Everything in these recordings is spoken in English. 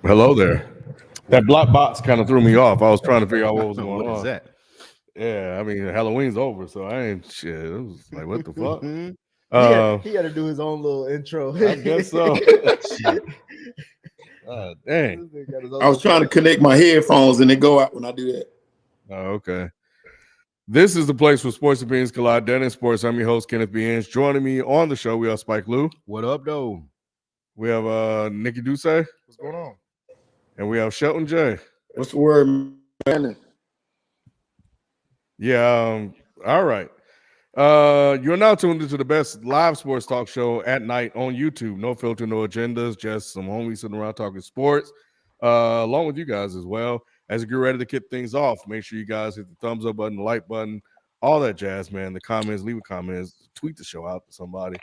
Hello there. That black box kind of threw me off. I was trying to figure out what was going on. What is that? Yeah, I mean Halloween's over, so I ain't shit. It was like, what the fuck? He had to do his own little intro. I guess so. Dang. I was trying to connect my headphones and they go out when I do that. Oh, okay. This is the place where sports opinions collide. Dead in Sports. I'm your host, Kenneth B. Inch. Joining me on the show, we have Spike Lou. What up, though? We have Nikki Duce. What's going on? And we have Shelton J. What's the word, man? Yeah, all right. You're now tuned into the best live sports talk show at night on YouTube. No filter, no agendas, just some homies sitting around talking sports, along with you guys as well. As you get ready to kick things off, make sure you guys hit the thumbs up button, the like button, all that jazz, man. The comments, leave a comments, tweet the show out to somebody.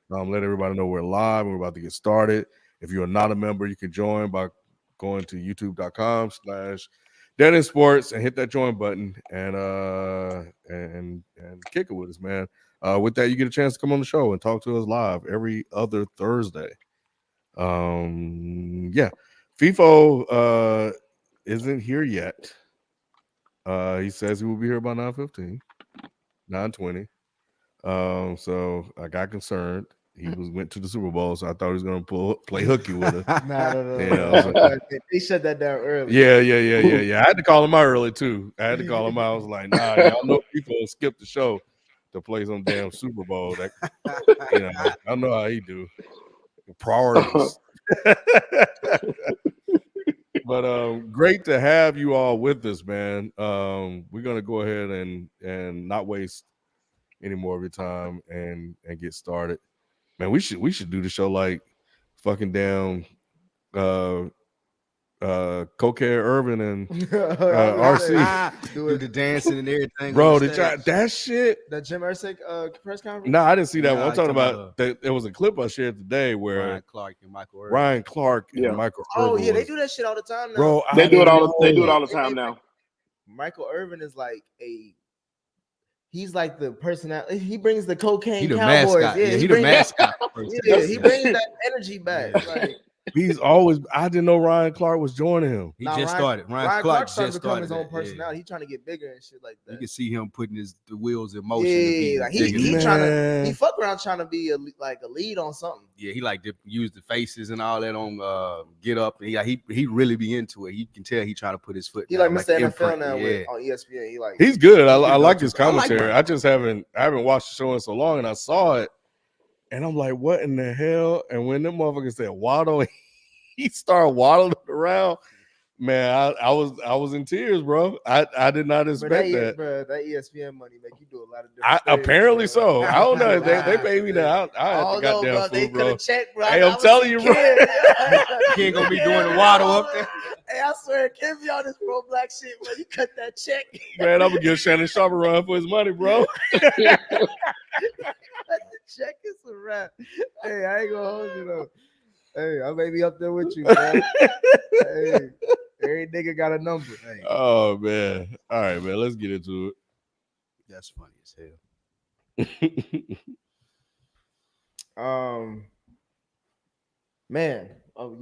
Let everybody know we're live and we're about to get started. If you're not a member, you can join by going to youtube.com/Dead in Sports and hit that join button and kick it with us, man. With that, you get a chance to come on the show and talk to us live every other Thursday. FIFO isn't here yet. He says he will be here by 9:15, 9:20. So I got concerned. He went to the Super Bowl, so I thought he was gonna play hooky with us. No. They shut that down early. Yeah. I had to call him out early too. I was like, nah, y'all know people skip the show to play some damn Super Bowl. That, I know how he do. Priorities. But great to have you all with us, man. We're gonna go ahead and not waste any more of your time and get started. Man, we should do the show like fucking damn Cocaine Irvin and RC. Do the dancing and everything. Bro, that shit. That Jim Irsay press conference? No, I didn't see that one. I'm talking about there was a clip I shared today where Ryan Clark and Michael Irvin. Michael Oh, Irvin yeah, they do that shit all the time now. Bro, They do it all the time now. Michael Irvin is like he's like the personality. He brings the cocaine He the Cowboys. mascot. Yeah, he the mascot. Yeah, he brings that energy back. Like, he's always. I didn't know Ryan Clark was joining him. He just started. Ryan Clark just to become started his own that, personality. He's trying to get bigger and shit like that. You can see him putting the wheels in motion. Yeah, like he Man. trying to. He fuck around trying to be a lead on something. Yeah, he like to use the faces and all that on Get Up. And he really be into it. You can tell he trying to put his foot. He down, like Mr. NFL imprint. now Yeah. on ESPN. He's good. I like his I like commentary. him. I just haven't watched the show in so long, and I saw it, and I'm like, what in the hell? And when them motherfuckers said waddle, he started waddling around. Man, I was in tears, bro. I did not expect that. Bro, that ESPN money make you do a lot of different things, Apparently bro. so. I don't know. They paid me that. I had the goddamn bro, food, they bro. checked, bro. Hey, I'm telling you, bro. He ain't gonna be doing the waddle up there. Hey, I swear, can't be all this pro black shit, bro. You cut that check. Man, I'm gonna give Shannon Sharp a run for his money, bro. The check is a wrap. Hey, I ain't gonna hold you though. Hey, I may be up there with you, man. Hey, every nigga got a number. Hey. Oh man. All right, man. Let's get into it. That's funny as hell. Man,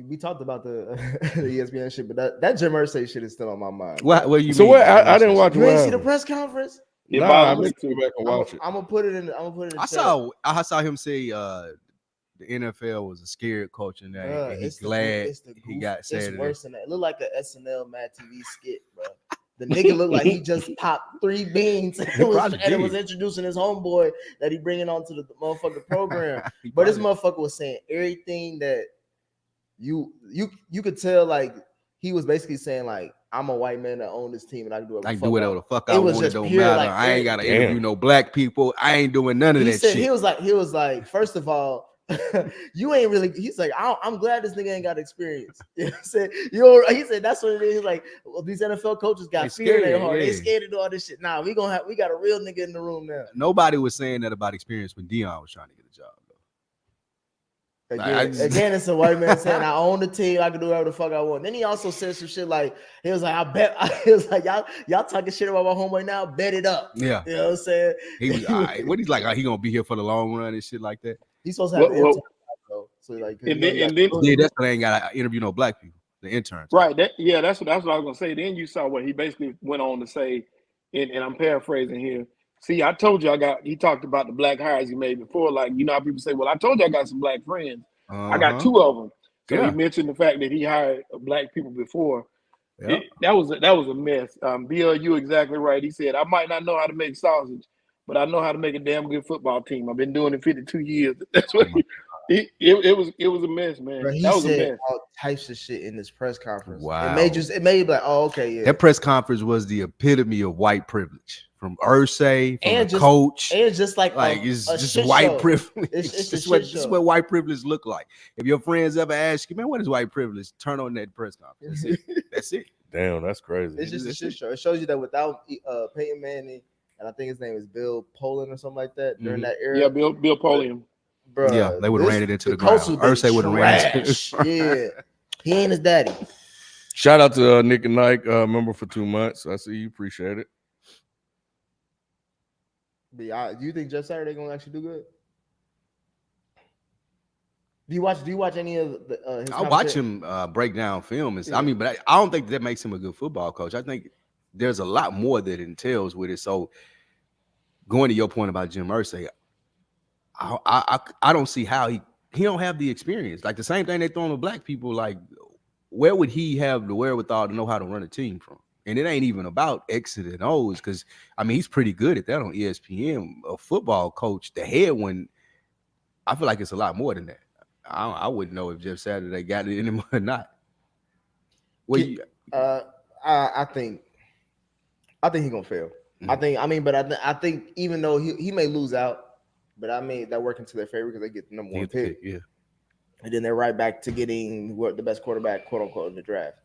we talked about the ESPN shit, but that Jim Irsay shit is still on my mind. What you So mean? what? I didn't watch. You ain't see the press conference? Nah, I missed to go back and watch it. I'm gonna put it in. I saw him say the NFL was a scared culture now, and he's glad he got Saturday. It's worse than that. It looked like a SNL Mad TV skit, bro. The nigga looked like he just popped 3 beans and it was introducing his homeboy that he bringing onto the motherfucking program. But this motherfucker was saying everything that you could tell, like he was basically saying like, I'm a white man that own this team and I can do whatever the fuck I want. It don't matter. Like, I ain't gotta interview no black people. I ain't doing none of that shit. He was like, first of all, you ain't really. He's like, I'm glad this nigga ain't got experience. You know what I'm saying? He said that's what it is. He's like, well, these NFL coaches got fear in their heart. They scared to do all this shit. Nah, we got a real nigga in the room now. Nobody was saying that about experience when Dion was trying to get a job. Again, it's a white man saying I own the team, I can do whatever the fuck I want. Then he also said some shit like he was like, y'all talking shit about my homeboy now, bet it up. Yeah, you know what I'm saying? He was what he's like, he gonna be here for the long run and shit like that. He's supposed to have though. So like, and then that's why they ain't gotta interview no black people. the intern. Right. That's what I was gonna say. Then you saw what he basically went on to say, and I'm paraphrasing here. See, I told you he talked about the black hires he made before. Like, you know how people say, well, I told you I got some black friends. I got 2 of them. So he mentioned the fact that he hired black people before. Yeah. That was a mess. Bill, you exactly right. He said, I might not know how to make sausage, but I know how to make a damn good football team. I've been doing it 52 years. That's what it was a mess, man. Bro, he that was said a mess. all types of shit in this press conference. Wow. It made like, oh, okay, yeah. That press conference was the epitome of white privilege. From Ursay, from the coach. And just like it's a just white show. privilege. It's this is what white privilege look like. If your friends ever ask you, man, what is white privilege? Turn on that press conference. That's it. That's it. Damn, that's crazy. It's just a shit show. It shows you that without Peyton Manning, and I think his name is Bill Poland or something like that during that era. Yeah, Bill Polian. Bro, yeah, they would have ran it into the ground. Ursay would have ran it. Yeah, he ain't his daddy. Shout out to Nick and Nike, member for 2 months. I see you. Appreciate it. But do you think Jeff Saturday gonna actually do good? Do you watch any of the? I watch him break down film. I mean, but I don't think that makes him a good football coach. I think there's a lot more that entails with it. So, going to your point about Jim Irsay, I don't see how he don't have the experience. Like the same thing they throwing with black people. Like, where would he have the wherewithal to know how to run a team from? And it ain't even about X's and O's because, I mean, he's pretty good at that on ESPN. A football coach, the head one, I feel like it's a lot more than that. I wouldn't know if Jeff Saturday got it in him or not. Well, I think he's gonna fail. Mm-hmm. I think even though he may lose out, but I mean that work into their favor because they get the number 1 pick. Yeah. And then they're right back to getting the best quarterback, quote unquote, in the draft.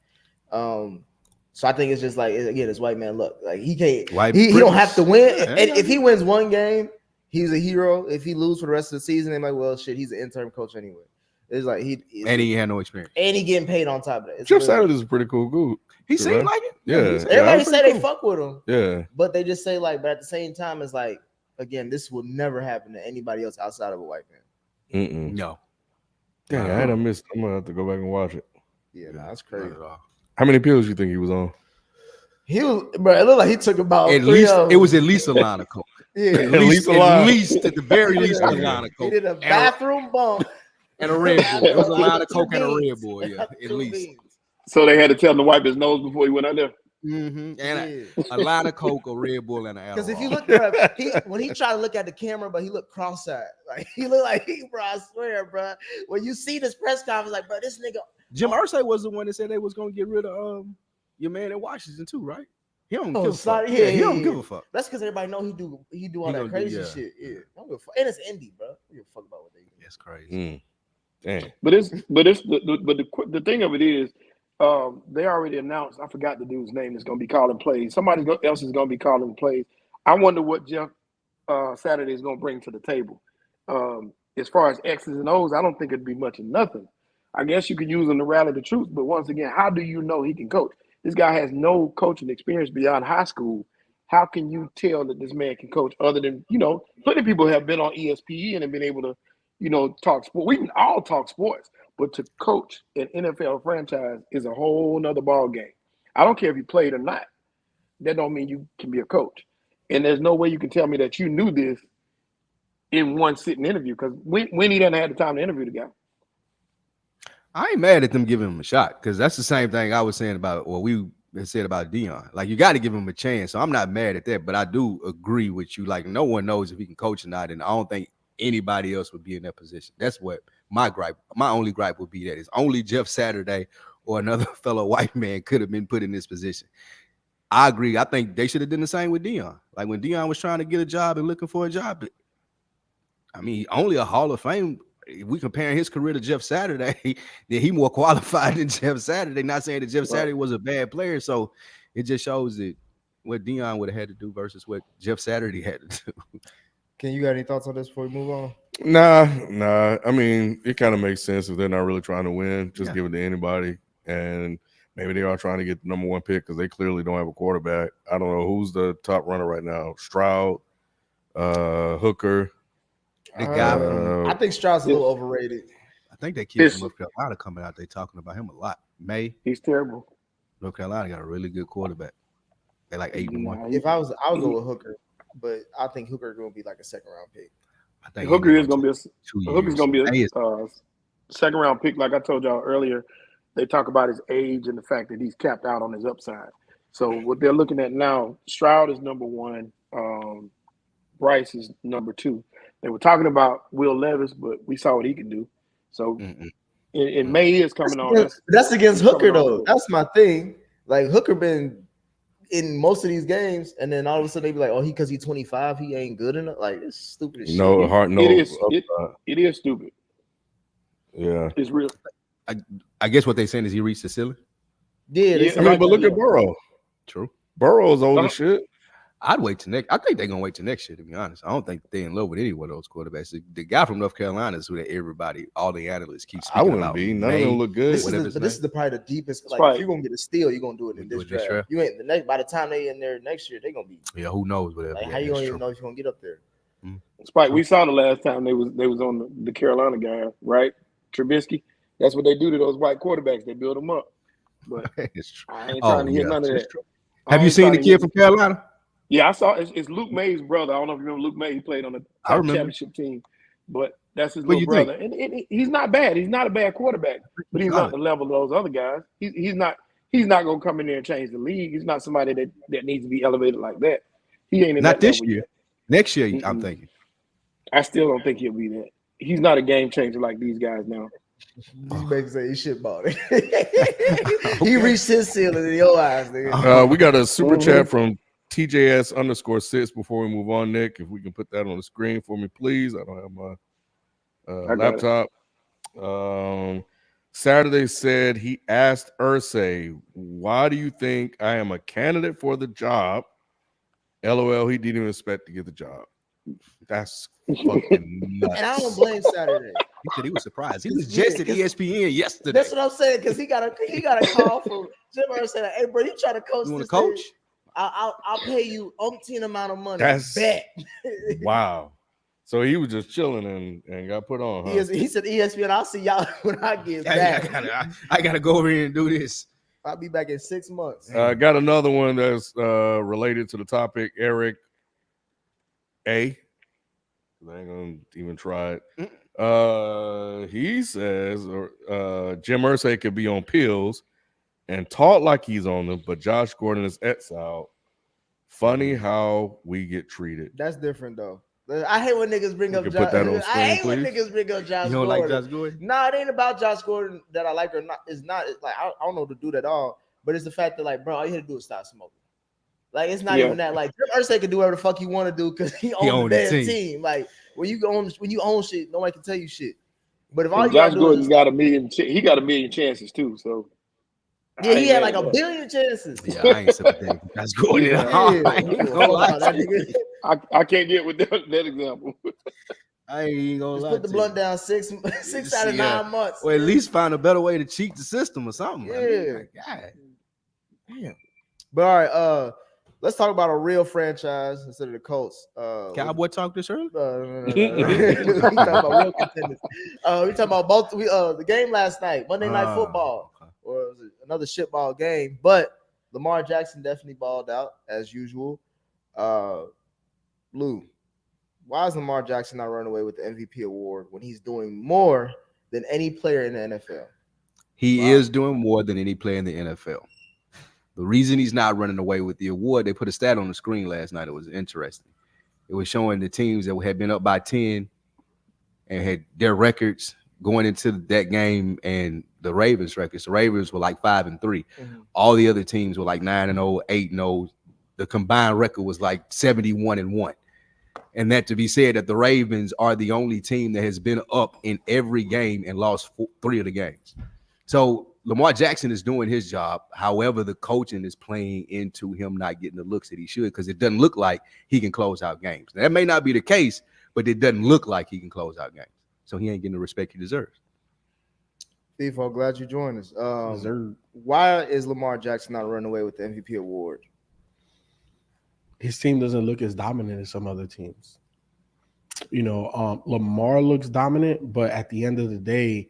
So I think it's just like, again, it's white man luck. Like he can't, he don't have to win. Yeah. And if he wins 1 game, he's a hero. If he loses for the rest of the season, they're like, well, shit, he's an interim coach anyway. It's like he had no experience. And he getting paid on top of that. Jeff Saturday is a pretty cool dude. He seemed like it. Yeah. Everybody say they fuck with him. Yeah. But they just say like, but at the same time, it's like, again, this will never happen to anybody else outside of a white man. No. Dang, I had a miss. I'm gonna have to go back and watch it. Yeah, that's crazy. How many pills you think he was on? He was, bro. It looked like he took about at least. It was at least a line of coke. Yeah, at least at the very least a line of coke. He did a bathroom bump and a Red Bull. It was a line of coke and a Red Bull. Yeah, at least. So they had to tell him to wipe his nose before he went out there. Mm-hmm. And a line of coke, a Red Bull, and an Adderall. Because if you look at when he tried to look at the camera, but he looked cross-eyed. Like he looked like bro. I swear, bro. When you see this press conference, like, bro, this nigga. Jim Irsay was the one that said they was gonna get rid of your man in Washington too, right? He don't give a fuck. Yeah, he don't give a fuck. That's because everybody know he do all that crazy shit. Yeah, don't give a fuck. And it's indie, bro. Don't give a fuck about what they do. That's crazy. Damn. But the thing of it is, they already announced. I forgot the dude's name that's going to be calling plays. Somebody else is going to be calling plays. I wonder what Jeff Saturday is going to bring to the table. As far as X's and O's, I don't think it'd be much of nothing. I guess you could use him to rally the troops, but once again, how do you know he can coach? This guy has no coaching experience beyond high school. How can you tell that this man can coach other than, plenty of people have been on ESPN and been able to, talk sport. We can all talk sports, but to coach an NFL franchise is a whole nother ball game. I don't care if you played or not. That don't mean you can be a coach. And there's no way you can tell me that you knew this in one sitting interview because when he didn't have the time to interview the guy. I ain't mad at them giving him a shot because that's the same thing I was saying about what we said about Deion. Like, you got to give him a chance. So I'm not mad at that, but I do agree with you. Like, no one knows if he can coach or not, and I don't think anybody else would be in that position. That's what my only gripe would be, that is only Jeff Saturday or another fellow white man could have been put in this position. I agree. I think they should have done the same with Deion. Like, when Deion was trying to get a job and looking for a job, I mean, only a Hall of Fame. If we comparing his career to Jeff Saturday, then he more qualified than Jeff Saturday. Not saying that Jeff Saturday was a bad player. So it just shows that what Deion would have had to do versus what Jeff Saturday had to do. Can you got any thoughts on this before we move on? Nah. I mean, it kind of makes sense if they're not really trying to win. Just give it to anybody. And maybe they are trying to get the number 1 pick because they clearly don't have a quarterback. I don't know who's the top runner right now. Stroud, Hooker. I think Stroud's a little overrated. I think that kid from North Carolina coming out, they talking about him a lot. May. He's terrible. North Carolina got a really good quarterback. They like 8-1. If I would go with Hooker, but I think Hooker going to be like a second round pick. I think Hooker is going to be 2 years. Hooker's going to be a second round pick. Like I told y'all earlier, they talk about his age and the fact that he's capped out on his upside. So what they're looking at now, Stroud is number 1. Bryce is number 2. They were talking about Will Levis, but we saw what he can do. So in May is coming on. That's against Hooker though. That's my thing. Like Hooker been in most of these games, and then all of a sudden they be like, "Oh, because he's 25, he ain't good enough." Like it's stupid as shit. No heart, no. It is stupid. Yeah, it's real. I guess what they're saying is he reached the ceiling. Yeah, I mean, but look at Burrow. True. Burrow's old as shit. I'd wait till next. I think they're gonna wait till next year. To be honest, I don't think they're in love with any one of those quarterbacks. The guy from North Carolina is who that everybody, all the analysts keep speaking I wouldn't about. be. None of them look good. This is probably the deepest. Like if you're gonna get a steal, you're gonna do it in this draft. You ain't the next. By the time they in there next year, they're gonna be. Yeah, who knows? Whatever. Like how you gonna even know if you're gonna get up there? Spike, we saw the last time they was on the Carolina guy, right? Trubisky. That's what they do to those white quarterbacks. They build them up. But I ain't trying to hear none of that. Have you seen the kid from Carolina? Yeah, I saw it's Luke May's brother. I don't know if you remember Luke May. He played on the championship team, but that's his little brother. And he's not bad. He's not a bad quarterback, but he's not the level of those other guys. He's not going to come in there and change the league. He's not somebody that needs to be elevated like that. He ain't in not that this year. Next year, I'm thinking. I still don't think he'll be that. He's not a game changer like these guys now. You make say he shit about it. He reached his ceiling in your eyes, nigga. We got a super chat from TJS_6 before we move on, Nick. If we can put that on the screen for me, please. I don't have my laptop. Saturday said he asked Irsay, "Why do you think I am a candidate for the job?" LOL, he didn't even expect to get the job. That's fucking nuts. And I don't blame Saturday. He said he was surprised. He was just at ESPN yesterday. That's what I'm saying, because he got a call from Jim Irsay like, "Hey, bro, you trying to coach? You want to coach? I'll pay you umpteen amount of money." That's bet. Wow. So he was just chilling and got put on. Huh? He said, "ESPN, I'll see y'all when I get back. I gotta go over here and do this. I'll be back in 6 months." Got another one that's related to the topic. Eric A. I ain't gonna even try it. He says Jim Irsay could be on pills and talk like he's on them, but Josh Gordon is exiled. Funny how we get treated. That's different though. I hate when niggas bring up Josh. When niggas bring up Josh Gordon. You don't like Josh Gordon? Nah, it ain't about Josh Gordon that I like or not. It's not. It's like I don't know the dude at all. But it's the fact that like, bro, all you had to do is stop smoking. Like it's not even that. Like Jim Irsay can do whatever the fuck he want to do because he owns the damn team. Like when you own shit, nobody can tell you shit. But if all Josh Gordon's got a million, he got a million chances too. So yeah, he had like a billion chances. Yeah, I ain't sympathetic with Josh Gordon. I can't get with that example. I ain't gonna lie. Put the blunt down 6 out of 9 months. Or at least find a better way to cheat the system or something. Yeah. I mean, God. Damn. But all right, let's talk about a real franchise instead of the Colts. Cowboy talk this early? We talking about real contenders. We talking about both. The game last night, Monday Night Football, or was it another shitball game? But Lamar Jackson definitely balled out as usual. Lou, why is Lamar Jackson not running away with the MVP award when he's doing more than any player in the NFL? He is doing more than any player in the NFL. The reason he's not running away with the award, they put a stat on the screen last night. It was interesting. It was showing the teams that had been up by 10 and had their records going into that game and the Ravens records. The Ravens were like 5-3. Mm-hmm. All the other teams were like 9-0, 8-0. The combined record was like 71-1. And that to be said that the Ravens are the only team that has been up in every game and lost 3 of the games. So Lamar Jackson is doing his job. However, the coaching is playing into him not getting the looks that he should because it doesn't look like he can close out games. Now, that may not be the case, but it doesn't look like he can close out games. So he ain't getting the respect he deserves. FIFO, glad you joined us. Why is Lamar Jackson not running away with the MVP award? His team doesn't look as dominant as some other teams. Lamar looks dominant, but at the end of the day,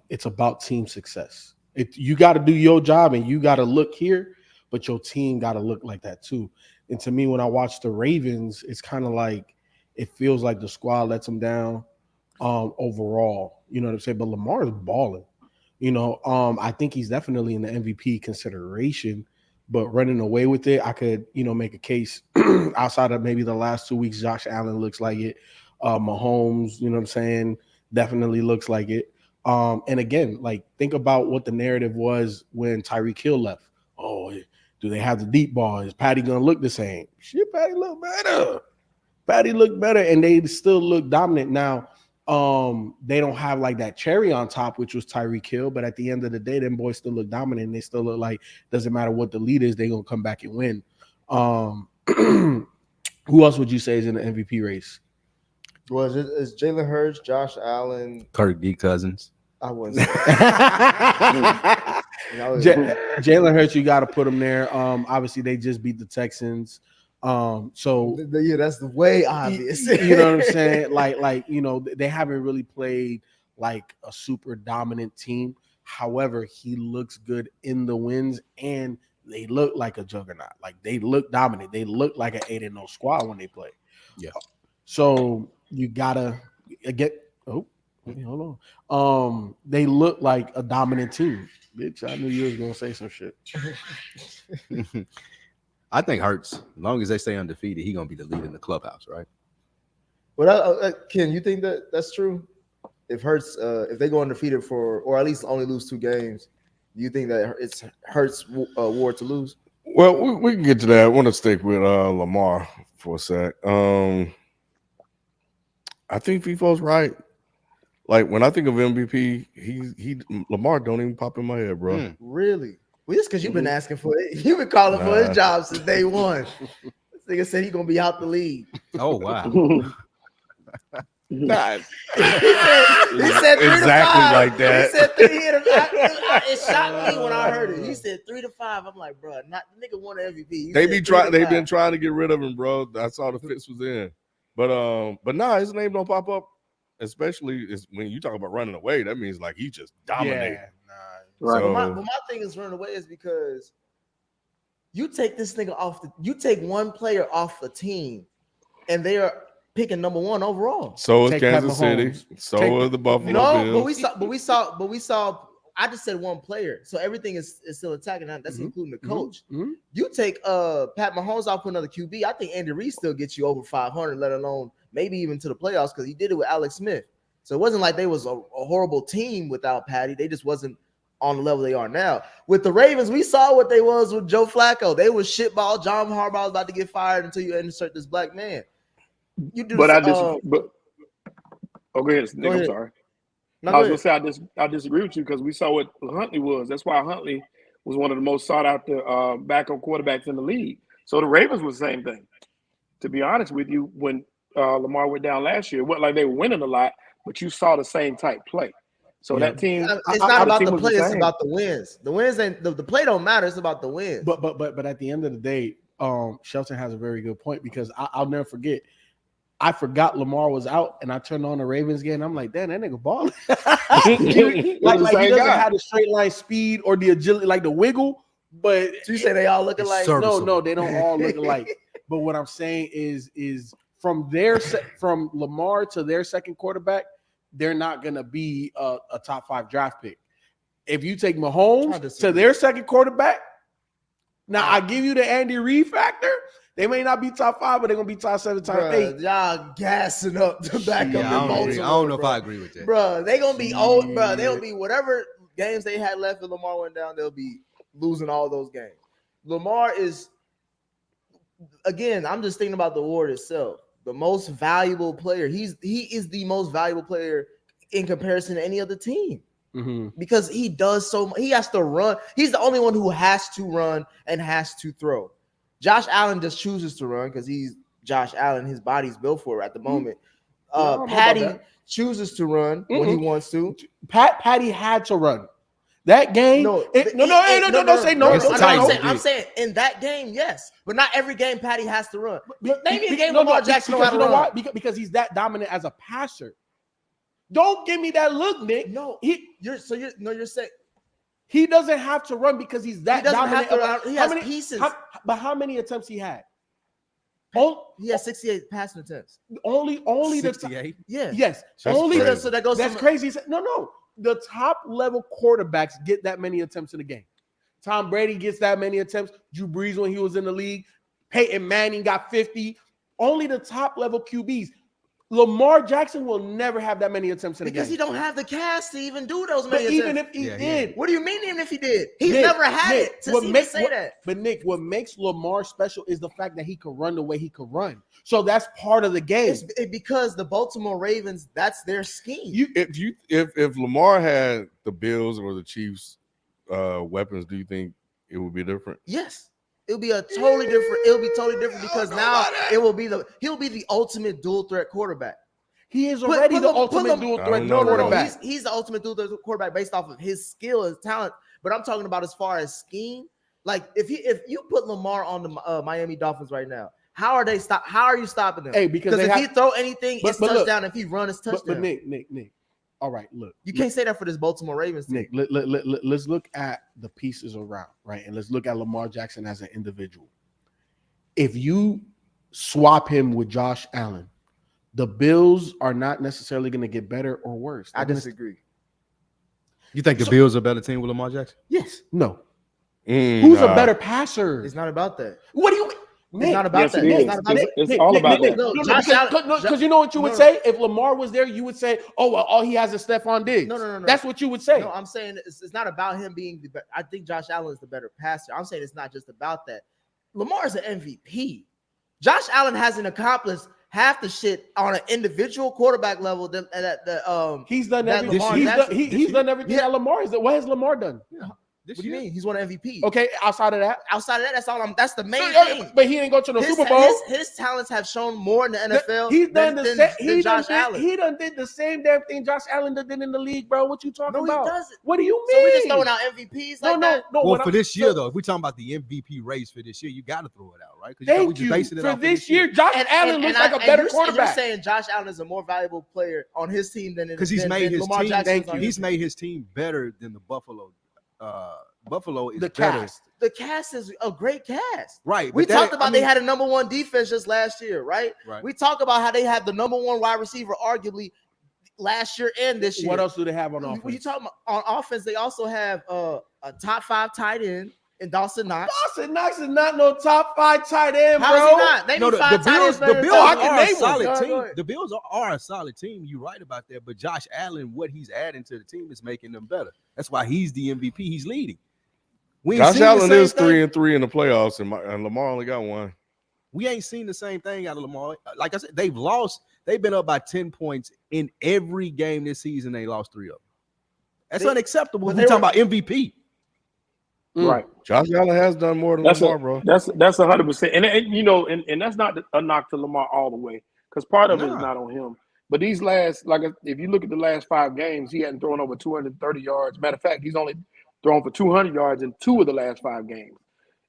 it's about team success. You got to do your job and you got to look here, but your team got to look like that too. And to me, when I watch the Ravens, it's kind of like it feels like the squad lets them down overall. You know what I'm saying? But Lamar is balling. I think he's definitely in the MVP consideration, but running away with it, I could, make a case outside of maybe the last 2 weeks. Josh Allen looks like it. Mahomes, you know what I'm saying, definitely looks like it. And again, like think about what the narrative was when Tyreek Hill left. Oh, do they have the deep ball? Is Patty gonna look the same? Shit, Patty look better. Patty looked better, and they still look dominant. Now, they don't have like that cherry on top, which was Tyreek Hill, but at the end of the day, them boys still look dominant. And they still look like doesn't matter what the lead is, they're gonna come back and win. Who else would you say is in the MVP race? Was it's Jalen Hurts, Josh Allen, Kirk D. Cousins. I wasn't. Jalen Hurts, you got to put him there. Obviously, they just beat the Texans. So yeah, that's the way obvious. You know what I'm saying? Like they haven't really played like a super dominant team. However, he looks good in the wins, and they look like a juggernaut. Like they look dominant. They look like an 8-0 squad when they play. Yeah. So you gotta get. Oh, hold on. They look like a dominant team. Bitch, I knew you was gonna say some shit. I think Hurts, as long as they stay undefeated, he's gonna be the lead in the clubhouse, right? But Ken, you think that that's true? If Hurts, if they go undefeated or at least only lose 2 games, do you think that it's Hurts' war to lose? Well, we can get to that. I want to stick with Lamar for a sec. I think FIFO's right. Like when I think of MVP, Lamar don't even pop in my head, bro. Really? Well, it's because you've been asking for it. You've been calling for his job since day one. This nigga said he's gonna be out the league. Oh wow. Nah. He said 3 exactly to 5. like that. He said 3 It shocked me when I heard it. He said 3 to 5. I'm like, bro, not the nigga won an MVP. They've been trying to get rid of him, bro. That's all the fix was in. But nah, his name don't pop up. Especially when you talk about running away, that means like he just dominated. Yeah, Right. So, but my thing is running away is because you take this nigga you take one player off the team, and they are picking number 1 overall. So is Take Kansas Pat City. Mahomes. So is the Buffalo No, Bills. but we saw. I just said one player, so everything is still attacking. That's including the coach. You take Pat Mahomes off, put another QB. I think Andy Reid still gets you over 500, let alone maybe even to the playoffs, because he did it with Alex Smith. So it wasn't like they was a horrible team without Patty. They just wasn't on the level they are now. With the Ravens, we saw what they was with Joe Flacco. They was shitball. John Harbaugh was about to get fired until you insert this black man. You do. But I disagree. Go ahead, Nick. I'm sorry. No, I was gonna say I disagree with you because we saw what Huntley was. That's why Huntley was one of the most sought after backup quarterbacks in the league. So the Ravens was the same thing. To be honest with you, when Lamar went down last year, it wasn't like they were winning a lot, but you saw the same type play. So that team, it's not about the play, it's same. about the wins. The wins ain't the play don't matter. It's about the wins. But at the end of the day, Shelton has a very good point, because I'll never forget. I forgot Lamar was out, and I turned on the Ravens game. I'm like, damn, that nigga balling. like he doesn't have the straight line speed or the agility, like the wiggle. But so you say they all look alike? No, they don't all look alike. But what I'm saying is from Lamar to their second quarterback, they're not gonna be a top 5 draft pick. If you take Mahomes to their second quarterback, now I give you the Andy Reid factor. They may not be top 5, but they're gonna be top 7, top 8. Y'all gassing up to back up in Baltimore. I don't know if I agree with that. Bro, they gonna be old, bro. They'll be whatever games they had left if Lamar went down, they'll be losing all those games. Lamar is, again, I'm just thinking about the award itself. The most valuable player. He is the most valuable player in comparison to any other team. Because he does so much. He has to run. He's the only one who has to run and has to throw. Josh Allen just chooses to run because he's Josh Allen. His body's built for it at the moment. Patty chooses to run when he wants to. Patty had to run. That game. Don't say no. I'm saying in that game, yes, but not every game Patty has to run. Maybe a game Lamar Jackson because you know why? Because he's that dominant as a passer. Don't give me that look, Nick. No, you're saying He doesn't have to run because he's that He doesn't dominant. have to. He has pieces. But how many attempts he had? He has 68 passing attempts. Only 68. Yeah. Yes. That's only crazy. So that goes. That's crazy. No. The top level quarterbacks get that many attempts in a game. Tom Brady gets that many attempts. Drew Brees when he was in the league. Peyton Manning got 50. Only the top level QBs. Lamar Jackson will never have that many attempts in a game. Because he don't have the cast to even do those many But attempts. even if he did. What do you mean even if he did? He's Nick, never had Nick, it to what even makes- say what- that. But Nick, what makes Lamar special is the fact that he can run the way he can run. So that's part of the game. Because the Baltimore Ravens, that's their scheme. If Lamar had the Bills or the Chiefs weapons, do you think it would be different? Yes. It'll be totally different because now he'll be the ultimate dual threat quarterback. He is already the ultimate dual I threat don't know, quarterback. He's the ultimate dual threat quarterback based off of his skill and talent. But I'm talking about as far as scheme. Like if you put Lamar on the Miami Dolphins right now, how are you stopping him? Hey, because if he throw anything, it's touchdown. If he run, it's touchdown. But Nick. All right, look. You can't say that for this Baltimore Ravens team. Nick, let's look at the pieces around, right? And let's look at Lamar Jackson as an individual. If you swap him with Josh Allen, the Bills are not necessarily going to get better or worse. I disagree. You think the Bills are a better team with Lamar Jackson? Yes. No. Who's a better passer? It's not about that. What do you mean? It's not about that. It It's is. not about that. It's all about that. No, Josh Allen. Because you know what you would say? If Lamar was there, you would say, oh, well, all he has is Stephon Diggs. No. That's what you would say. No, I'm saying it's not about him being the better. I think Josh Allen is the better passer. I'm saying it's not just about that. Lamar is an MVP. Josh Allen hasn't accomplished half the shit on an individual quarterback level He's done that everything. Lamar He's done everything that Lamar is. What has Lamar done? What do you mean? He's won an MVP. Okay, outside of that, that's the main thing. But he didn't go to the His, Super Bowl. his talents have shown more in the NFL. He's done than the same. Josh Allen. He done did the same damn thing Josh Allen did in the league, bro. What you talking No, about? he doesn't. What do you So mean? we just throwing out MVPs like that? No. Well, for this year, though, if we're talking about the MVP race for this year, you got to throw it out, right? Thank we just you. basing it For off of this year, Josh Allen looks like a better quarterback. You're saying Josh Allen is a more valuable player on his team than because he's made his Lamar team. Jackson. He's made his team better than the Buffalo. Buffalo is The better. cast. The cast is a great cast. Right. We but that- talked about I mean, they had a number one defense just last year, right? Right. We talk about how they had the number one wide receiver, arguably last year and this year. What else do they have on offense? When you talk about on offense, they also have a top 5 tight end in Dawson Knox. Dawson Knox is not no top 5 tight end, How bro. is he not? Name No, me the 5 tight ends. Bills. The better Bills than I Dawson can are Knox. a name one. solid Go ahead. team. The Bills are a solid team. You're right about that. But Josh Allen, what he's adding to the team is making them better. That's why he's the MVP. He's leading. We ain't Josh seen the Allen same is thing. 3-3 in the playoffs, and Lamar only got 1. We ain't seen the same thing out of Lamar. Like I said, they've lost. They've been up by 10 points in every game this season. They lost 3 of them. That's unacceptable. but We're they talking about MVP. Right. Josh Allen has done more than Lamar, bro. That's 100%. And you know, and that's not a knock to Lamar all the way, because part of it is Nah. not on him. But these last, if you look at the last 5 games, he hadn't thrown over 230 yards. Matter of fact, he's only thrown for 200 yards in 2 of the last 5 games,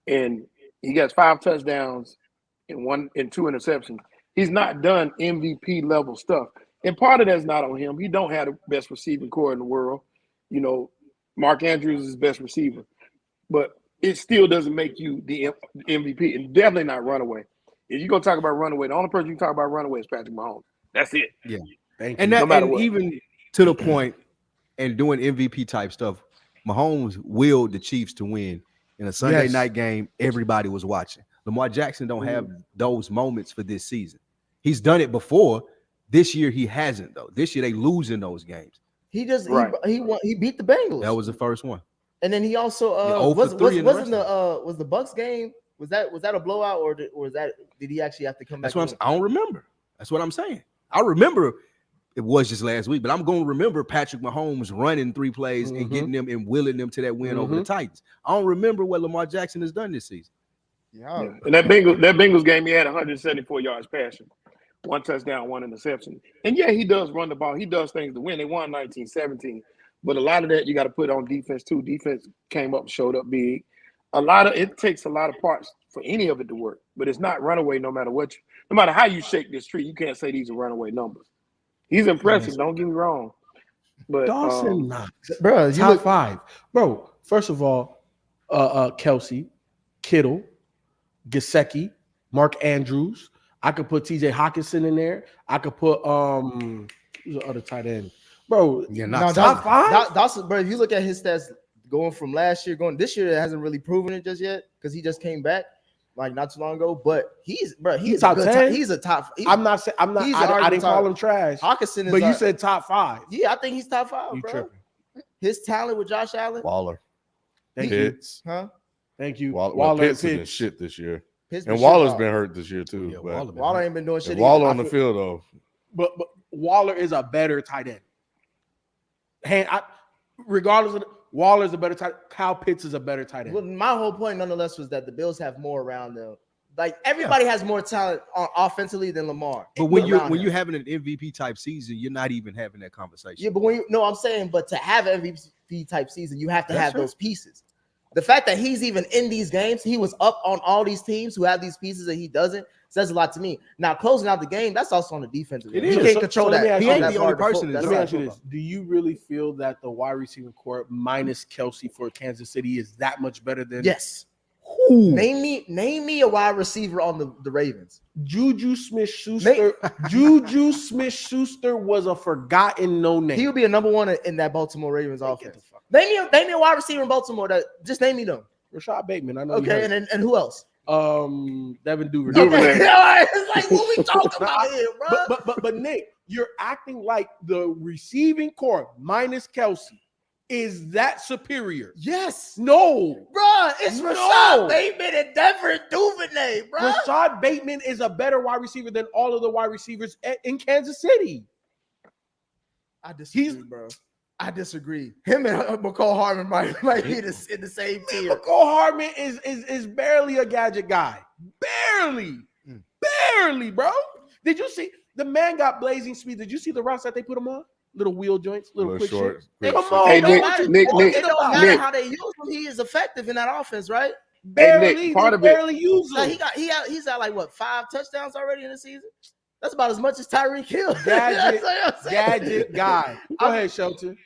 and he got 5 touchdowns and 2 interceptions. He's not done MVP level stuff, and part of that's not on him. He don't have the best receiving core in the world. You know, Mark Andrews is his best receiver, but it still doesn't make you the MVP, and definitely not runaway. If you're gonna talk about runaway, the only person you can talk about runaway is Patrick Mahomes. That's it. Yeah. Thank And you. that, No matter and what. even to the point, and doing MVP type stuff, Mahomes willed the Chiefs to win in a Sunday Yes. night game. Everybody was watching. Lamar Jackson don't have those moments for this season. He's done it before. This year he hasn't though. This year they losing those games. He just Right. he beat the Bengals. That was the first one. And then he also 0 for 3 in the rest was the Bucks game? Was that a blowout or did he actually have to come back? That's what I'm saying. I don't remember. That's what I'm saying. I remember it was just last week, but I'm going to remember Patrick Mahomes running 3 plays and getting them and willing them to that win over the Titans. I don't remember what Lamar Jackson has done this season. Yeah. And that Bengals game, he had 174 yards passing, 1 touchdown, 1 interception. And yeah, he does run the ball. He does things to win. They won 19-17. But a lot of that you got to put on defense too. Defense came up, showed up big. It takes a lot of parts for any of it to work. But it's not runaway no matter what. No matter how you shake this tree, you can't say these are runaway numbers. He's impressive. Don't get me wrong. But Dawson Knox, Bro, top 5, bro. First of all, Kelsey, Kittle, Gesicki, Mark Andrews. I could put T.J. Hawkinson in there. I could put who's the other tight end, bro? Yeah, No, not top five. That's bro. If you look at his stats going from last year, going this year, it hasn't really proven it just yet because he just came back like not too long ago. But he's top 10? He's a top. I'm not saying I'm not. I didn't call him trash. Hawkinson is, but you said top 5. Yeah, I think he's top 5. You bro. tripping? His talent with Josh Allen, Waller. Thank you. Pitts. huh? Thank you. Waller and Pitts has been Pitts. shit this year. Pitts And been Waller's shit been hurt this year too. Yeah, but Waller ain't been doing shit. Waller either. on the field though. But Waller is a better tight end. Regardless of Waller's a better tight. Kyle Pitts is a better tight end. Well, my whole point, nonetheless, was that the Bills have more around them. Like everybody has more talent offensively than Lamar. But when you're having an MVP type season, you're not even having that conversation. Yeah, but I'm saying, but to have an MVP type season, you have to have those pieces. The fact that he's even in these games, he was up on all these teams who have these pieces and he doesn't, says a lot to me. Now, closing out the game, that's also on the defensive end. He can't control that. He ain't the only person. Let me ask you this. Do you really feel that the wide receiving core minus Kelsey for Kansas City is that much better than? Yes. Name me a wide receiver on the Ravens. Juju Smith-Schuster was a forgotten no name. He would be a number 1 in that Baltimore Ravens offense. Name me a wide receiver in Baltimore that just name me them. Rashad Bateman. I know. Okay, and who else? Devin Duvernay. It's like what we talking about here, bro. But Nick, you're acting like the receiving core minus Kelsey is that superior. Yes. No. Bro, it's Rashad Bateman and Devin Duvernay, bro. Rashad Bateman is a better wide receiver than all of the wide receivers in Kansas City. I disagree, bro. I disagree. Him and McCall Hardman might be in the same tier. McCall Hardman is barely a gadget guy. Barely, bro. Did you see the man got blazing speed? Did you see the routes that they put him on? Little wheel joints, little quick short. shit. Come on, hey, Nick, it don't matter how they use him. He is effective in that offense, right? Barely use him. Like he's at like what 5 touchdowns already in the season. That's about as much as Tyreek Hill. Gadget guy. Go ahead, Shelton.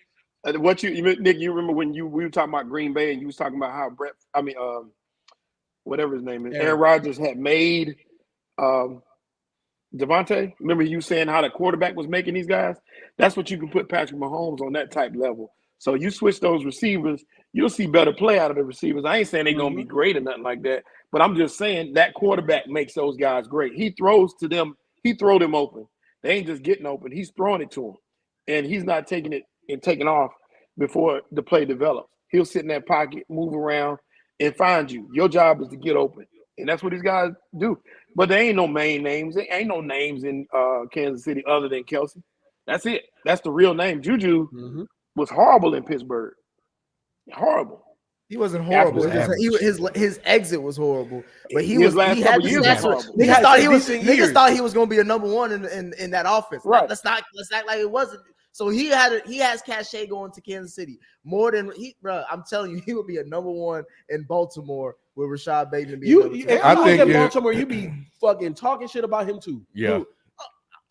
What Nick? You remember when we were talking about Green Bay and you was talking about how whatever his name is, Aaron Rodgers had made Devontae. Remember you saying how the quarterback was making these guys? That's what you can put Patrick Mahomes on that type level. So you switch those receivers, you'll see better play out of the receivers. I ain't saying they're gonna be great or nothing like that, but I'm just saying that quarterback makes those guys great. He throws to them. He throw them open. They ain't just getting open. He's throwing it to them, and he's not taking it and taking off before the play develops. He'll sit in that pocket, move around, and find you. Your job is to get open, and that's what these guys do. But there ain't no main names. There ain't no names in Kansas City other than Kelsey. That's it. That's the real name. Juju was horrible in Pittsburgh. Horrible. He wasn't horrible. His exit was horrible, but his last couple years was horrible. Niggas thought he was going to be a number 1 in that offense. Right. Let's act like it wasn't. So he has cachet going to Kansas City more than bro. I'm telling you, he would be a number 1 in Baltimore with Rashad Bateman being. I think in Baltimore, you be fucking talking shit about him too. Yeah.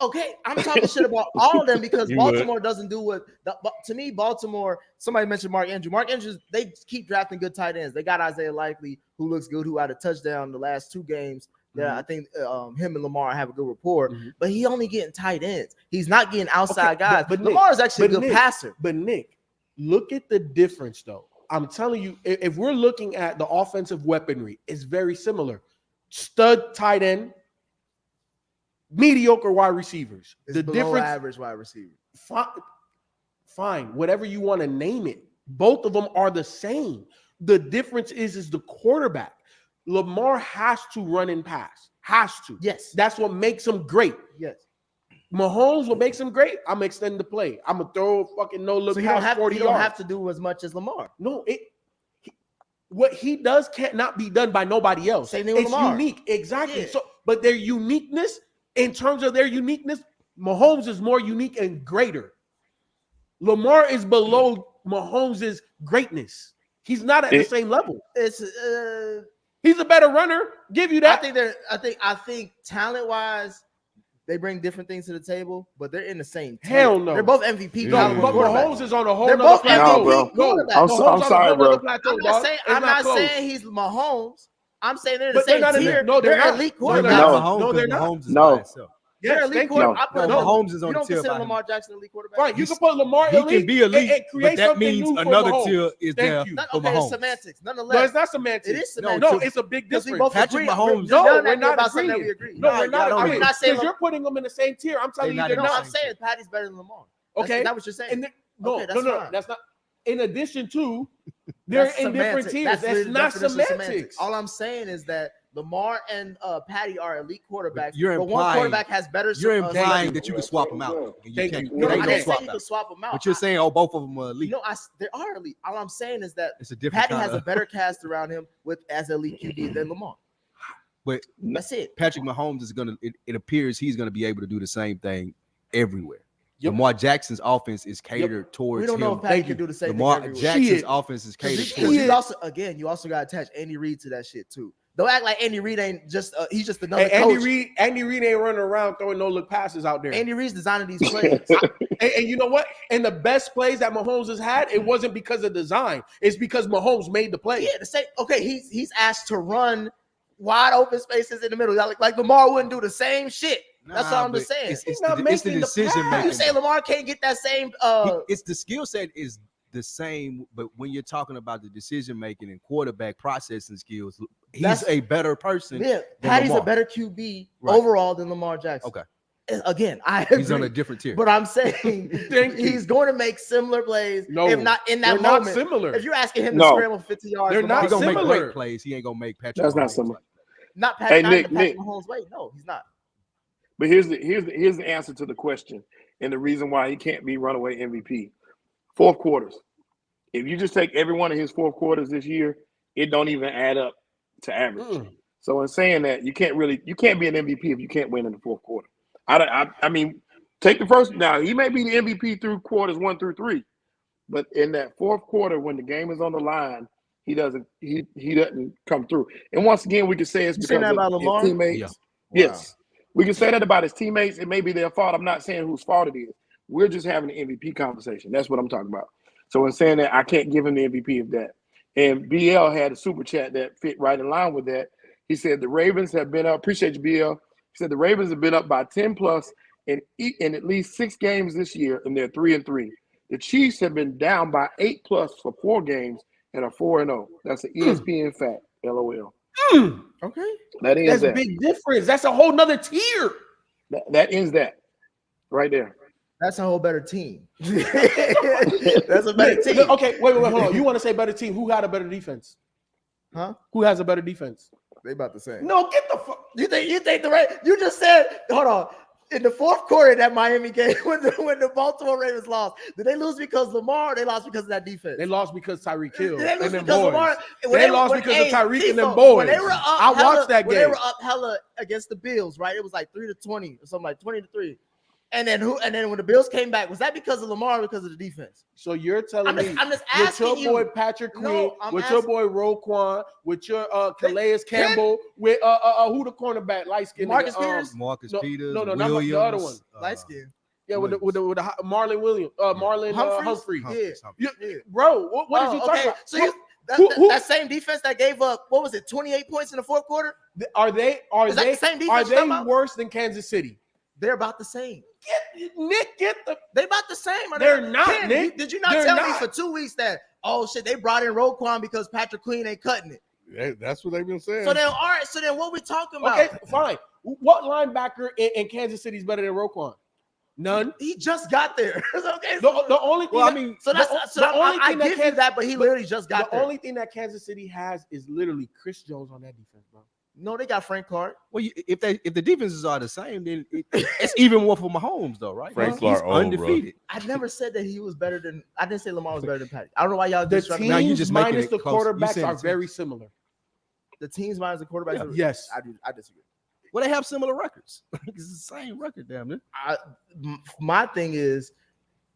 Okay, I'm talking shit about all of them because Baltimore doesn't do what. To me, Baltimore. Somebody mentioned Mark Andrews. Mark Andrews. They keep drafting good tight ends. They got Isaiah Likely, who looks good, who had a touchdown the last 2 games. Yeah, I think him and Lamar have a good rapport, but he only getting tight ends. He's not getting outside guys. But Lamar is actually a good passer. But Nick, look at the difference, though. I'm telling you, if we're looking at the offensive weaponry, it's very similar. Stud tight end, mediocre wide receivers. It's the below difference, average wide receiver. Fine, whatever you want to name it. Both of them are the same. The difference is the quarterback. Lamar has to run and pass. Has to. Yes. That's what makes him great. Yes. Mahomes, what makes him great? I'm extending the play. I'm going to throw a fucking no-look so pass 40 yards. You don't have to do as much as Lamar. No, what he does cannot be done by nobody else. Same thing with Lamar. Unique. Exactly. Yeah. So, but their uniqueness, in terms of their uniqueness, Mahomes is more unique and greater. Lamar is below Mahomes' greatness. He's not at the same level. It's he's a better runner. Give you that. I think talent-wise, they bring different things to the table, but they're in the same team. Hell no. They're both MVP. Yeah. caliber But quarterbacks. Mahomes is on a whole They're nother both plateau. MVP bro. quarterbacks. I'm Mahomes on a sorry, whole bro. nother plateau, I'm dog. not saying It's I'm not close. saying he's Mahomes. I'm saying they're in the But they're same not in tier. the- no, they're not. elite No, they're quarterbacks. not. Mahomes, No, they're 'cause not. Mahomes is No. by himself. They're Yes, elite thank you. quarterbacks. No. I put No, them- Mahomes is on You the don't tier consider by Lamar Jackson elite quarterback? Right, you can put Lamar He elite can be elite, and create but that something means new for another Mahomes. tier is Thank there you. Not, for okay, Mahomes. it's semantics. No, Nonetheless, it's not semantics. it is No, semantics. it's a big Because we difference. both Patrick agree. Mahomes- No, done we're acting not about something that agreeing. we agree. No, we're y'all not don't agree. agreeing. Not saying Because you're putting them in the same tier. I'm telling you, not they're in No, the not. I'm saying Patty's better than Lamar. Okay, Is that what you're saying? And no, Okay, that's no, fine. that's not. In addition to, they're That's in different semantic. tiers. That's the not definition of semantics. All I'm saying is that Lamar and Patty are elite quarterbacks. You're but one implying- quarterback has better. You're implying skill. that you can swap them out. And you Thank can't. you. It No, ain't I no didn't say swap you out. could swap them out. But you're saying, oh, both of them are elite. No, they are elite. All I'm saying is that It's a different Patty kind has a of. better cast around him with as elite QB than Lamar. But That's it. Patrick Mahomes is gonna. It appears he's gonna be able to do the same thing everywhere. Yep. Lamar Jackson's offense is catered towards We don't know him. if Patty Thank can you. do the same Lamar thing everywhere. Jackson's Shit. offense is catered Because towards you him. also you also got to attach Andy Reid to that shit too. Don't act like Andy Reid ain't just he's just another And Andy coach. Reid ain't running around throwing no look passes out there. Andy Reid's designing these plays. And you know what? And the best plays that Mahomes has had, it wasn't because of design. It's because Mahomes made the play. Yeah, the same. Okay, he's asked to run wide open spaces in the middle. Like Lamar wouldn't do the same shit. That's all I'm but just saying. It's He's the not it's the making the decision pass. making. You say Lamar can't get that same. It's the skill set is the same, but when you're talking about the decision making and quarterback processing skills, he's That's- a better person. Yeah, than Patty's Lamar. a better QB Right. overall than Lamar Jackson. Okay, Again, I agree. he's on a different tier. But I'm saying Thank you. he's going to make similar plays. No, if not in that they're not moment. similar. If you're asking him to No. scramble 50 yards, They're Lamar- He's gonna make similar. great plays. He ain't gonna make Patrick. That's not Mahomes similar. like that. not Hey, Patrick, not Nick, in Patrick Nick. Mahomes' way. No, he's not. But here's the answer to the question and the reason why he can't be runaway MVP. Fourth quarters. If you just take every one of his fourth quarters this year, it don't even add up to average. So in saying that, you can't be an MVP if you can't win in the fourth quarter. I mean, take the first. Now he may be the MVP through quarters 1 through 3, but in that fourth quarter when the game is on the line, he doesn't come through. And once again, we can say it's You because saying that of about his Lamar? teammates. Yeah. Yes. We can say that about his teammates. It may be their fault. I'm not saying whose fault it is. We're just having an MVP conversation. That's what I'm talking about. So in saying that, I can't give him the MVP of that. And BL had a super chat that fit right in line with that. He said the Ravens have been up. Appreciate you, BL. He said the Ravens have been up by 10 plus in at least 6 games this year, and they're 3-3. The Chiefs have been down by 8 plus for 4 games and are 4-0. That's an ESPN fact. LOL. Okay. That ends That's that. big difference. That's a whole nother tier. That ends that right there. That's a whole better team. That's a better team. Okay, wait, hold on. You want to say better team? Who got a better defense? Huh? Who has a better defense? They about the same. No, get the fuck. You think the right? You just said, hold on. In the fourth quarter of that Miami game, when the Baltimore Ravens lost, did they lose because Lamar? Or they lost because of that defense. They lost because Tyreek Hill Did they lose and them because boys. Lamar? They lost because of Tyreek and them boys. When they were up, I watched that when they game. were up hella against the Bills, right? It was like 3-20 or something, like 20-3. And then when the Bills came back, was that because of Lamar or because of the defense? So you're telling me I'm just with asking your you. boy Patrick Queen, No, I'm with your asking- boy Roquan, with your Calais Campbell, with who the cornerback, light skin, Marcus Peters? Marcus No, Peters. no, not Williams, the other one. Light skin. Yeah, with the Marlon Williams, Marlon Humphreys? Humphrey. Yeah. Bro, what is you talking about? So that same defense that gave up, what was it, 28 points in the fourth quarter? Are they Is that the same defense you're talking about? worse than Kansas City? They're about the same. They about the same. Are They're they? not, Ken, Nick. Did you not They're tell me not. for 2 weeks that, oh shit, they brought in Roquan because Patrick Queen ain't cutting it? That's what they've been saying. So then, all right. So then, what we talking about? Okay, fine. What linebacker in Kansas City is better than Roquan? None. He just got there. Okay. The only thing. Well, I mean, So that's I thing that give you that, but he literally just got the there. only thing that Kansas City has is literally Chris Jones on that defense, bro. No, they got Frank Clark. Well, if the defenses are the same, then it's even more for Mahomes, though, right? Frank He's Clark, undefeated. I never said that he was better than. I didn't say Lamar was better than Patty. I don't know why y'all The disrupt. teams Now you just making minus it the close. You quarterbacks saying are the very teams. similar. The teams minus the quarterbacks. Yeah. Yes. I disagree. Well, they have similar records. It's the same record, damn it. My thing is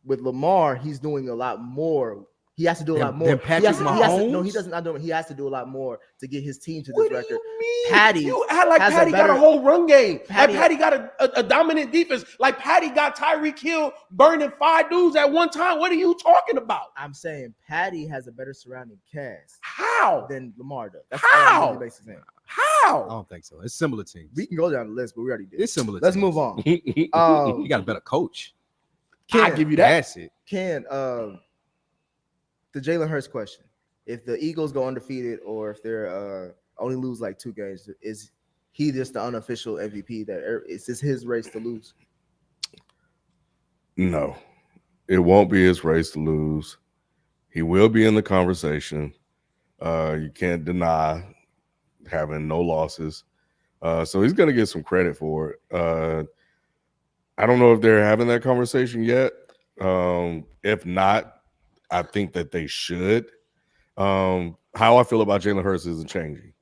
with Lamar, he's doing a lot more He has to do a lot more. Than Patrick Mahomes? No, he doesn't. Not do. He has to do a lot more to get his team to this What do record. you mean? Patty You act like has a Patty got better- a whole run game. Patty- Like Patty got a dominant defense. Like Patty got Tyreek Hill burning 5 dudes at one time. What are you talking about? I'm saying Patty has a better surrounding cast How? than Lamar does. That's How? all I'm really basically saying. I How? don't think so. It's similar teams. We can go down the list, but we already did. It's similar. Let's teams. move on. He Um, got a better coach. I give you that. That's it. Ken, the Jalen Hurts question: if the Eagles go undefeated, or if they're only lose like 2 games, is he just the unofficial MVP? Is this his race to lose? No, it won't be his race to lose. He will be in the conversation. You can't deny having no losses. So he's going to get some credit for it. I don't know if they're having that conversation yet. If not, I think that they should. How I feel about Jalen Hurts isn't changing.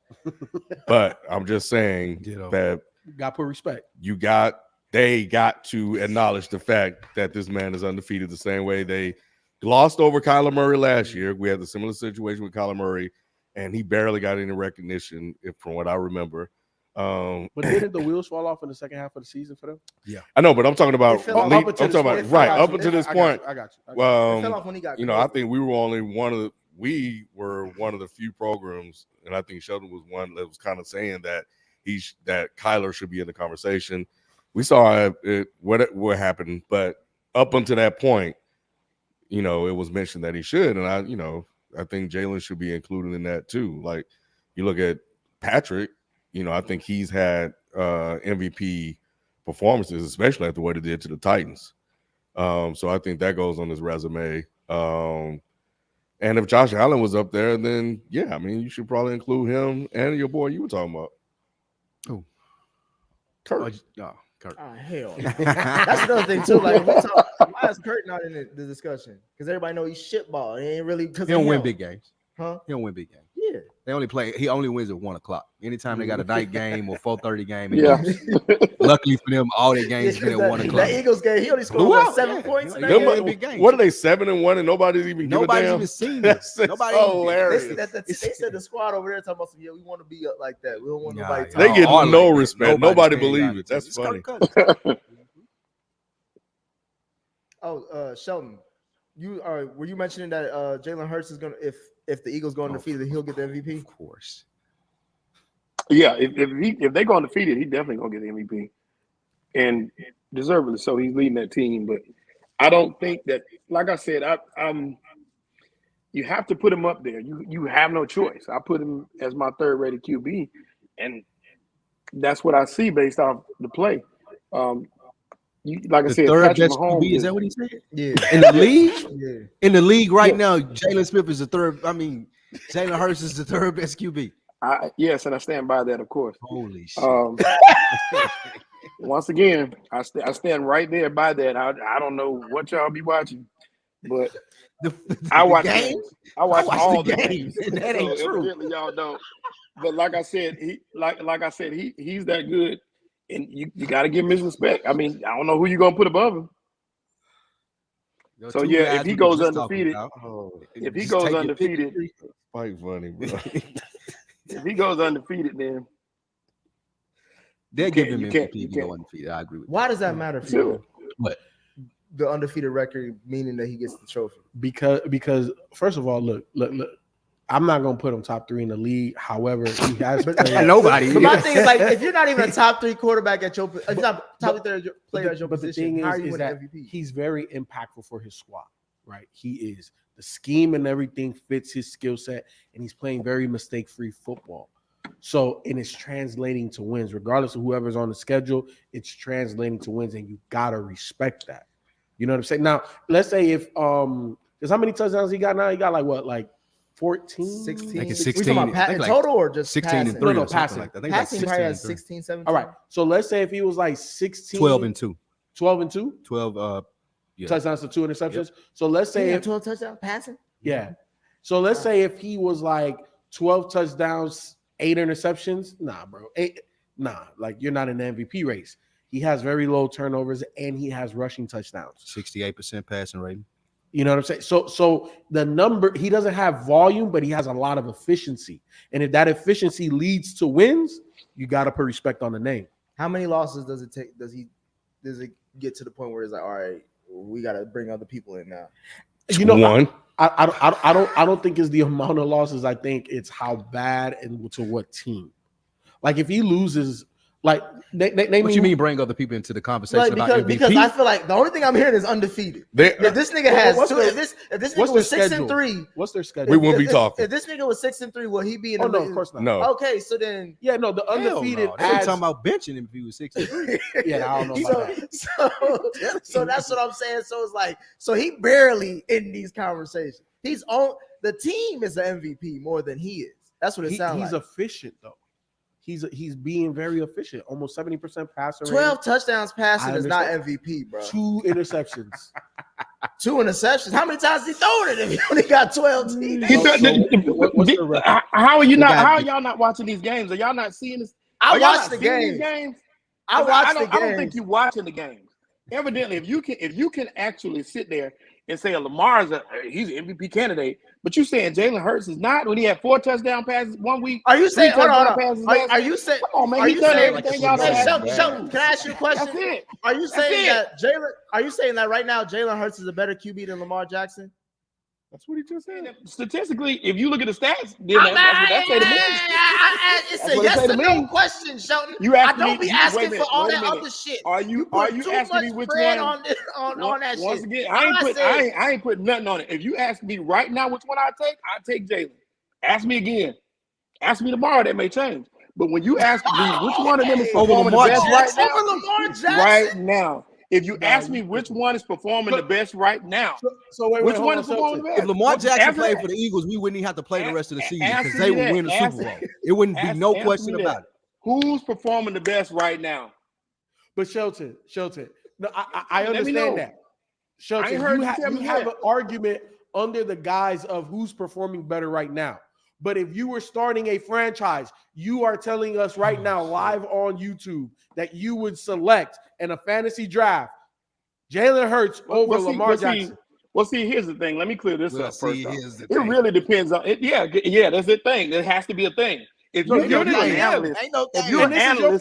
But I'm just saying that Got to put respect. they got to acknowledge the fact that this man is undefeated the same way they glossed over Kyler Murray last year. We had the similar situation with Kyler Murray, and he barely got any recognition, from what I remember. But didn't the wheels fall off in the second half of the season for them? I know, but I'm talking about It fell off I'm up until talking this about point. right I got up you. until this I point. got you. It fell off when he got. I think we were one of the few programs, and I think Sheldon was one that was kind of saying that that Kyler should be in the conversation. We saw what happened, but up until that point, it was mentioned that he should, and I think Jalen should be included in that too. Like you look at Patrick, I think he's had MVP performances, especially after what he did to the Titans. So I think that goes on his resume. And if Josh Allen was up there, then yeah, I mean, you should probably include him and your boy you were talking about. Who? Kurt. Kurt. Oh, hell. That's another thing too. Like why is Kurt not in the discussion? Because everybody know he's shitball. He ain't really because He don't win big games. Huh? He don't win big games. Yeah. He only wins at 1:00. Anytime they got a night game or 4:30 game. Yeah. Luckily for them, all their games been at 1:00. That Eagles game, he only scored Wow, 7 yeah. points. In They that don't game. win big games. What are they 7-1 and nobody's even Nobody's even seen this. Nobody hilarious. They said the squad over there talking about some, we want to be up like that. We don't want nobody. They get all no like that. respect. Nobody's Nobody paying believe out it. That's It's funny. Kirk Cousins. Sheldon, were you mentioning that Jalen Hurts is gonna if the Eagles go undefeated, he'll get the MVP? Of course. Yeah, if they go undefeated, he definitely gonna get the MVP, and deservedly so. He's leading that team, but I don't think that. Like I said, you have to put him up there. You have no choice. I put him as my third-rated QB, and that's what I see based off the play. Like I The said, third Patrick best Mahomes QB, is that what he said? Yeah. In the league? Yeah. In the league right now, Jalen Smith is the third. I mean, Jalen Hurts is the third best QB. Yes, and I stand by that, of course. Holy shit. Once again, I stand right there by that. I don't know what y'all be watching, but I watch games. I watch all the the games. games. That ain't So true. evidently y'all don't. But like I said, he's that good, and you got to give him his respect. I mean, I don't know who you're gonna put above him. So yeah, if he goes undefeated, if he goes undefeated, Quite funny, bro. if he goes undefeated, then they'll give him you MVP can't- if you he go can't. undefeated. I agree with Why does that matter for you? What? The undefeated record meaning that he gets the trophy. Because first of all, look. I'm not gonna put him top 3 in the league. However, he has But played. nobody. But my thing is like, if you're not even a top 3 quarterback at your, if you're not top 3 player at your But the position, thing how are you is winning that MVP? he's very impactful for his squad, right? He is. The scheme and everything fits his skill set, and he's playing very mistake-free football. So, and it's translating to wins, regardless of whoever's on the schedule. It's translating to wins, and you gotta respect that. You know what I'm saying? Now, let's say if because how many touchdowns he got now? He got like 14, 16. I think it's We 16. talking about I think like total or just 16 passing? and 3 No, or something passing. like that. I think Passing like probably 16 has and 3. 16, 17. All right. So let's say if he was like 16, 12 and 2. 12 and 2 12 yeah. touchdowns to 2 interceptions. So let's say if 12 touchdowns passing. yeah. So let's say if he was like 12 touchdowns, 8 interceptions. Nah, bro. Like you're not in the MVP race. He has very low turnovers and he has rushing touchdowns. 68% passing rating. You know what I'm saying? So the number, he doesn't have volume, but he has a lot of efficiency. And if that efficiency leads to wins, you got to put respect on the name. How many losses does it take? Does it get to the point where it's like, all right, we got to bring other people in now? You know, one. I don't think it's the amount of losses. I think it's how bad and to what team. Like if he loses, like what you mean bring other people into the conversation about MVP? Because I feel like the only thing I'm hearing is undefeated. If this nigga has two, if this nigga was 6-3, what's their schedule? We won't be talking. If this nigga was 6-3, will he be in? Oh no, of course not. No. Okay, so then the undefeated. No. They were talking about benching him if he was 6-3. Yeah, I don't know about that. So that's what I'm saying. So it's like, so he barely in these conversations. He's on the team is an MVP more than he is. That's what it sounds like. He's efficient though. He's being very efficient. Almost 70% passer. 12 touchdowns passing is not MVP, bro. 2 interceptions. 2 interceptions. How many times he thrown it if he only got 12 teams? How are y'all not watching these games? Are y'all not seeing this? I watch the games. I don't think you're watching the games. Evidently, if you can actually sit there and say Lamar's he's an MVP candidate, but you saying Jalen Hurts is not when he had 4 touchdown passes 1 week. Are you saying? Hold on. Are you saying? Come on, man. He's done everything y'all said. Sheldon, can I ask you a question? That's it. Are you saying that Jalen? Are you saying that right now Jalen Hurts is a better QB than Lamar Jackson? That's what he just said. Statistically, if you look at the stats, then that's what that say to me. It's a yes or no question, Sheldon. I don't be asking for all that other shit. Are you asking me which one? On that shit. Once again, I ain't putting nothing on it. If you ask me right now which one I take Jalen. Ask me again. Ask me tomorrow. That may change. But when you ask me which one of them is performing the best right now. If you ask me which one is performing the best right now, which one is performing the best? If Lamar Jackson played for the Eagles, we wouldn't even have to play the rest of the season because they would win the Super Bowl. It wouldn't be no question about it. Who's performing the best right now? But Shelton, no, I understand that. Shelton, you have an argument under the guise of who's performing better right now. But if you were starting a franchise, you are telling us right now, live on YouTube, that you would select in a fantasy draft Jalen Hurts over Lamar Jackson. Here's the thing. Let me clear this up first. It really depends on it. Yeah, that's the thing. There has to be a thing. If you're an analyst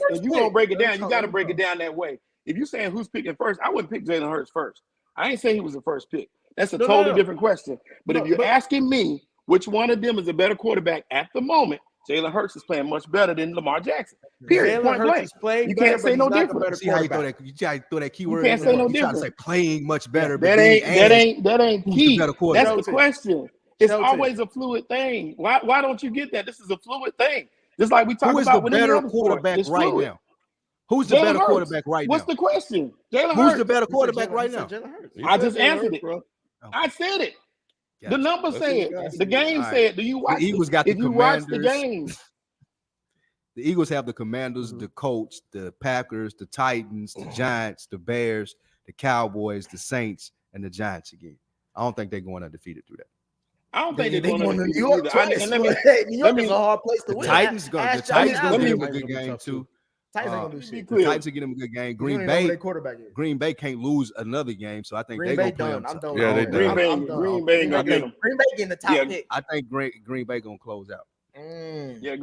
and you're gonna break it down, you got to break it down that way. If you're saying who's picking first, I wouldn't pick Jalen Hurts first. I ain't saying he was the first pick. That's a totally different question. But if you're asking me which one of them is a better quarterback at the moment, Jalen Hurts is playing much better than Lamar Jackson. Period. Point blank. You can't say no different. See how you throw that keyword. You can't say no different. You try to say playing much better. That ain't key. That's the question. It's always a fluid thing. Why don't you get that? This is a fluid thing. Just like we talk about with the better quarterback right now. Who's the better quarterback right now? What's the question? Jalen Hurts. Who's the better quarterback right now? I just answered it, bro. I said it. The number said, the game said, do you watch? The Eagles got the Commanders. Watch the game. The Eagles have the Commanders, the Colts, the Packers, the Titans, the Giants, the Bears, the Cowboys, the Saints, and the Giants again. I don't think they're going undefeated through that. I don't think they're going to New York twice. New York is a hard place to win. The Titans going to give them a good game too. Titans ain't gonna do shit. The Titans are getting them a good game. Green Bay can't lose another game, so I think they're gonna play them. Yeah, they Green Bay gonna get them. Green Bay getting the top pick. I think Green Bay gonna close out. Yeah,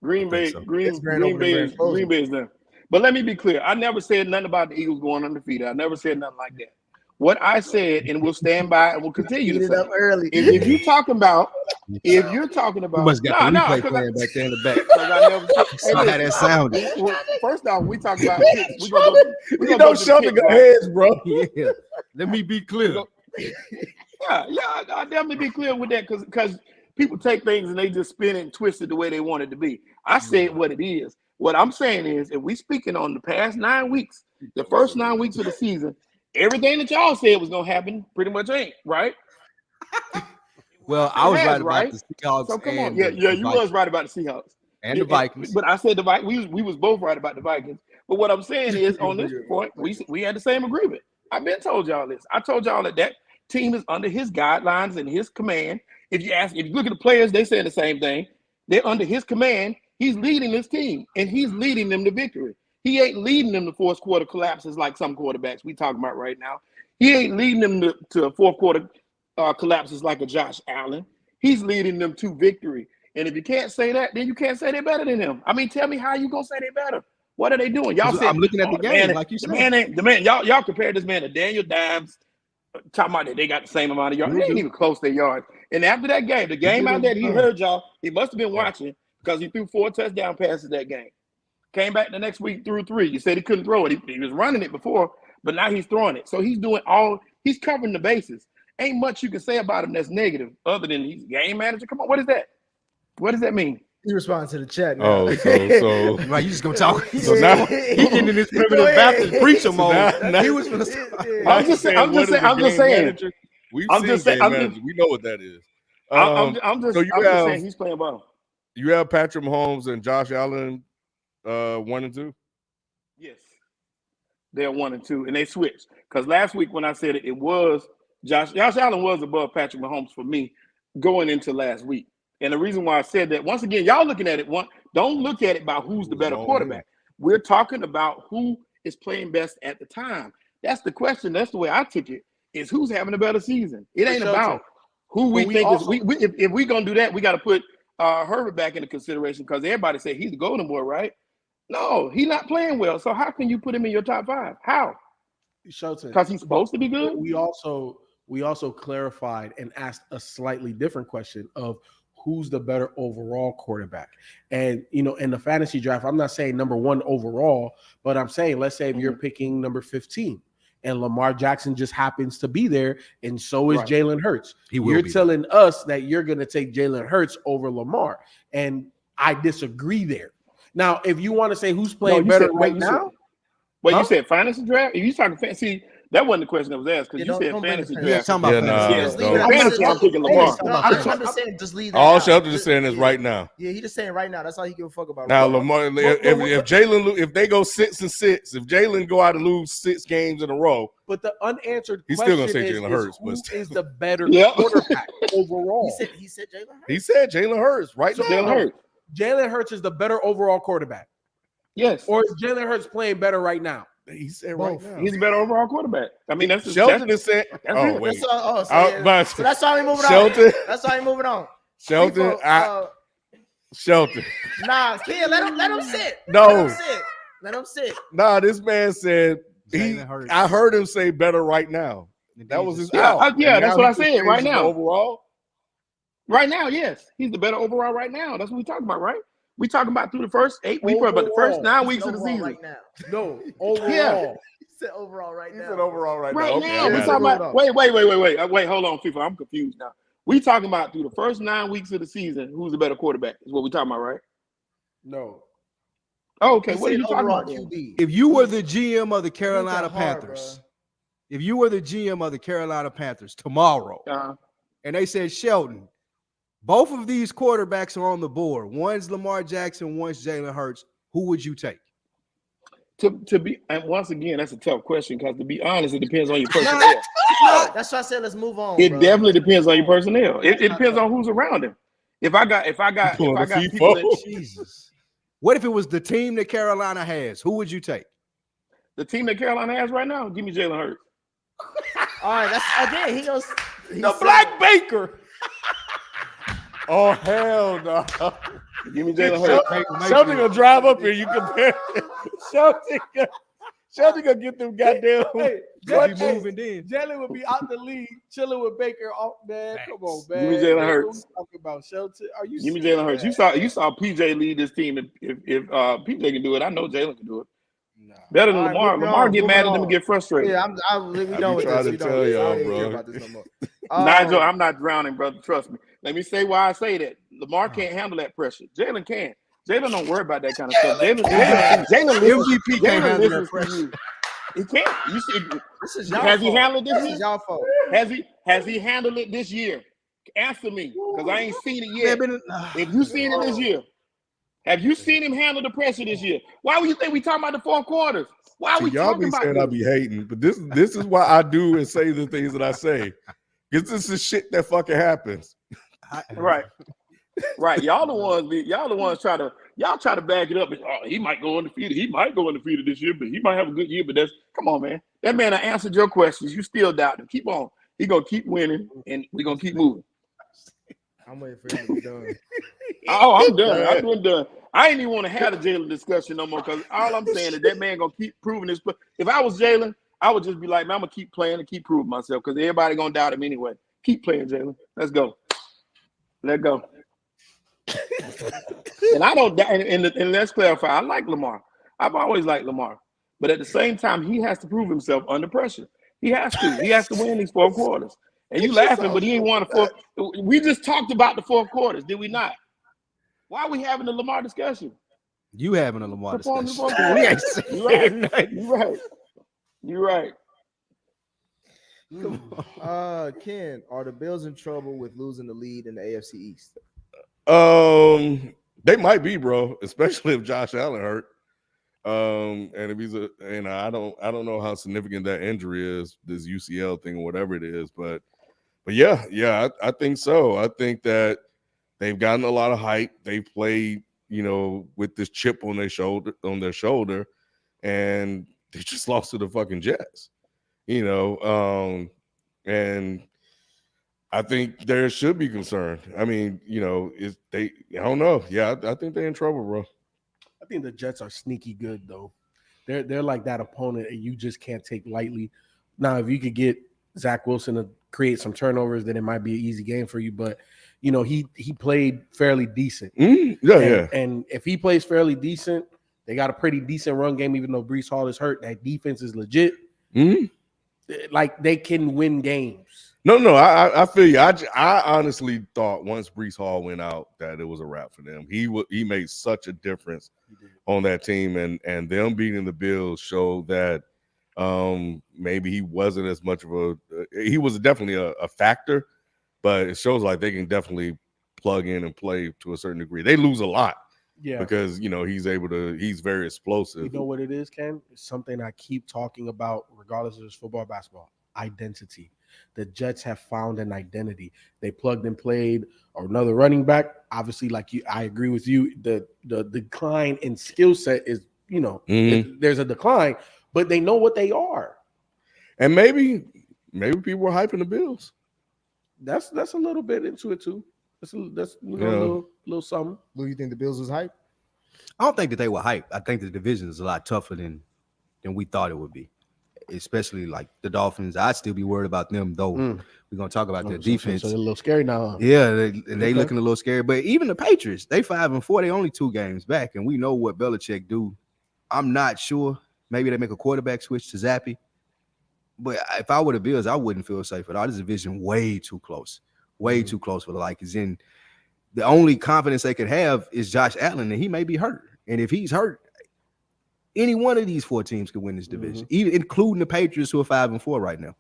Green Bay is there. But let me be clear. I never said nothing about the Eagles going undefeated. I never said nothing like that. What I said, and we'll stand by and we'll continue to say up early. If you're talking about, you must got the replay playing back there in the back. So how that sounded. First off, we talk about picks. Sheldon got heads, bro. Yeah. Let me be clear. I definitely be clear with that because people take things and they just spin it and twist it the way they want it to be. I said what it is. What I'm saying is, if we speaking on the past 9 weeks, the first 9 weeks of the season, everything that y'all said was gonna happen pretty much ain't right. Well, I was right about the Seahawks. So come on, you was right about the Seahawks and the Vikings. But I said the Vikings. We was both right about the Vikings. But what I'm saying is, on this point, we had the same agreement. I've been told y'all this. I told y'all that team is under his guidelines and his command. If you look at the players, they say the same thing. They're under his command. He's leading this team, and he's leading them to victory. He ain't leading them to fourth quarter collapses like some quarterbacks we talking about right now. He ain't leading them to a fourth quarter collapses like a Josh Allen. He's leading them to victory. And if you can't say that, then you can't say they're better than him. I mean, tell me how you gonna say they're better. What are they doing? Y'all said, I'm looking at the game, man, like you said. The man, y'all compared this man to Daniel Dimes. Talking about that they got the same amount of yards. They ain't even close their yards. And after that game, the game out there, he heard y'all. He must have been watching because he threw 4 touchdown passes that game. Came back the next week, threw 3. You said he couldn't throw it. He was running it before, but now he's throwing it. So he's doing he's covering the bases. Ain't much you can say about him that's negative other than he's game manager. Come on, what is that? What does that mean? He responded to the chat now. Oh, so Right, you just gonna talk. So now he getting in this primitive Baptist preacher mode. now He was gonna. I'm just saying. We've I'm seen just saying- game I'm manager. just- We know what that is. I'm just saying he's playing well. You have Patrick Mahomes and Josh Allen 1 and 2. Yes, they're 1 and 2, and they switched because last week when I said it was Josh Allen was above Patrick Mahomes for me going into last week. And the reason why I said that, once again, y'all looking at it, don't look at it by who's the better quarterback. We're talking about who is playing best at the time. That's the question. That's the way I took it, is who's having a better season. It ain't about who we think is. If we're going to do that, we got to put Herbert back into consideration because everybody say he's the golden boy, right? No, he's not playing well. So how can you put him in your top 5? How? Shelton, Because he's supposed to be good? We also clarified and asked a slightly different question of who's the better overall quarterback. And, in the fantasy draft, I'm not saying number 1 overall, but I'm saying, let's say if you're picking number 15 and Lamar Jackson just happens to be there, and so is Jalen Hurts. You're telling us that you're going to take Jalen Hurts over Lamar. And I disagree there. Now, if you want to say who's playing better right now. You said fantasy draft? If you talking fantasy, that wasn't the question that was asked because you said fantasy draft. Fantasy, I'm picking Lamar. I'm just saying, just leave that All out. Shelton is saying is right now. Yeah, he just saying right now. That's all he give a fuck about. Now, Lamar, if Jalen, if they go 6-6, if Jalen go out and lose 6 games in a row, but the unanswered he's question still gonna say Jalen Hurts, who but is the better quarterback overall? He said Jalen Hurts. He said Jalen Hurts right now. Jalen Hurts is the better overall quarterback. Yes. Or is Jalen Hurts playing better right now? He said right now. He's a better overall quarterback. I mean, that's Shelton is saying. So that's why we moving on. Shelton. That's why we moving on. Shelton. Shelton. Nah, kid, let him sit. No. Let him sit. Nah, this man said I heard him say better right now. That was his out. That's what I said. Right now, overall. Right now, yes, he's the better overall right now. That's what we talking about, right? We talking about through the first 8 weeks, but the first 9 weeks of the season. Right now. No, overall. He said overall right now. He said overall right now. Right Okay, now, we talking about. Wait, hold on, FIFA. I'm confused now. We talking about through the first 9 weeks of the season, who's the better quarterback? Is what we talking about, right? No. Oh, okay. What are you talking about? QB. If you were the GM of the Carolina Panthers, tomorrow, and they said, Shelton, both of these quarterbacks are on the board. One's Lamar Jackson, one's Jalen Hurts. Who would you take? To be, and once again, that's a tough question because to be honest, it depends on your personnel. That's why I said let's move on. It definitely depends on your personnel. It depends on who's around him. If I got people that, Jesus. What if it was the team that Carolina has? Who would you take? The team that Carolina has right now, give me Jalen Hurts. All right, that's again. He goes the Black Baker. Oh hell no! Give me Jalen Hurts. Shelton gonna drive up here. You compare Shelton gonna get them goddamn. Moving in. Jalen would be out the league, chilling with Baker. Oh man, come on, man. Give me Jalen Hurts. Talking about Shelton. Are you? Give me Jalen Hurts. You saw PJ lead this team. If PJ can do it, I know Jalen can do it. Nah. Better than Lamar. Lamar get mad at them and get frustrated. Yeah, we done with this. To tell y'all, bro. About this no more. Nigel, I'm not drowning, brother. Trust me. Let me say why I say that. Lamar can't handle that pressure. Jalen can. Jalen don't worry about that kind of stuff. Jalen MVP can't handle that pressure. He can't. You see, This is y'all has fault. he handled it this This year? is y'all fault. Has he handled it this year? Answer me, because I ain't seen it yet. If you seen it this year, have you seen him handle the pressure this year? Why would you think we talking about the 4 quarters? Why are we y'all talking be about saying this? I be hating, but this is why I do and say the things that I say. Because this is shit that fucking happens. Right. Y'all the ones try to back it up. He might go undefeated. He might go undefeated this year, but he might have a good year. But come on, man. That man answered your questions. You still doubt him. Keep on. He gonna keep winning, and we're gonna keep moving. I'm waiting for him to be done. Oh, I'm done. I'm done. I ain't even want to have a Jalen discussion no more because all I'm saying is that man gonna keep proving his. If I was Jalen, I would just be like, man, I'm gonna keep playing and keep proving myself because everybody gonna doubt him anyway. Keep playing, Jalen. Let's go. Let go. And I don't. And let's clarify. I like Lamar. I've always liked Lamar, but at the same time, he has to prove himself under pressure. He has to. He has to win these 4 quarters. And you laughing, but he ain't won a 4. We just talked about the 4 quarters, did we not? Why are we having a Lamar discussion? You having a Lamar discussion? You're right. Ken, are the Bills in trouble with losing the lead in the AFC East? They might be, bro, especially if Josh Allen hurt. And if he's I don't know how significant that injury is, this UCL thing or whatever it is, but yeah, I think so. I think that they've gotten a lot of hype. They played, with this chip on their shoulder, and they just lost to the fucking Jets. And I think there should be concern. I mean, I don't know. Yeah, I think they're in trouble, bro. I think the Jets are sneaky good, though. They're like that opponent, and you just can't take lightly. Now, if you could get Zach Wilson to create some turnovers, then it might be an easy game for you. But he played fairly decent. And if he plays fairly decent, they got a pretty decent run game. Even though Breece Hall is hurt, that defense is legit. Like they can win games. No, I feel you. I honestly thought once Breece Hall went out that it was a wrap for them. He made such a difference on that team, and them beating the Bills showed that maybe he wasn't as much of he was definitely a factor, but it shows like they can definitely plug in and play to a certain degree. They lose a lot. Yeah, because he's very explosive. You know what it is, Ken? It's something I keep talking about, regardless of it's football or basketball. Identity. The Jets have found an identity. They plugged and played another running back. Obviously, I agree with you. The decline in skill set is, there's a decline, but they know what they are. And maybe people were hyping the Bills. That's a little bit into it too. That's a little something. Do you think the Bills was hype? I don't think that they were hype. I think the division is a lot tougher than we thought it would be. Especially like the Dolphins. I'd still be worried about them, though. We're gonna talk about their defense. So they're a little scary now. Yeah, they looking a little scary. But even the Patriots, they 5-4. They only 2 games back, and we know what Belichick do. I'm not sure. Maybe they make a quarterback switch to Zappy. But if I were the Bills, I wouldn't feel safe at all. This division way too close. Way too close for the Lakers. And the only confidence they could have is Josh Allen, and he may be hurt. And if he's hurt, any one of these 4 teams could win this division, even including the Patriots, who are 5-4 right now.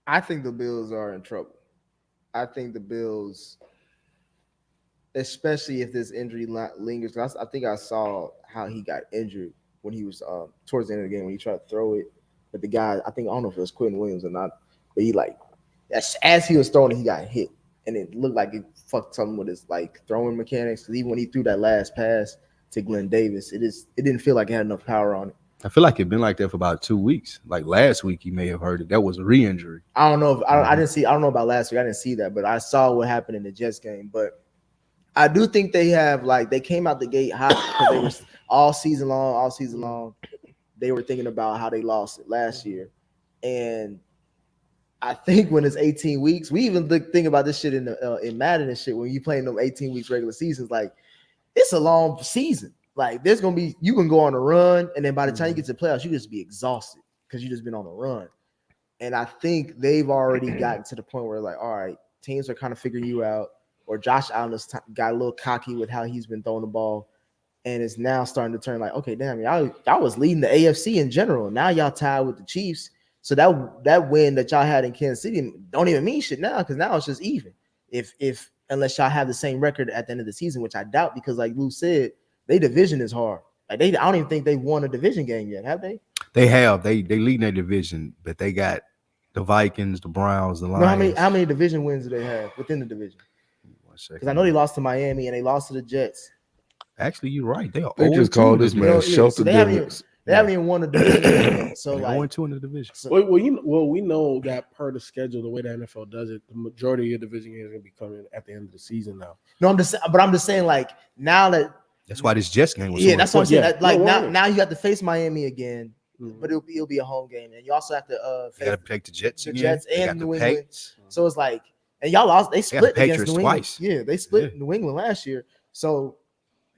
I think the Bills are in trouble. I think the Bills, especially if this injury lingers. I think I saw how he got injured when he was towards the end of the game when he tried to throw it. But the guy, I don't know if it was Quentin Williams or not, but he as he was throwing it, he got hit. And it looked like it fucked something with his throwing mechanics. Because even when he threw that last pass to Glenn Davis, it didn't feel like it had enough power on it. I feel like it'd been like that for about 2 weeks. Like last week, you may have heard it. That was a re-injury. I don't know. I didn't see. I don't know about last week. I didn't see that, but I saw what happened in the Jets game. But I do think they have they came out the gate hot because they were all season long. They were thinking about how they lost it last year, and I think when it's 18 weeks, we even think about this shit in Madden and shit. When you playing them 18 weeks regular seasons, it's a long season. There's gonna be, you can go on a run, and then by the time you get to the playoffs, you just be exhausted because you just been on a run. And I think they've already gotten to the point where all right, teams are kind of figuring you out. Or Josh Allen has got a little cocky with how he's been throwing the ball, and it's now starting to turn okay, damn, y'all was leading the AFC in general. Now y'all tied with the Chiefs. So that win that y'all had in Kansas City don't even mean shit now, because now it's just even. If unless y'all have the same record at the end of the season, which I doubt, because like Lou said, their division is hard. I don't even think they won a division game yet, have they? They have. They lead their division, but they got the Vikings, the Browns, the Lions. How many division wins do they have within the division? Because I know they lost to Miami and they lost to the Jets. Actually, you're right. They just called this man shelter. They haven't even won a division yet. So They like 1-2 in the division. so, we know that per the schedule, the way the NFL does it, the majority of your division games are going to be coming at the end of the season now. no, I'm just saying like now that That's why this Jets game was yeah, so that's what I'm saying. Yeah. That, like No, now you have to face Miami again, Mhm. but it'll be a home game, and you also have to You face got to take the Jets the again. Jets They got and the New England. Patriots. So it's like, and y'all lost. They got the split against Patriots New England. twice. Yeah, they split New England last year. So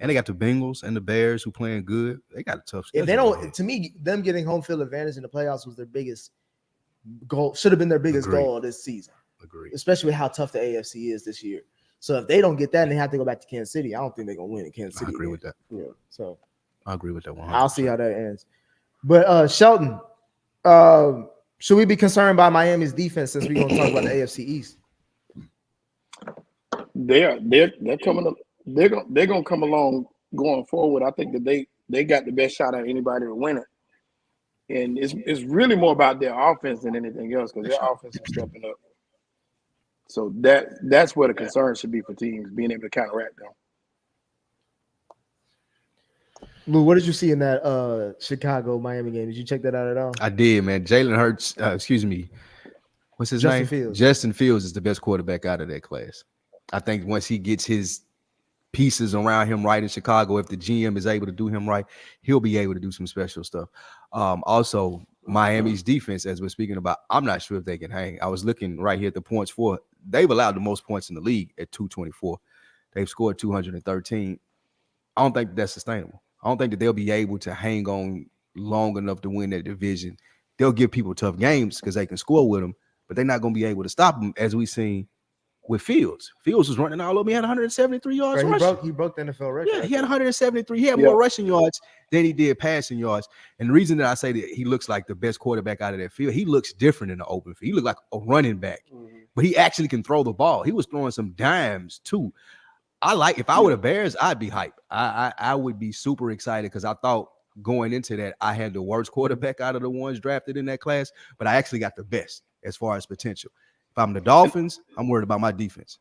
And they got the Bengals and the Bears who playing good. They got a tough schedule. if they don't, to me, them getting home field advantage in the playoffs was their biggest goal. Should have been their biggest Agreed. goal of this season, Agree. especially with how tough the AFC is this year. So if they don't get that and they have to go back to Kansas City, I don't think they're gonna win in Kansas I City. agree again. with that. Yeah. So I agree with that 100%. I'll see how that ends. But Shelton, should we be concerned by Miami's defense since we're gonna talk about the AFC East? They're coming. They're gonna come along going forward. I think that they got the best shot at anybody to win it, and it's really more about their offense than anything else because their offense is stepping up. So that's where the concern should be for teams being able to counteract them. Lou, what did you see in that Chicago Miami game? Did you check that out at all? I did, man. Jalen Hurts, what's his Justin name? Fields. Justin Fields is the best quarterback out of that class. I think once he gets his pieces around him right in Chicago, if the GM is able to do him right, he'll be able to do some special stuff. Also, Miami's defense, as we're speaking about, I'm not sure if they can hang. I was looking right here at the points for. They've allowed the most points in the league at 224. They've scored 213. I don't think that's sustainable. I don't think that they'll be able to hang on long enough to win that division. They'll give people tough games because they can score with them, but they're not going to be able to stop them, as we've seen with Fields. Fields was running all over. He had 173 yards rushing. He broke the NFL record. Yeah, he had 173. He had more rushing yards than he did passing yards. And the reason that I say that he looks like the best quarterback out of that field, he looks different in the open field. He looked like a running back, but he actually can throw the ball. He was throwing some dimes too. If I were the Bears, I'd be hyped. I would be super excited because I thought going into that, I had the worst quarterback out of the ones drafted in that class, but I actually got the best as far as potential. If I'm the Dolphins, I'm worried about my defense.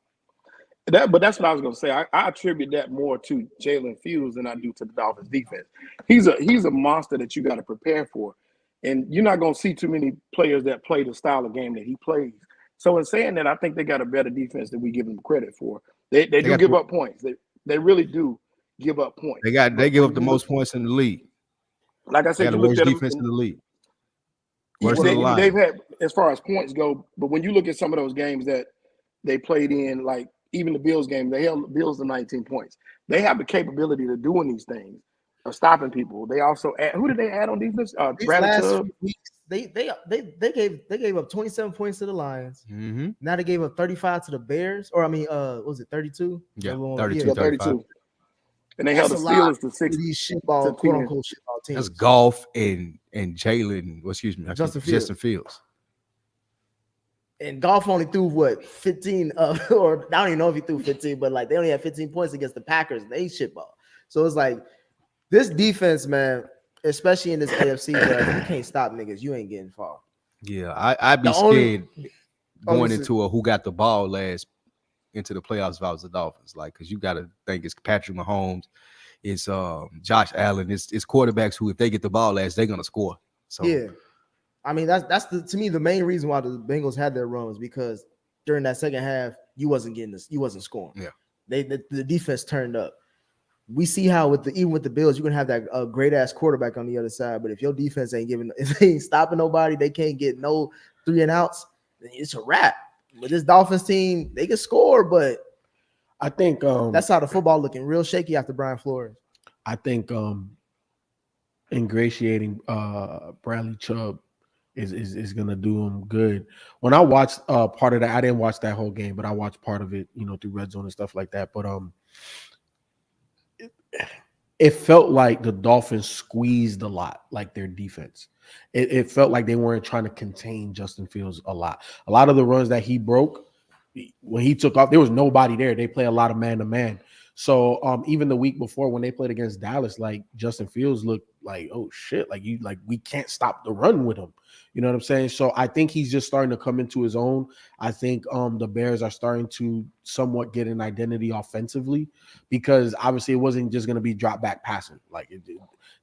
But that's what I was going to say. I attribute that more to Jalen Fields than I do to the Dolphins defense. He's a monster that you got to prepare for. And you're not going to see too many players that play the style of game that he plays. So in saying that, I think they got a better defense than we give them credit for. They do give up points. They really do give up points. They give up the most points in the league. Like I said, they got the worst defense in the league. They've had as far as points go, but when you look at some of those games that they played in, like even the Bills game, they held the Bills to 19 points. They have the capability of doing these things, of stopping people. They also who did they add on defense? Last few weeks, they gave up 27 points to the Lions. Mm-hmm. Now they gave up 35 to the Bears, or what was it 32? Yeah, 32. And they held the Steelers to 6. These shitball, quote unquote shitball teams. That's Goff and Jalen. Justin Fields. And Goff only threw what 15 or I don't even know if he threw 15, but like they only had 15 points against the Packers. They shitball. So it's like this defense, man, especially in this AFC, where if you can't stop niggas, you ain't getting far. Yeah, I'd be scared going into a who got the ball last into the playoffs if I was the Dolphins. Like, because you got to think it's Patrick Mahomes, it's Josh Allen, it's quarterbacks who, if they get the ball last, they're gonna score. So yeah, I mean that's to me the main reason why the Bengals had their runs, because during that second half you wasn't scoring. Yeah, the defense turned up. We see how even with the Bills, you can have that great ass quarterback on the other side, but if your defense if they ain't stopping nobody, they can't get no 3 and outs, then it's a wrap. With this Dolphins team, they can score, but I think that's how the football looking real shaky after Brian Flores. I think ingratiating Bradley Chubb is gonna do him good. When I watched part of that, I didn't watch that whole game, but I watched part of it, through Red Zone and stuff like that. But it felt like the Dolphins squeezed a lot, like their defense. It felt like they weren't trying to contain Justin Fields a lot. A lot of the runs that he broke, when he took off, there was nobody there. They play a lot of man-to-man. So even the week before when they played against Dallas, like Justin Fields looked like, oh shit, like we can't stop the run with him. You know what I'm saying? So I think he's just starting to come into his own. I think the Bears are starting to somewhat get an identity offensively, because obviously it wasn't just going to be drop back passing. Like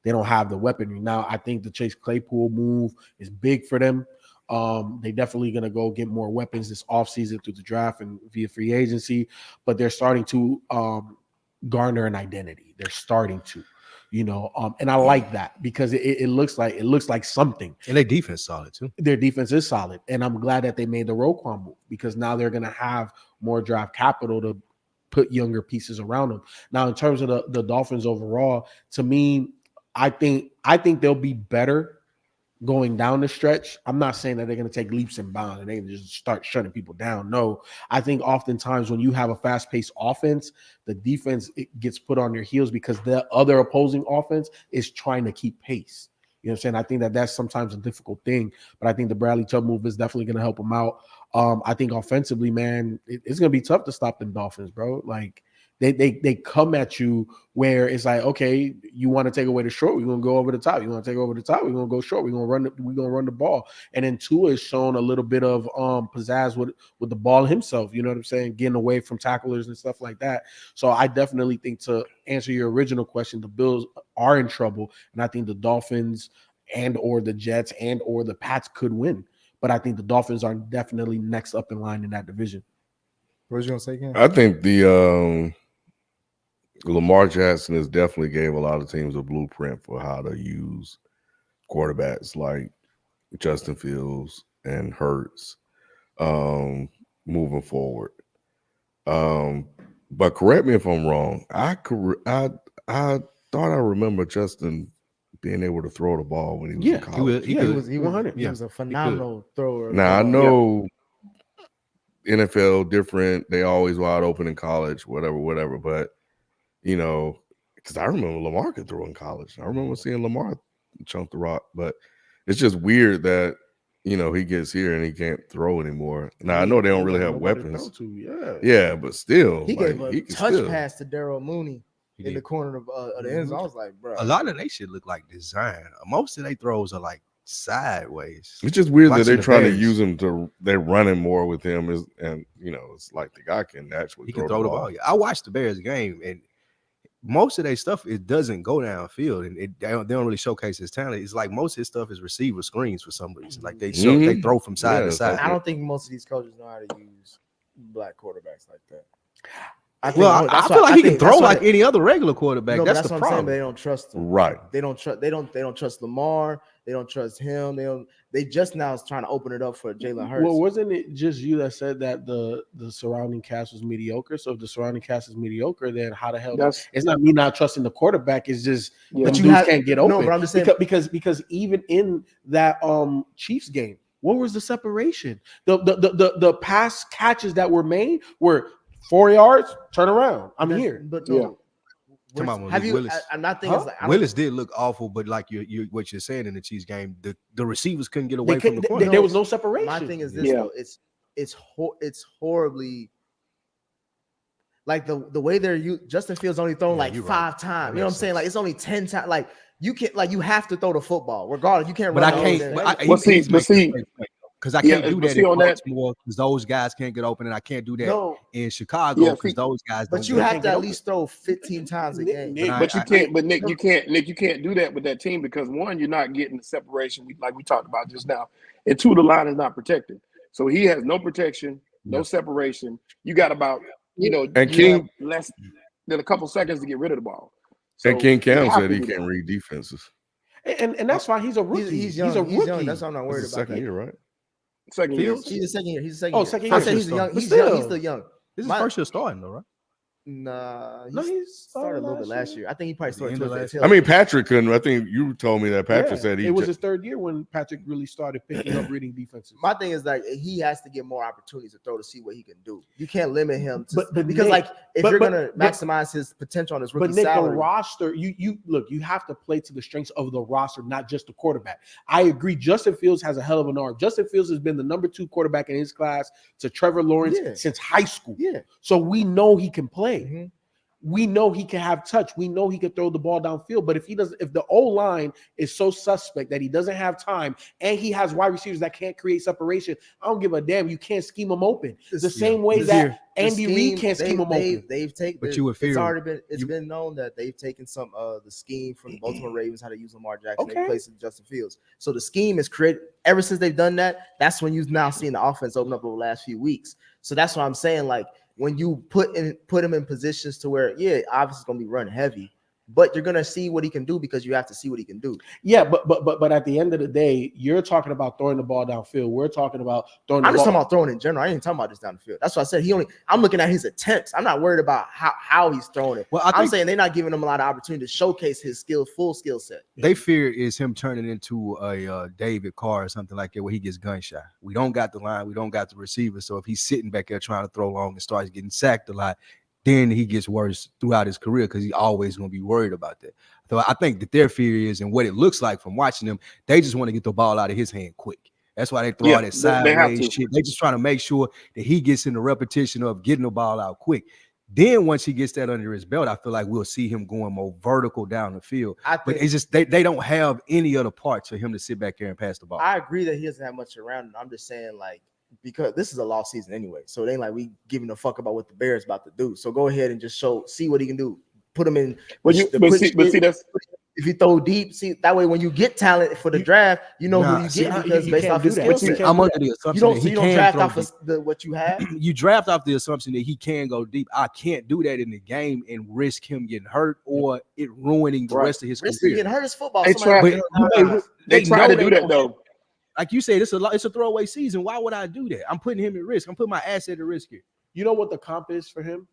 they don't have the weaponry. Now I think the Chase Claypool move is big for them. They definitely going to go get more weapons this offseason through the draft and via free agency, but they're starting to garner an identity. They're starting to. And I like that, because it looks like something. And their defense solid too. Their defense is solid, and I'm glad that they made the Roquan move, because now they're going to have more draft capital to put younger pieces around them. Now, in terms of the Dolphins overall, to me, I think they'll be better going down the stretch. I'm not saying that they're going to take leaps and bounds and they can just start shutting people down. No, I think oftentimes when you have a fast-paced offense, the defense gets put on their heels because the other opposing offense is trying to keep pace. You know what I'm saying? I think that's sometimes a difficult thing, but I think the Bradley Chubb move is definitely going to help them out. I think offensively, man, it's going to be tough to stop them Dolphins, bro. Like, They come at you where it's like, okay, you want to take away the short, we're gonna go over the top. You want to take over the top, we're gonna go short. We're gonna run the ball. And then Tua has shown a little bit of pizzazz with the ball himself. You know what I'm saying? Getting away from tacklers and stuff like that. So I definitely think, to answer your original question, the Bills are in trouble, and I think the Dolphins and or the Jets and or the Pats could win. But I think the Dolphins are definitely next up in line in that division. What was you gonna say again? I think the Lamar Jackson has definitely gave a lot of teams a blueprint for how to use quarterbacks like Justin Fields and Hurts moving forward. But correct me if I'm wrong. I thought I remember Justin being able to throw the ball when he was in college. He was a phenomenal thrower. Now I know NFL different. They always wide open in college, whatever. But because I remember Lamar could throw in college. I remember seeing Lamar chunk the rock, but it's just weird that he gets here and he can't throw anymore. Now I know they don't really have weapons. Yeah, but still, he gave a touch pass to Darryl Mooney in the corner of the end zone. I was like, bro, a lot of they shit look like design. Most of their throws are like sideways. It's just weird that they're trying to use him they're running more with him, and it's like the guy can actually throw the ball. I watched the Bears game, and most of their stuff, it doesn't go downfield, and they don't really showcase his talent. It's like most of his stuff is receiver screens for some reason. Like they throw from side to side. I don't think most of these coaches know how to use black quarterbacks like that. I feel like he can throw like any other regular quarterback. That's the problem. They don't trust him. Right. They don't trust Lamar. They don't trust him. They just now is trying to open it up for Jalen Hurts. Well, wasn't it just you that said that the surrounding cast was mediocre? So if the surrounding cast is mediocre, then how the hell? It's not me not trusting the quarterback. It's just that you can't get open. No, but I'm just saying because even in that Chiefs game, what was the separation? The pass catches that were made were 4 yards, turn around. I'm here. But no. Come on, have you? Willis. I'm not thinking. Willis did look awful, but like you what you're saying in the Chiefs game, the receivers couldn't get away from the corner. There was no separation. My thing is this though. It's horribly like the way they're Justin Fields only thrown like 5 times. You know what I'm saying? Like it's only 10 times. Like you can't. Like you have to throw the football regardless. You can't. But I can't. Because I can't do that in Baltimore because those guys can't get open, and I can't do that in Chicago because those guys. But you have to at least throw 15 times a game. Nick, you can't do that with that team because one, you're not getting the separation like we talked about just now, and two, the line is not protected, so he has no protection, no separation. You got about and King less than a couple seconds to get rid of the ball. So and King Cam said he can't read defenses, and that's fine. He's a rookie. He's young. He's young. That's why I'm not worried about. Second year, right? Second year. He's a second year. He's a second year. Oh, second year. I said he's young. He's still young. This is first year starting though, right? Nah, he started a little bit last year. I think he probably started last year. I mean, Patrick couldn't. I think you told me that Patrick said it was his third year when Patrick really started picking up reading defenses. My thing is that he has to get more opportunities to throw to see what he can do. You can't limit him because Nick, if you're gonna maximize his potential on his rookie salary. The roster, you look, you have to play to the strengths of the roster, not just the quarterback. I agree. Justin Fields has a hell of an arm. Justin Fields has been the number 2 quarterback in his class to Trevor Lawrence since high school. Yeah. So we know he can play. Mm-hmm. We know he can have touch. We know he can throw the ball downfield. But if the O-line is so suspect that he doesn't have time and he has wide receivers that can't create separation, I don't give a damn. You can't scheme him open. The same way that Andy Reid can't scheme him open. They've taken, but you would fear. It's already been known that they've taken some the scheme from the Baltimore Ravens, how to use Lamar Jackson. They placed it in Justin Fields. So the scheme is created ever since they've done that. That's when you've now seen the offense open up over the last few weeks. So that's what I'm saying. Like, when you put him in positions to where, obviously it's gonna be run heavy, but you're gonna see what he can do because you have to see what he can do. Yeah, but at the end of the day, you're talking about throwing the ball downfield. We're talking about throwing. I'm just talking about throwing in general. I ain't talking about just down the field. That's what I said. I'm looking at his attempts. I'm not worried about how he's throwing it. Well, I'm saying they're not giving him a lot of opportunity to showcase his full skill set. They fear is him turning into a David Carr or something like that, where he gets gun shy. We don't got the line, we don't got the receiver. So if he's sitting back there trying to throw long and starts getting sacked a lot, then he gets worse throughout his career because he's always going to be worried about that. So I think that their fear is, and what it looks like from watching them, they just want to get the ball out of his hand quick. That's why they throw all that sideways shit. They just trying to make sure that he gets in the repetition of getting the ball out quick. Then once he gets that under his belt, I feel like we'll see him going more vertical down the field. But it's just they don't have any other parts for him to sit back there and pass the ball. I agree that he doesn't have much around him. I'm just saying, like, because this is a lost season anyway, so it ain't like we giving a fuck about what the Bears about to do. So go ahead and just see what he can do. Put him in. But see, that's if you throw deep, see that way when you get talent for the draft, you know who you get because based off his skill set. I'm under the assumption that he don't draft off of what you have. You draft off the assumption that he can go deep. I can't do that in the game and risk him getting hurt or it ruining the rest of his career. Getting hurt is football. They try to do that though. Like you said, it's a throwaway season. Why would I do that? I'm putting him at risk. I'm putting my asset at risk here. You know what the comp is for him?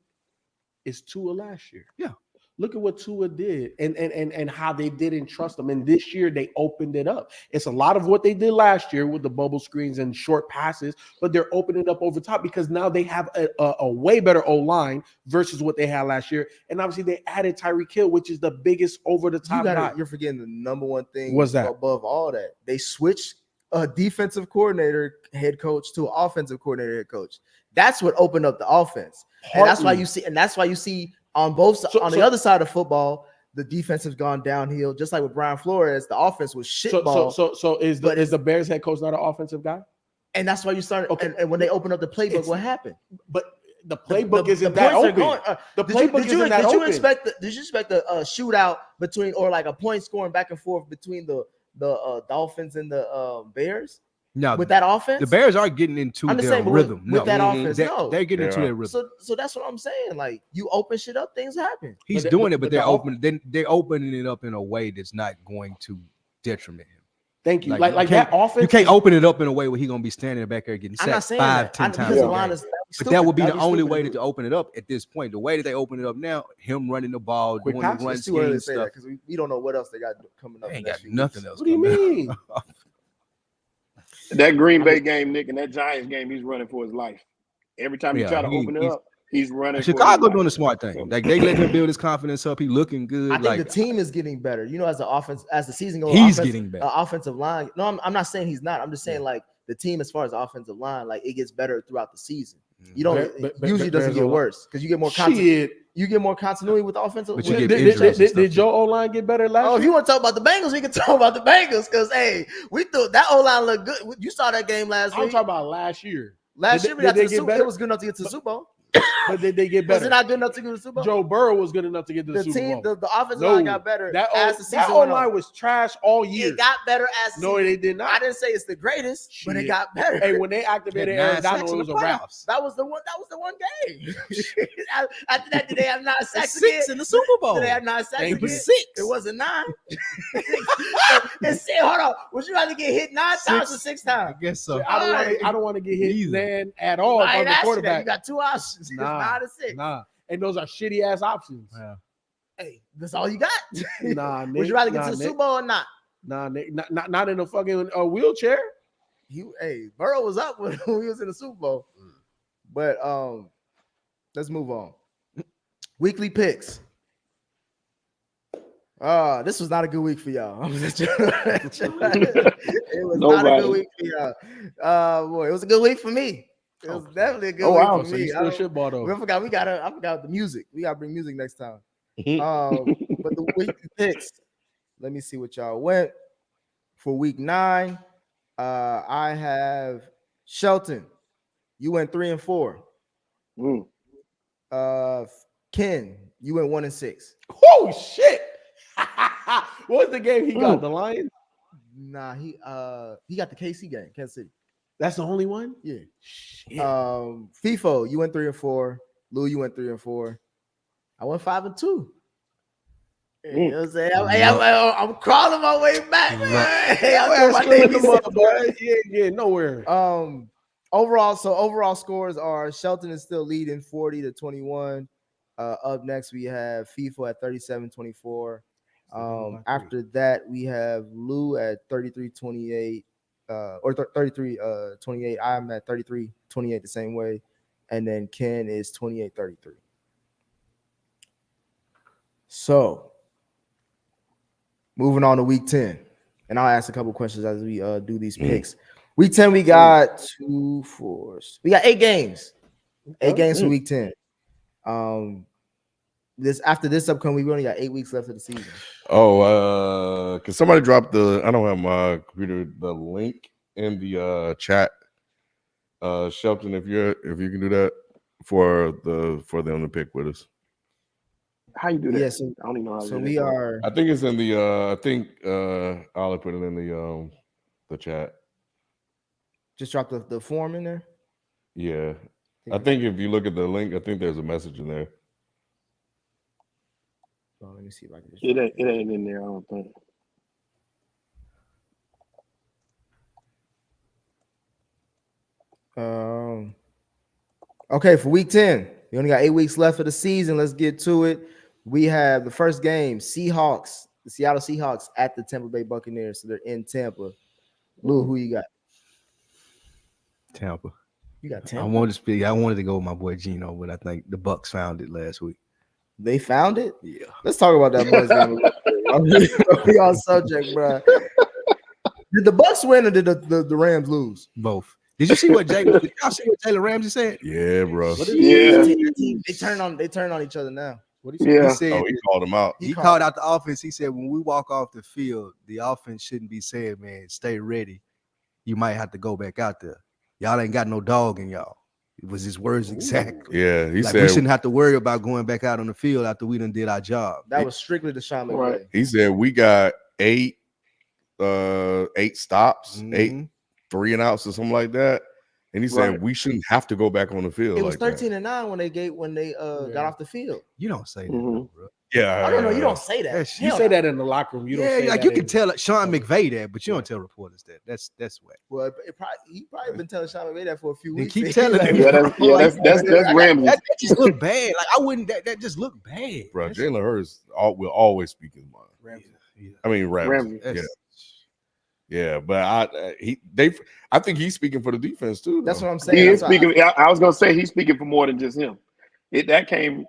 It's Tua last year. Yeah. Look at what Tua did and how they didn't trust him. And this year they opened it up. It's a lot of what they did last year with the bubble screens and short passes, but they're opening it up over top because now they have a way better O-line versus what they had last year. And obviously they added Tyreek Hill, which is the biggest over-the-top guy. You're forgetting the number one thing. What's that? Above all that, they switched a defensive coordinator head coach to an offensive coordinator head coach. That's what opened up the offense. And that's why you see on the other side of football, the defense has gone downhill. Just like with Brian Flores, the offense was shitball. So is the Bears head coach not an offensive guy? And that's why you started. Okay. And when they open up the playbook, what happened? But the playbook isn't that open. The playbook isn't that open. Did you expect a shootout between, or like a point scoring back and forth between the Dolphins and the Bears? No, with that offense, the Bears are getting into their rhythm. With that offense, they're getting into their rhythm. So that's what I'm saying. Like, you open shit up, things happen. He's doing it, but they're opening it up in a way that's not going to detriment him. Thank you. Like that offense. You can't open it up in a way where he's gonna be standing back there getting sacked 5-10 times. But that would be the only way to open it up at this point. The way that they open it up now, him running the ball, doing the run scheme stuff. Because we don't know what else they got coming up. They ain't got nothing else. What do you mean? That Green Bay game, Nick, and that Giants game, he's running for his life. Every time he try to open it up, he's running. Chicago doing the smart thing. Like, they let him build his confidence up. He looking good. I think the team is getting better. You know, as the season goes, he's getting better. Offensive line. No, I'm not saying he's not. I'm just saying like the team, as far as offensive line, like it gets better throughout the season. You don't usually doesn't get worse because you get more you get more continuity with offensive. But did your O-line get better last year? If you want to talk about the Bengals, we can talk about the Bengals because hey, we thought that O-line looked good. You saw that game last week. I'm talking about last year. Last year we got to the Super Bowl. It was good enough to get to the Super Bowl. But did they get better? Was it not good enough to get to the Super Bowl? Joe Burrow was good enough to get to the Super Bowl. The offensive line got better as the season went on. That O-line was trash all year. It got better as no, it did not. I didn't say it's the greatest, but it got better. Hey, when they activated Aaron Donald, it was a wrap. That was the one game. After that, did they have 9 sacks? 6 in the Super Bowl. Did they have 9 sacks? It was 6. It wasn't 9. And say, hold on, would you rather get hit 9 times or 6 times? I guess so. I don't want to get hit then at all. If I'm the quarterback. You got 2 options. 9 or 6. Nah, and those are shitty ass options. Yeah. Hey, that's all you got. Nah, Nick, would you rather get to the Super Bowl or not? Nah, Nick, not in a fucking wheelchair. Burrow was up when he was in the Super Bowl. But let's move on. Weekly picks. This was not a good week for y'all. It was not a good week for y'all. Boy, it was a good week for me. It was definitely a good Oh, week wow. for So me. you still shitball though. I forgot the music. We gotta bring music next time. But the week picks. Let me see what y'all went for week 9. I have Shelton. You went 3 and 4. Mm. Ken, you went 1 and 6. Oh shit! What was the game he got? The Lions? Nah, he got the KC game, Kansas City. That's the only one? Yeah. Shit. FIFO, you went 3 and 4. Lou, you went 3 and 4. I went 5 and 2. You know what I'm saying? I'm crawling my way back, man. Hey, I'm still in the mud, boy. Yeah, nowhere. Overall scores are Shelton is still leading 40-21. Up next, we have FIFO at 37-24. After that, we have Lou at 33-28, or 33-28. I'm at 33-28 the same way. And then Ken is 28-33. So, moving on to week 10. And I'll ask a couple questions as we do these picks. Week 10, we got 2 4s. We got 8 games. 8 games for week 10. After this upcoming week, we only got 8 weeks left of the season. Oh, can somebody drop I don't have my computer, the link in the chat. Shelton, if you can do that for them to pick with us. How you do that? Yes. I don't even know how to So do we that. are. I think it's in the I think I'll put it in the chat. Just drop the form in there. Yeah. I think if you look at the link, I think there's a message in there. Oh, let me see if I can just. It ain't in there, I don't think. Okay, for week 10, we only got 8 weeks left of the season. Let's get to it. We have the first game, the Seattle Seahawks at the Tampa Bay Buccaneers. So they're in Tampa. Lou, who you got? Tampa. You got Tampa. I wanted to go with my boy Gino, but I think the Bucks found it last week. They found it? Yeah. Let's talk about that Bucks game. We on subject, bro. Did the Bucks win or did the Rams lose? Both. Did y'all see what Jalen Ramsey said? Yeah, bro. Yeah. They turn on each other now. What did he say? Yeah. He said He called him out. he called out the offense. He said, when we walk off the field, the offense shouldn't be saying, man, stay ready. You might have to go back out there. Y'all ain't got no dog in y'all. It was his words exactly. Yeah, he Like, said we shouldn't have to worry about going back out on the field after we done did our job. That was strictly the Sean McVay. Right. he said we got 8 stops, 8 3 and outs or something like that. And he said we shouldn't have to go back on the field. It was like 13-9 when they got off the field. You don't say that, though, bro. Yeah, I don't know. You don't say that. That's- You say that in the locker room. You don't say like that you can in- tell Sean McVay that, but you don't tell reporters that. That's whack. Well, he probably been telling Sean McVay that for a few Then weeks. keep telling him. That's Ramsey. That just look bad. Like I wouldn't. That just look bad, bro. Jalen Hurts will always speak his mind. I mean, Ramsey. Yeah, but I think he's speaking for the defense too. That's what I'm saying. He is speaking. I was gonna say he's speaking for more than just him. That came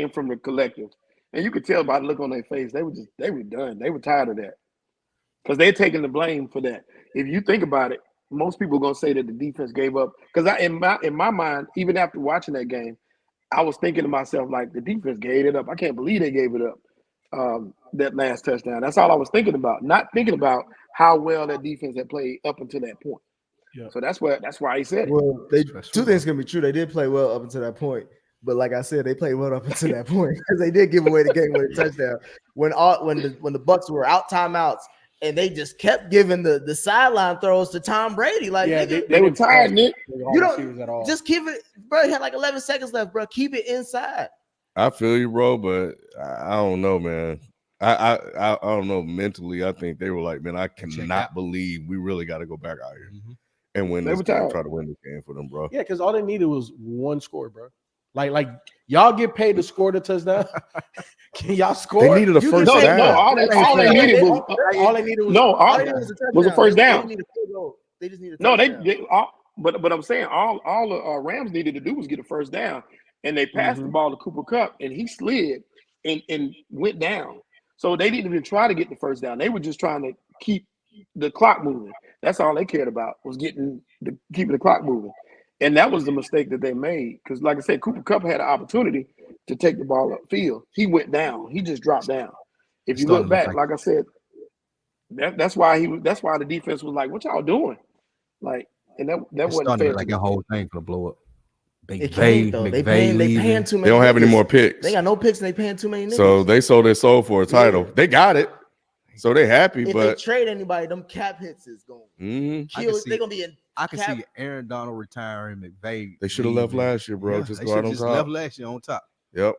from the collective, and you could tell by the look on their face. They were done. They were tired of that because they're taking the blame for that. If you think about it, most people are gonna say that the defense gave up. Because in my mind, even after watching that game, I was thinking to myself like the defense gave it up. I can't believe they gave it up. That last touchdown. That's all I was thinking about. Not thinking about how well that defense had played up until that point. Yeah. So that's why he said it. Well, two things can be true. They did play well up until that point, but like I said, they played well up until that point because they did give away the game-winning touchdown when the Bucks were out timeouts and they just kept giving the sideline throws to Tom Brady. Like they were tired, Nick. You don't just keep it, bro. He had like 11 seconds left, bro. Keep it inside. I feel you, bro, but I don't know, man. I don't know. Mentally, I think they were like, man, I cannot believe we really got to go back out here and win this game, try to win this game for them, bro. Yeah, because all they needed was one score, bro. Like y'all get paid to score the touchdown. Can y'all score? They needed a first down. No, all they needed was a first down. They just needed. But I'm saying all the Rams needed to do was get a first down, and they passed the ball to Cooper Kupp, and he slid and went down. So they didn't even try to get the first down. They were just trying to keep the clock moving. That's all they cared about was keeping the clock moving. And that was the mistake that they made. Because, like I said, Cooper Kupp had an opportunity to take the ball upfield. He went down. He just dropped down. If you look back, like I said, that's why the defense was like, "What y'all doing?" Like, and that wasn't fair. Like the whole thing gonna blow up. It can't though. They paying too many. They don't have any more picks. They got no picks and they paying too many niggas. So they sold their soul for a title. Yeah. They got it. So they happy. If they trade anybody, them cap hits is going. They're gonna be in. I can see Aaron Donald retiring. McVay. They should have left last year, bro. Yeah, just go out on top. Left last year on top. Yep.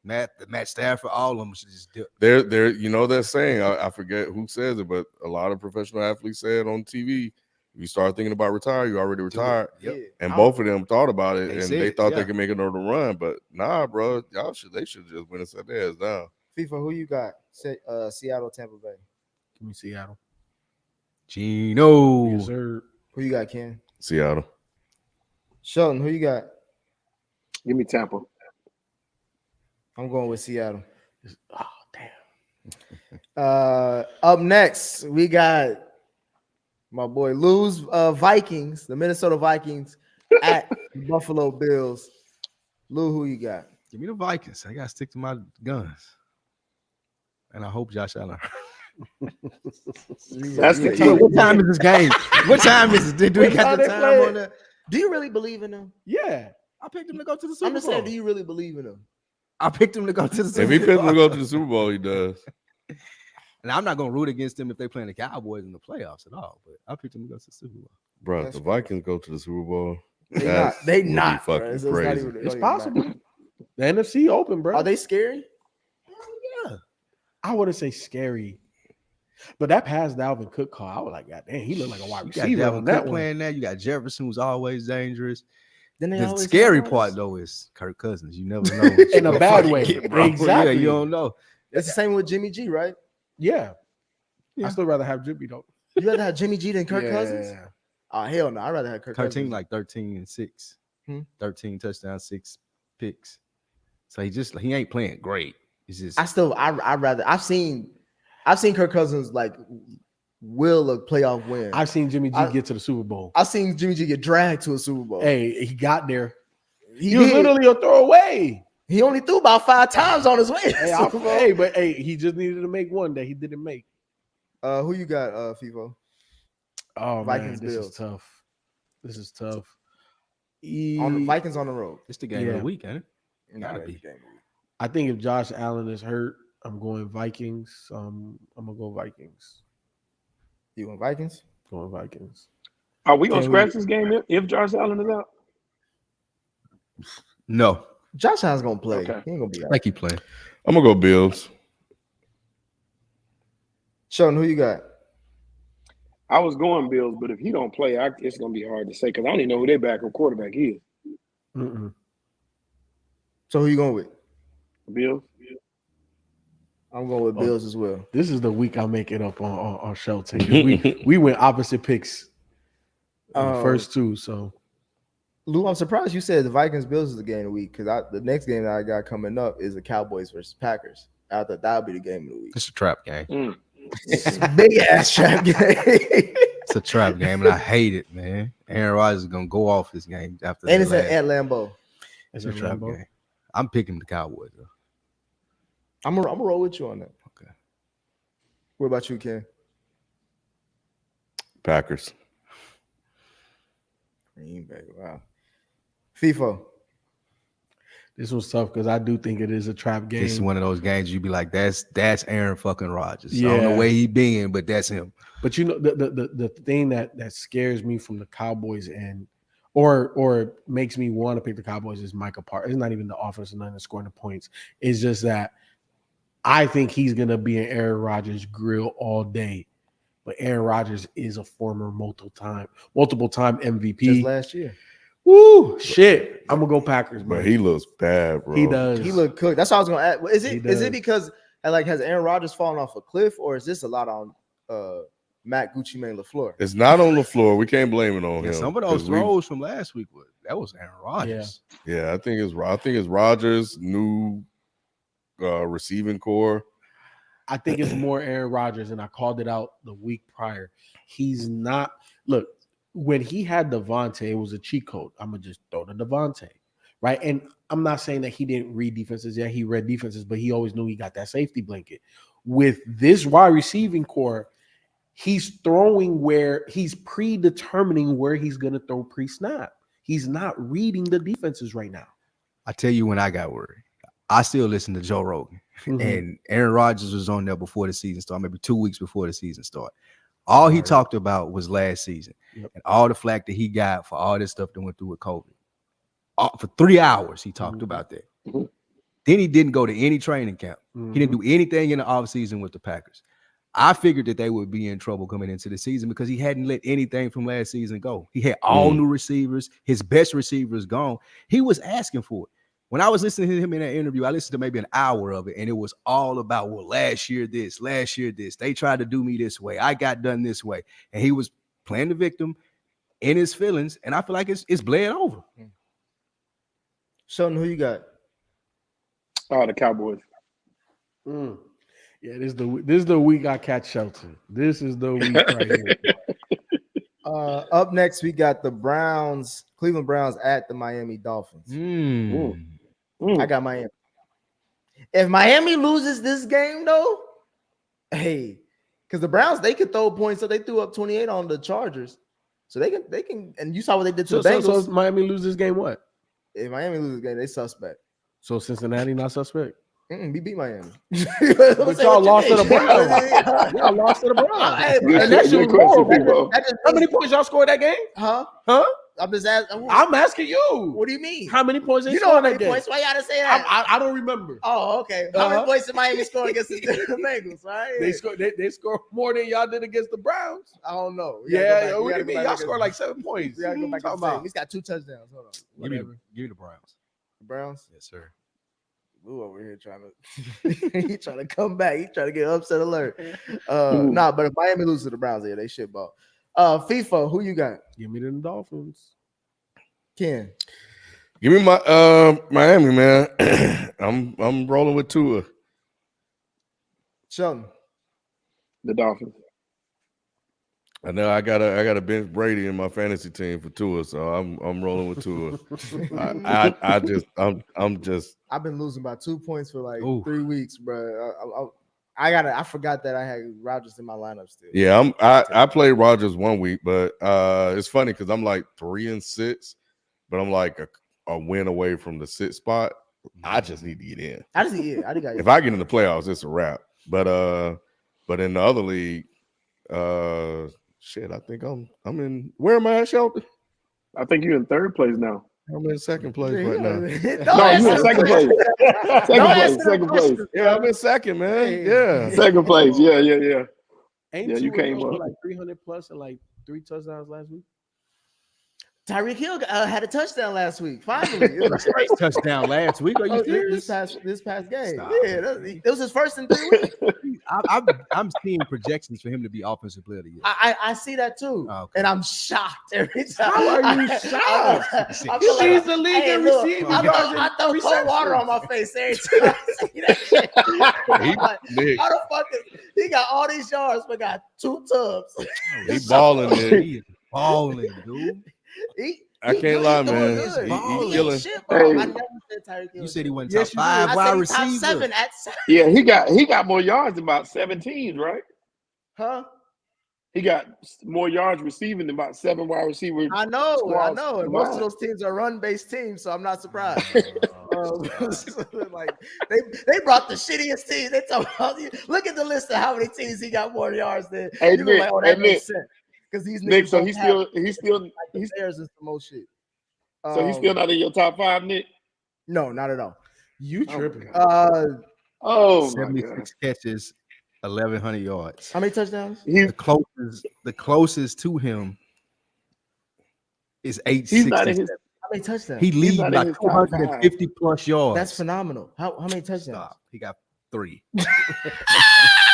Matt Stafford, all of them should just dip. They're you know that saying. I forget who says it, but a lot of professional athletes say it on TV. You start thinking about retire, you already retired. Yep. And both of them thought about it, and they thought they could make another run. But nah, bro, they should just win and set their ass down. FIFA, who you got? Seattle, Tampa Bay. Give me Seattle. Gino. Yes, sir. Who you got, Ken? Seattle. Sheldon, who you got? Give me Tampa. I'm going with Seattle. Oh, damn. Up next, we got my boy Lou's Vikings, the Minnesota Vikings at Buffalo Bills. Lou, who you got? Give me the Vikings. I gotta stick to my guns. And I hope Josh Allen. That's the key. What time is this game? What time is it? Do we got the time on that? Do you really believe in them? Yeah. I picked him to go to the Super Bowl. I'm just saying, do you really believe in them? I picked him to go to the Super Bowl. If he picked him to go to the Super Bowl, he does. And I'm not gonna root against them if they playing the Cowboys in the playoffs at all. But I picked them to go to the Super Bowl. Bro, the Vikings go to the Super Bowl. They not fucking it's crazy. It's possible. The NFC open, bro. Are they scary? Yeah. I wouldn't say scary. But that pass Dalvin Cook call, I was like, God damn, he looked like a wide receiver. You got on Dalvin that Cook one. playing there. You got Jefferson, who's always dangerous. The scary part though is Kirk Cousins. You never know in a bad way. Exactly. Yeah, you don't know. It's the same with Jimmy G, right? Yeah. I still rather have Jimmy though. You rather have Jimmy G than Kirk Cousins? Oh hell no! I'd rather have Kirk Cousins. Like 13-6, 13 touchdowns, 6 picks. So he ain't playing great. It's just I've seen Kirk Cousins like will a playoff win. I've seen Jimmy G get to the Super Bowl. I've seen Jimmy G get dragged to a Super Bowl. Hey, he got there. He was literally a throwaway. He only threw about 5 times on his way. Hey, he just needed to make one that he didn't make. Who you got, FIFO? Oh, Vikings, man, Bills. This is tough. On the Vikings on the road. It's the game of the week, ain't it? Gotta be. I think if Josh Allen is hurt, I'm going Vikings. I'm gonna go Vikings. You want Vikings? Going Vikings. Are we gonna scratch this game if Josh Allen is out? No. Josh Allen's gonna play. Okay. He ain't gonna be out. Like he playing. I'm gonna go Bills. Sheldon, who you got? I was going Bills, but if he don't play, it's gonna be hard to say because I don't even know who their backup quarterback is. So who you going with? Bills. I'm going with Bills as well. This is the week I make it up on Shelton. We went opposite picks the first two. So, Lou, I'm surprised you said the Vikings Bills is the game of the week because the next game that I got coming up is the Cowboys versus Packers. I thought that would be the game of the week. It's a trap game. Big ass trap game. It's a trap game, and I hate it, man. Aaron Rodgers is gonna go off this game after. And it's at Lambeau. It's a trap game. I'm picking the Cowboys though. I'm gonna roll with you on that. Okay. What about you, Ken? Packers. Green Bay. Wow. FIFO. This was tough because I do think it is a trap game. This is one of those games you'd be like, that's Aaron fucking Rodgers. Yeah. I don't know where he been, but that's him. But you know, the thing that scares me from the Cowboys and or makes me want to pick the Cowboys is Micah Parsons. It's not even the offense and nothing scoring the points. It's just that I think he's gonna be in Aaron Rodgers' grill all day. But Aaron Rodgers is a former multiple time MVP. Just last year. Woo, shit. I'm gonna go Packers, bro. But he looks bad, bro. He does. He looked cooked. That's what I was gonna ask. Is it because has Aaron Rodgers fallen off a cliff, or is this a lot on Matt Gucci Mane LaFleur? It's not on LaFleur. We can't blame it on him. Some of those throws from last week was Aaron Rodgers. Yeah, I think it's Rodgers' new receiving core. I think it's more Aaron Rodgers, and I called it out the week prior. He's not. Look, when he had Devontae, it was a cheat code. I'm gonna just throw to Devontae, right? And I'm not saying that he didn't read defenses. Yeah, he read defenses, but he always knew he got that safety blanket. With this wide receiving core, he's throwing where he's predetermining where he's gonna throw pre-snap. He's not reading the defenses right now. I tell you when I got worried. I still listen to Joe Rogan, and Aaron Rodgers was on there before the season started, maybe 2 weeks before the season started. All he talked about was last season and all the flack that he got for all this stuff that went through with COVID. For 3 hours, he talked about that. Then he didn't go to any training camp. He didn't do anything in the offseason with the Packers. I figured that they would be in trouble coming into the season because he hadn't let anything from last season go. He had all new receivers, his best receivers gone. He was asking for it. When I was listening to him in that interview, I listened to maybe an hour of it, and it was all about, well, last year this. They tried to do me this way. I got done this way. And he was playing the victim in his feelings, and I feel like it's bled over. Sheldon, who you got? Oh, the Cowboys. Yeah, this is the week I catch Shelton. This is the week right here. Up next, we got the Cleveland Browns at the Miami Dolphins. I got Miami. If Miami loses this game, though, hey, because the Browns, they could throw points, so they threw up 28 on the Chargers. So they can, and you saw what they did to the Bengals. So if Miami loses this game, what? If Miami loses the game, they suspect. So Cincinnati not suspect? We beat Miami. But y'all lost to the Browns. Y'all lost to the Browns. And that shit was horrible. How many points y'all scored that game? Huh? I'm just asking. I'm asking you. What do you mean? How many points they You know scored how many that game? points? Why you gotta say that? I don't remember. Oh, okay. How many points did Miami score against the Bengals? Right? They scored more than y'all did against the Browns. I don't know. What do you mean? Y'all scored like 7 points. We gotta go back and say. He's got 2 touchdowns. Hold on. Give me the Browns. The Browns? Yes, sir. Lou over here trying to he trying to come back. He trying to get upset alert. But if Miami loses to the Browns, yeah, they shit ball. FIFA, who you got? Give me the Dolphins. Ken. Give me my Miami, man. I'm rolling with Tua. Sheldon. The Dolphins. I know I gotta bench Brady in my fantasy team for Tua, so I'm rolling with Tua. I've been losing by 2 points for like 3 weeks, bro. I forgot that I had Rodgers in my lineup still. Yeah, I played Rodgers 1 week, but it's funny because I'm like 3-6, but I'm like a win away from the 6th spot. I just need to get in. If I get in the playoffs, it's a wrap. But in the other league, I think I'm in. Where am I at, Shelton? I think you're in 3rd place now. I'm in 2nd place right now. No, you're in 2nd place. Second place. Yeah, I'm in 2nd, man. Yeah. 2nd place. Yeah. Ain't you came up like 300 plus and like 3 touchdowns last week. Tyreek Hill had a touchdown last week. Finally, touchdown last week. Are you serious? This past game. Stop. Yeah, it was his first in 3 weeks. I'm seeing projections for him to be offensive player of the year. I see that too, and I'm shocked every time. How are you shocked? He leads the league in receiving. I throw cold water on my face every time I see that shit. How the fuck he got all these yards but got 2 tubs? He balling, man. He is balling, dude. I can't lie, man. He's killing. I never said Tyreek Hill. You said he went top 5 wide receiver. Top 7 at 7. Yeah, he got more yards than about 17, right? Huh? He got more yards receiving than about 7 wide receivers. I know. And most of those teams are run-based teams, so I'm not surprised. Like they brought the shittiest teams. They talk about, look at the list of how many teams he got more yards than. Hey, Nick, that makes sense. Because these Nick, so he's still Bears and some more shit. So he's still not in your top 5, Nick? No, not at all. You tripping? Oh, 76 catches, 1,100 yards. How many touchdowns? The closest to him is 860. He's not in his. How many touchdowns? He leads by 250 plus yards. That's phenomenal. How many touchdowns? Stop. He got 3.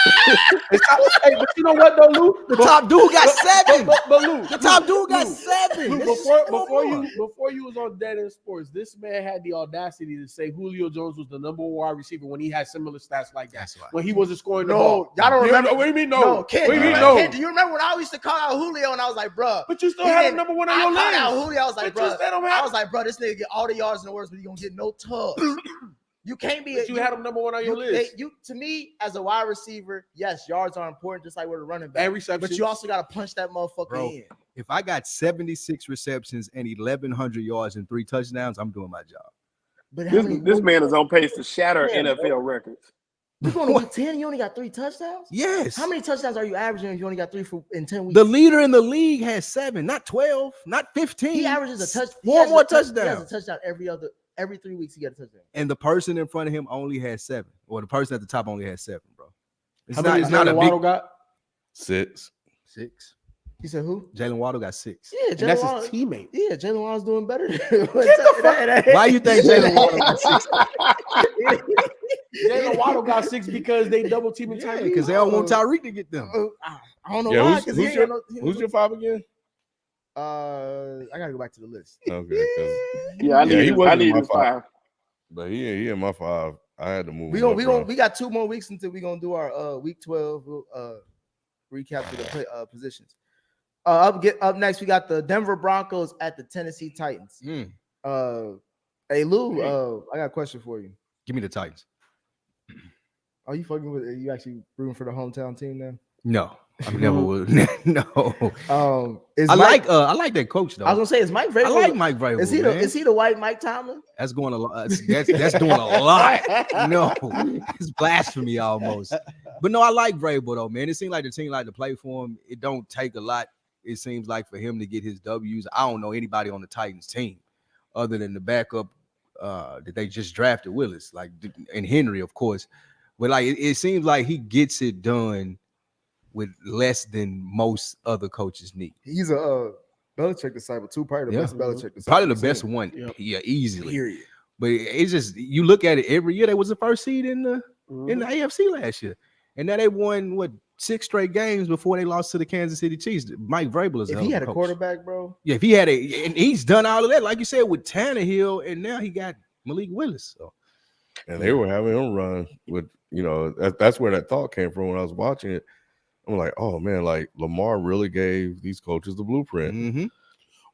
Hey, but you know what though, Lou? The top dude got 7. But Lou, The top dude got 7. Lou, This is before more. you was on Dead End Sports, this man had the audacity to say Julio Jones was the number 1 wide receiver when he had similar stats like that. That's right. When he wasn't scoring the No, ball. y'all don't remember. What do you mean no? No, Ken, What do you mean Ken, no? do you remember when I used to call out Julio and I was like, bro? But you still had him number 1 on your I called out list. Julio. I was like, But you bro. still don't I have was like, bro, this nigga get all the yards in the world, but he gonna get no tubs. You can't be. But you had him number 1 on your list. To me, as a wide receiver, yes, yards are important, just like with a running back. And receptions. But you also got to punch that motherfucker Bro, in. if I got 76 receptions and 1,100 yards and 3 touchdowns, I'm doing my job. But This man is on pace to shatter NFL records. You're going to week 10, you only got 3 touchdowns? Yes. How many touchdowns are you averaging if you only got 3 in 10 weeks? The leader in the league has 7, not 12, not 15. He averages a touchdown. 4 more He has touchdowns. a touchdown every 3 weeks. He got a touchdown. And the person in front of him only has 7. Or the person at the top only has 7, bro. How many it's Jalen a Waddle big got? 6. 6. He said who? Jalen Waddle got 6. Yeah, And that's Waddle- his teammate. Yeah, Jalen Waddle's doing better. Get the fuck- Why you think Jalen Waddle got 6? Jalen Waddle got 6 because they double teaming Tyreek. Because they don't want Tyreek to get them. I don't know Yeah, why. who's your 5 again? I gotta go back to the list. Okay, Yeah, I he need wasn't his my 5. but he in my 5. I had to move. We got 2 more weeks until we gonna do our week 12 recap to the positions. Up next, we got the Denver Broncos at the Tennessee Titans. Hey Lou, I got a question for you. Give me the Titans. Are you fucking with? Are you actually rooting for the hometown team now? No, I never would. No. I like that coach though. I was gonna say, is Mike Vrabel? I like Mike Vrabel. Is he the white Mike Tomlin? That's going a lot. That's doing a lot. No, it's blasphemy almost. But no, I like Vrabel though, man. It seems like the team like to play for him. It don't take a lot. It seems like for him to get his W's. I don't know anybody on the Titans team other than the backup that they just drafted, Willis, and Henry, of course. But it seems like he gets it done with less than most other coaches need. He's a Belichick disciple too. Probably the best Belichick disciple. Probably the best one. Yep. Yeah, easily. Period. But it's just you look at it every year. They was the first seed in the AFC last year, and now they won 6 straight games before they lost to the Kansas City Chiefs. Mike Vrabel is. If he had a quarterback, bro. Yeah, if he had and he's done all of that, like you said, with Tannehill, and now he got Malik Willis. So. And they were having him run with, that's where that thought came from when I was watching it. I'm like, oh man, like Lamar really gave these coaches the blueprint. Mm-hmm.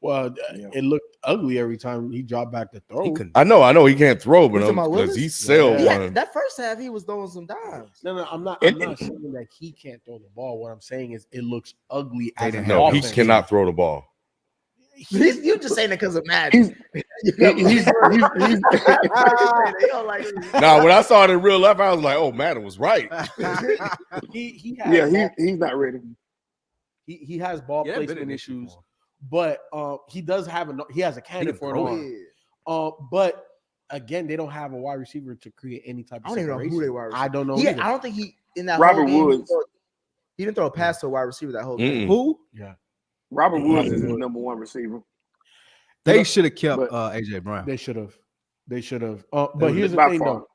Well, it looked ugly every time he dropped back to throw. I know he can't throw, but talking about because Willis? he sailed one. That first half he was throwing some dimes. No, I'm not saying that he can't throw the ball. What I'm saying is it looks ugly as an No, he offense. cannot throw the ball. You just saying it because of Madden. He's Now, when I saw it in real life, I was like, oh, Madden was right. he has he's not ready. he has ball placement issues, but he does have he has a cannon for an arm. But again, they don't have a wide receiver to create any type of. I don't even know who they were. I don't know. I don't think he in that Robert whole game, Woods. He didn't throw a pass to a wide receiver that whole game. Who? Yeah, Robert Woods is his number 1 receiver. They should have kept AJ Brown. They should have. But here's the thing, though.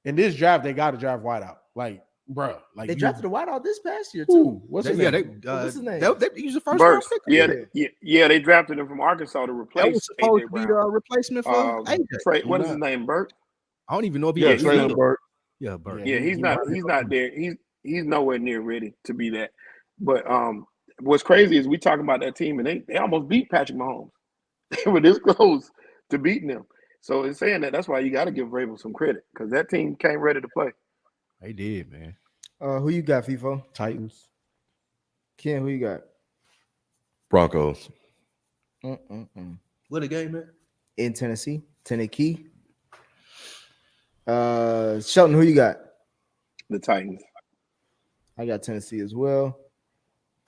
In this draft, they got to draft wideout. Like, bro, they drafted a wideout this past year Ooh, too. what's his name? What's his name? They used the first Burks. round pick. Yeah, they drafted him from Arkansas to That replace was supposed AJ to be Brown. the replacement for AJ. What is his name? Burke. I don't even know if he Yeah, Traylon Burke. Yeah, Burke. Yeah, he's not there. He's nowhere near ready to be that. But what's crazy is we talking about that team and they almost beat Patrick Mahomes. They were this close to beating them. So in saying that's why you got to give Vrabel some credit because that team came ready to play. They did, man. Who you got, FIFO? Titans. Ken, who you got? Broncos. What a game, man. In Tennessee. Tennessee. Shelton, who you got? The Titans. I got Tennessee as well.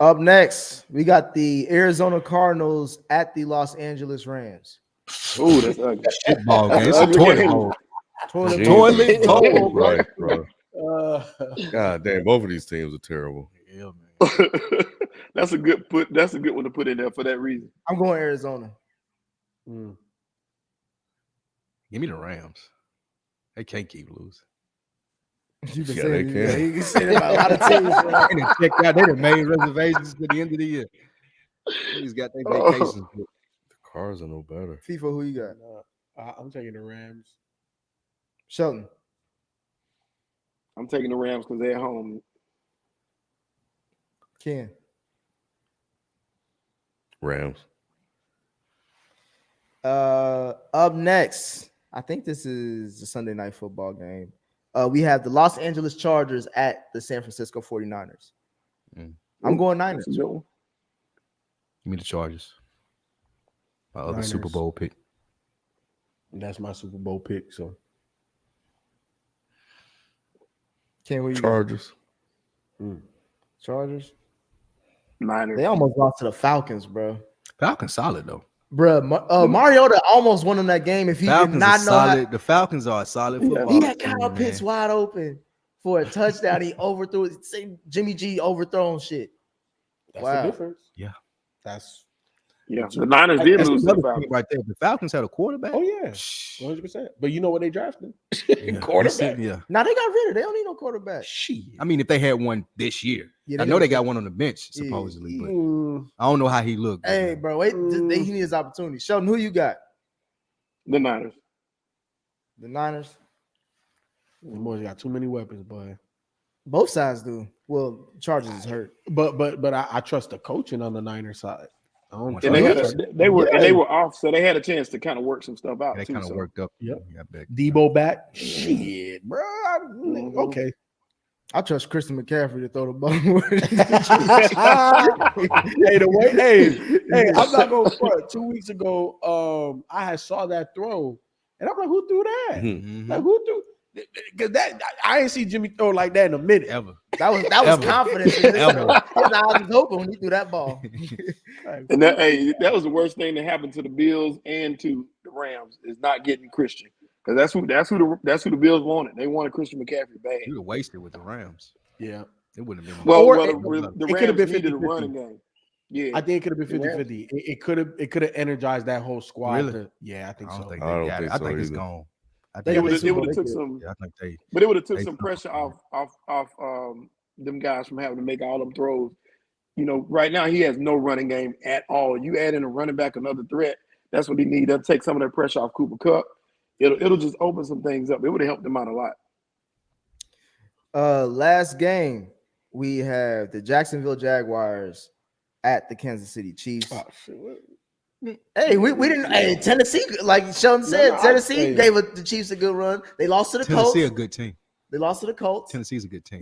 Up next, we got the Arizona Cardinals at the Los Angeles Rams. Ooh, that's ugly. Football game. It's a toilet bowl. Toilet bowl. Right, bro. God damn, both of these teams are terrible. Yeah, man. That's a good one to put in there for that reason. I'm going Arizona. Give me the Rams. They can't keep losing. You've been Yeah, saying they can. you can say that about a lot of teams. Bro. They done checked out. They done made reservations to the end of the year. Niggas got their vacations. The Cars are no better. FIFA, who you got? I'm taking the Rams. Shelton. I'm taking the Rams because they're at home. Ken. Rams. Up next, I think this is a Sunday night football game. We have the Los Angeles Chargers at the San Francisco 49ers. I'm going Niners. Give me the Chargers. My other Niners. Super Bowl pick. That's my Super Bowl pick. So Ken, where you Chargers. Chargers. Niners. They almost lost to the Falcons, bro. Falcons solid though. Bro, Mariota almost won in that game if he Falcons did not are know solid. The Falcons are a solid football. he had team, Kyle Pitts man. wide open for a touchdown. He overthrew it. Same Jimmy G overthrown shit. that's Wow. the difference. Yeah. That's The Niners did That's lose to the another Falcons. team right there. The Falcons had a quarterback. oh yeah, 100%. But you know what they drafted? Yeah. Quarterback. Yeah. Now they got rid of. They don't need no quarterback. Shit. I mean, if they had one this year, Yeah, I know they got got- one on the bench Yeah, supposedly, yeah. but Mm, I don't know how he looked. Hey, bro, wait. He needs opportunity. Sheldon, who you got? The Niners. The Niners. the boys got too many weapons, boy. Both sides do. Well, Chargers is hurt. But I trust the coaching on the Niners side. I don't And they had trust they were off, so they had a chance to kind of work some stuff out. They too, kind of so. worked up. Yep. Yeah, back. Debo back. Shit, bro. Okay. I trust Christian McCaffrey to throw the ball. Hey, the way, hey, I'm not gonna front. 2 weeks ago, I had saw that throw, and I'm like, who threw that? Mhm. Like, who threw? Because that I ain't seen Jimmy throw like that in a minute. Ever. That was Ever. confidence. His Ever. eyes was open when he threw that ball. Like, And that was the worst thing that happened to the Bills and to the Rams is not getting Christian, because that's who the Bills wanted. They wanted Christian McCaffrey bad. You would have wasted with the Rams. yeah, It wouldn't have been. Well, Or the it could've Rams been needed a 50-50. running game. Yeah, I think it could have been The Rams- 50-50. It could have energized that whole squad. Really? Yeah, I think I don't so. think I they don't got think it. I so think it's either. gone. I They think got it would have took some. Yeah, I think they. But it would have took They some come pressure from off them guys from having to make all them throws. You know, right now he has no running game at all. You add in a running back, another threat. That's what he needs. That'll take some of that pressure off Cooper Kupp. It'll just open some things up. It would have helped them out a lot. Last game, we have the Jacksonville Jaguars at the Kansas City Chiefs. Oh, shit. What? Hey, we didn't. Hey, Tennessee, like Sheldon said, no, Tennessee hey. gave the Chiefs a good run. They lost to the Colts. Tennessee a good team. They lost to the Colts. Tennessee's a good team.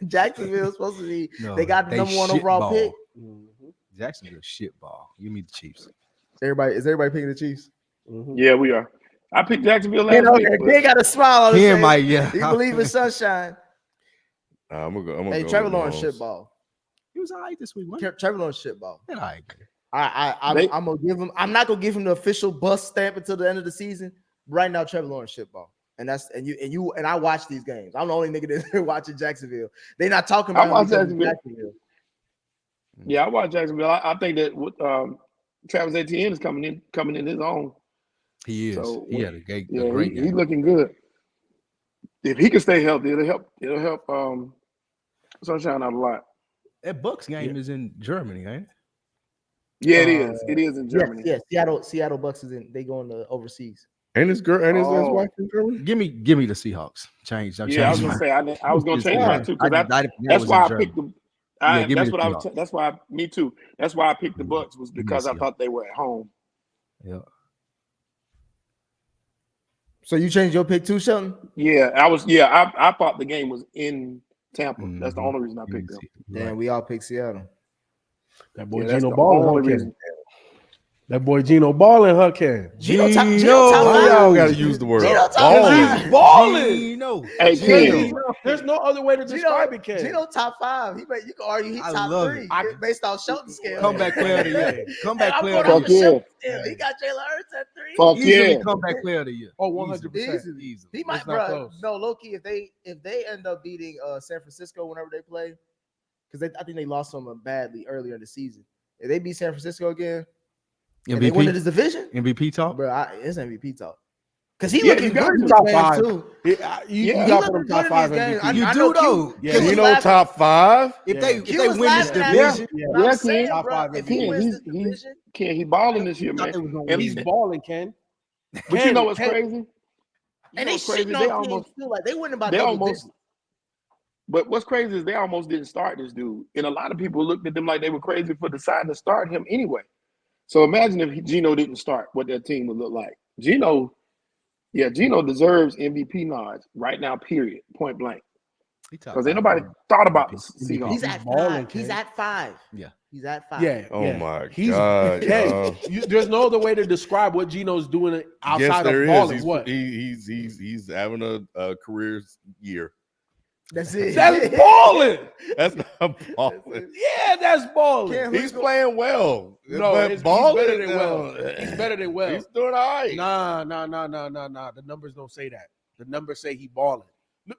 Jacksonville supposed to be. No, They got the number one shit overall ball. pick. Jacksonville shit ball. Give me the Chiefs. Is everybody picking the Chiefs? Yeah, we are. I picked Jacksonville last You know, week. but- they got a smile on his Ken face. might, yeah. You believe in sunshine? I'm gonna Hey, go Trevor with Lawrence Mahomes. shit ball. He was all right this week. Wasn't Trevor Lawrence shit ball. he? All right. I'm gonna give him. I'm not gonna give him the official bust stamp until the end of the season. Right now, Trevor Lawrence shit ball, and I watch these games. I'm the only nigga that's watching Jacksonville. They're not talking I about watch him because of Jacksonville. Jacksonville. Yeah, I watch Jacksonville. I think that Travis Etienne is coming in his own. He is. So, he had a great Yeah, game. he's looking good. If he can stay healthy, it'll help Sunshine out a lot. That Bucks game is in Germany, ain't it? Yeah, it is. It is in Germany. Yes, Seattle Bucks is in. They going to overseas. And his girl and his Oh. wife in Germany. Give me the Seahawks. Change. Yeah, I was gonna say I was gonna change mine too because that's why I picked the. Yeah, give me That's the what I was. Seahawks. That's why me too. That's why I picked the Bucks was Give me the because I Seahawks. thought they were at home. Yeah. So you changed your pick too, Sheldon? Yeah, I was. Yeah, I thought the game was in Tampa. That's the Mhm. only reason I picked them. Damn, we all picked Seattle. That boy Yeah, that's Gino the Ball only in her reason. can. That boy Gino Ball in her can. Gino top Why y'all five. gotta use the word Gino top balling? five. Balling. No. Hey, There's Ken, there's no other way to describe it, Ken. Gino top five. You can argue he I top love three it. based on Shelton's scale. Comeback player of the year. Comeback I'm player of going the off year. the Fuck Shelton scale. He got Jalen Hurts at three. fuck Easily yeah. comeback player of the year. Oh, 100%. Easily. Easily. He might, It's not bro. close. No, low key, if they end up beating San Francisco whenever they play, because I think they lost them badly earlier in the season. If they beat San Francisco again, and they win MVP. this division, MVP talk. bro, it's MVP talk. Because he Yeah, looking you got good in to. these Top games five. too. You Yeah. got to He put him looking top good five in these games. MVP. You I do, know though. Yeah. Q You was know, laughing. top 5. If they Q was win this laughing at division, him. Yeah. But I'm Yeah, saying, Top bro, five if he MVP. wins this division, He balling this year, thought man. they was gonna And- win. He's balling, Ken. But you know what's crazy? You and know they what's crazy? shitting They on teams almost, too. Like they winning by they double almost. digits. But what's crazy is they almost didn't start this dude, and a lot of people looked at them like they were crazy for deciding to start him anyway. So imagine if Geno didn't start, what their team would look like. Geno deserves MVP nods right now. Period. Point blank. Because ain't nobody thought about the Seahawks. He's at balling, 5. He's Ken. at 5. Yeah. He's at 5. Yeah. Oh yeah. my He's God, Ken, y'all. there's no other way to describe what Geno's doing Yes, outside there of is. balling. He's, What? he's having a career year. That's it. That's balling. That's not balling. Yeah, that's balling. Ken, He's playing well. No, but he's balling, better than well. He's better than well. He's doing all right. Nah. The numbers don't say that. The numbers say he balling. Look,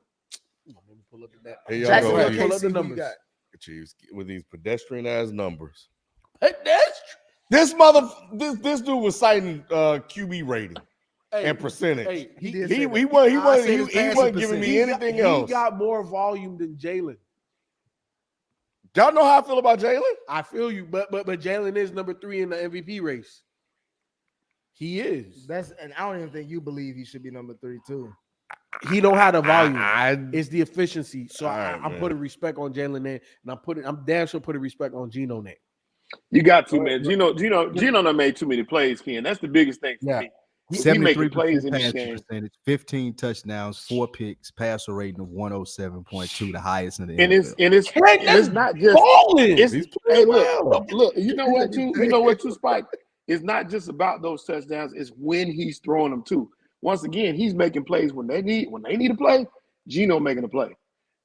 let me pull up the net. Here y'all Jackson, go. Pull okay, up see the who you numbers. got. Chiefs with these pedestrian ass numbers. That's This dude was citing QB rating and percentage. Hey, He did He say that. wasn't giving me anything else. He got more volume than Jalen. Y'all know how I feel about Jalen? I feel you, but Jalen is number 3 in the MVP race. He is. And I don't even think you believe he should be number 3 too. He don't have the volume. I- It's the efficiency. So All right, I'm man. putting respect on Jalen name, and I'm damn sure putting respect on Geno name. You got to, man. Geno done made too many plays, Ken. That's the biggest thing for Yeah. me. He making 73% plays in this passing game. percentage, 15 touchdowns, 4 picks, passer rating of 107.2, the highest in the And NFL. it's not just balling. it's He's hey, playing well. look, you know what too, Spike? It's not just about those touchdowns, it's when he's throwing them too. Once again, he's making plays when they need a play. Geno making a play.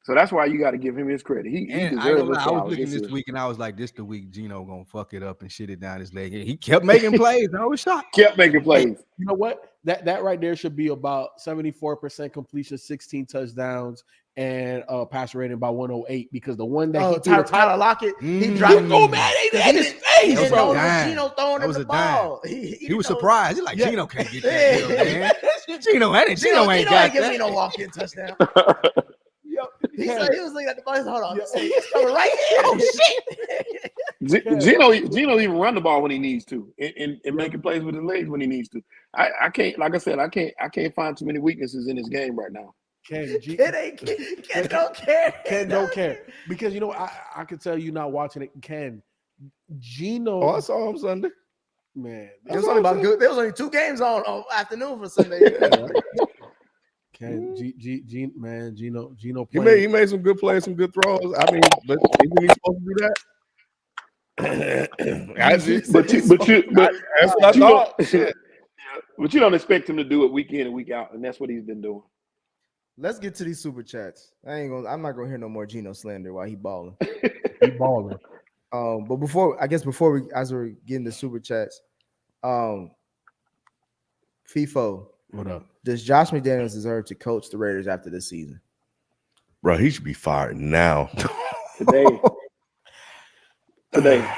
So that's why you got to give him his credit. He And deserves it. I was looking this week and I was like, this the week Geno gonna fuck it up and shit it down his leg. He kept making plays. I was shocked. Kept making plays. You know what? That right there should be about 74% completion, 16 touchdowns, and passer rating by 108 because the one that he threw to Tyler Lockett, he Mm. dropped. Oh man, he had his He face, didn't That know was it a was dime. Geno throwing That him was the a dime. ball. He was didn't know- surprised. He's like, Yeah. Geno can't get that deal, man. Geno ain't Geno got ain't that. give me no walk-in touchdown. Yo, He Ken, said he was looking at the ball. Hold on, Yeah. it's coming right here. Oh shit! Geno even run the ball when he needs to and making plays with his legs when he needs to. I can't, like I said, I can't find too many weaknesses in this game right now. Ken Don't care. Ken don't care because I can tell you not watching it. Ken, Geno, Oh, I saw him Sunday. man, It was only about good. There was only 2 games on afternoon for Sunday. Ken, Geno He playing. made some good plays, some good throws. I mean, but isn't he supposed to do that? But That's what I thought. But you don't expect him to do it week in and week out, and that's what he's been doing. Let's get to these super chats. I'm not gonna hear no more Geno slander while he balling. He balling. But before as we're getting the super chats, FIFO, What up? does Josh McDaniels deserve to coach the Raiders after this season? Bro, he should be fired now. Today.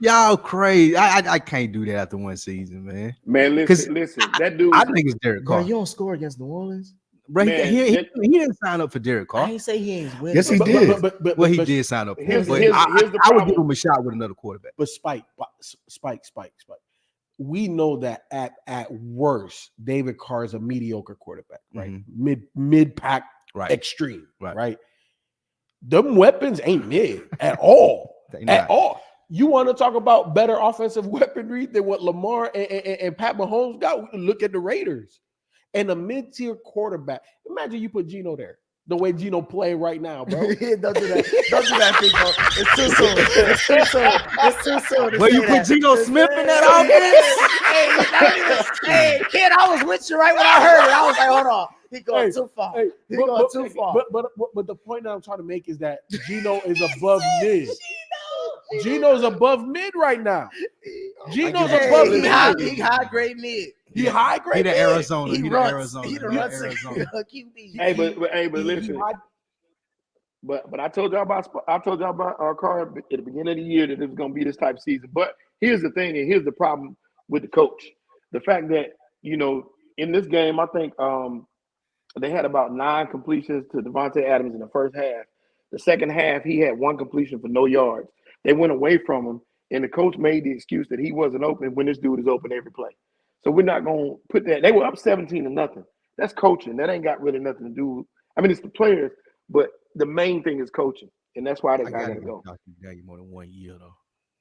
Y'all crazy. I can't do that after one season, man. Man, listen, that dude. I think it's Derek Bro, Carr. you don't score against New Orleans. Bro, Man, he didn't sign up for Derek I Carr. ain't say he ain't winning. Yes, he did. Well, he did sign up for Here's- him, but here's the I would problem. give him a shot with another quarterback. But Spike. We know that at worst, David Carr is a mediocre quarterback, right? Mid pack, Right. extreme, Right. right? Them weapons ain't mid at all. They At not. all. You want to talk about better offensive weaponry than what Lamar and Pat Mahomes got? Look at the Raiders and a mid-tier quarterback. Imagine you put Geno there. The way Geno playing right now, bro. Don't do that. Don't do that, FIFO. It's too soon. It's too soon. It's too soon. to Well, you say put that. Geno Smith in that offense? Hey, kid, I was with you right when I heard it. I was like, hold on. He going too far. Hey, He going too far. But the point that I'm trying to make is that Geno is above mid. Geno's above mid right now. Geno's Hey, above He mid. high grade mid. He high He grade. the mid. Arizona. He He the runs. Arizona. He He the the runs. Arizona. QB. Hey, but listen. high- But I told y'all about Carr at the beginning of the year that it was going to be this type of season. But here's the thing, and here's the problem with the coach: the fact that in this game, I think they had about 9 completions to Devontae Adams in the first half. The second half, he had 1 completion for no yards. They went away from him, and the coach made the excuse that he wasn't open when this dude is open every play. So we're not going to put that. They were up 17-0. That's coaching. That ain't got really nothing to do. I mean, it's the players, but the main thing is coaching, and that's why that guy got to go. More than 1 year though.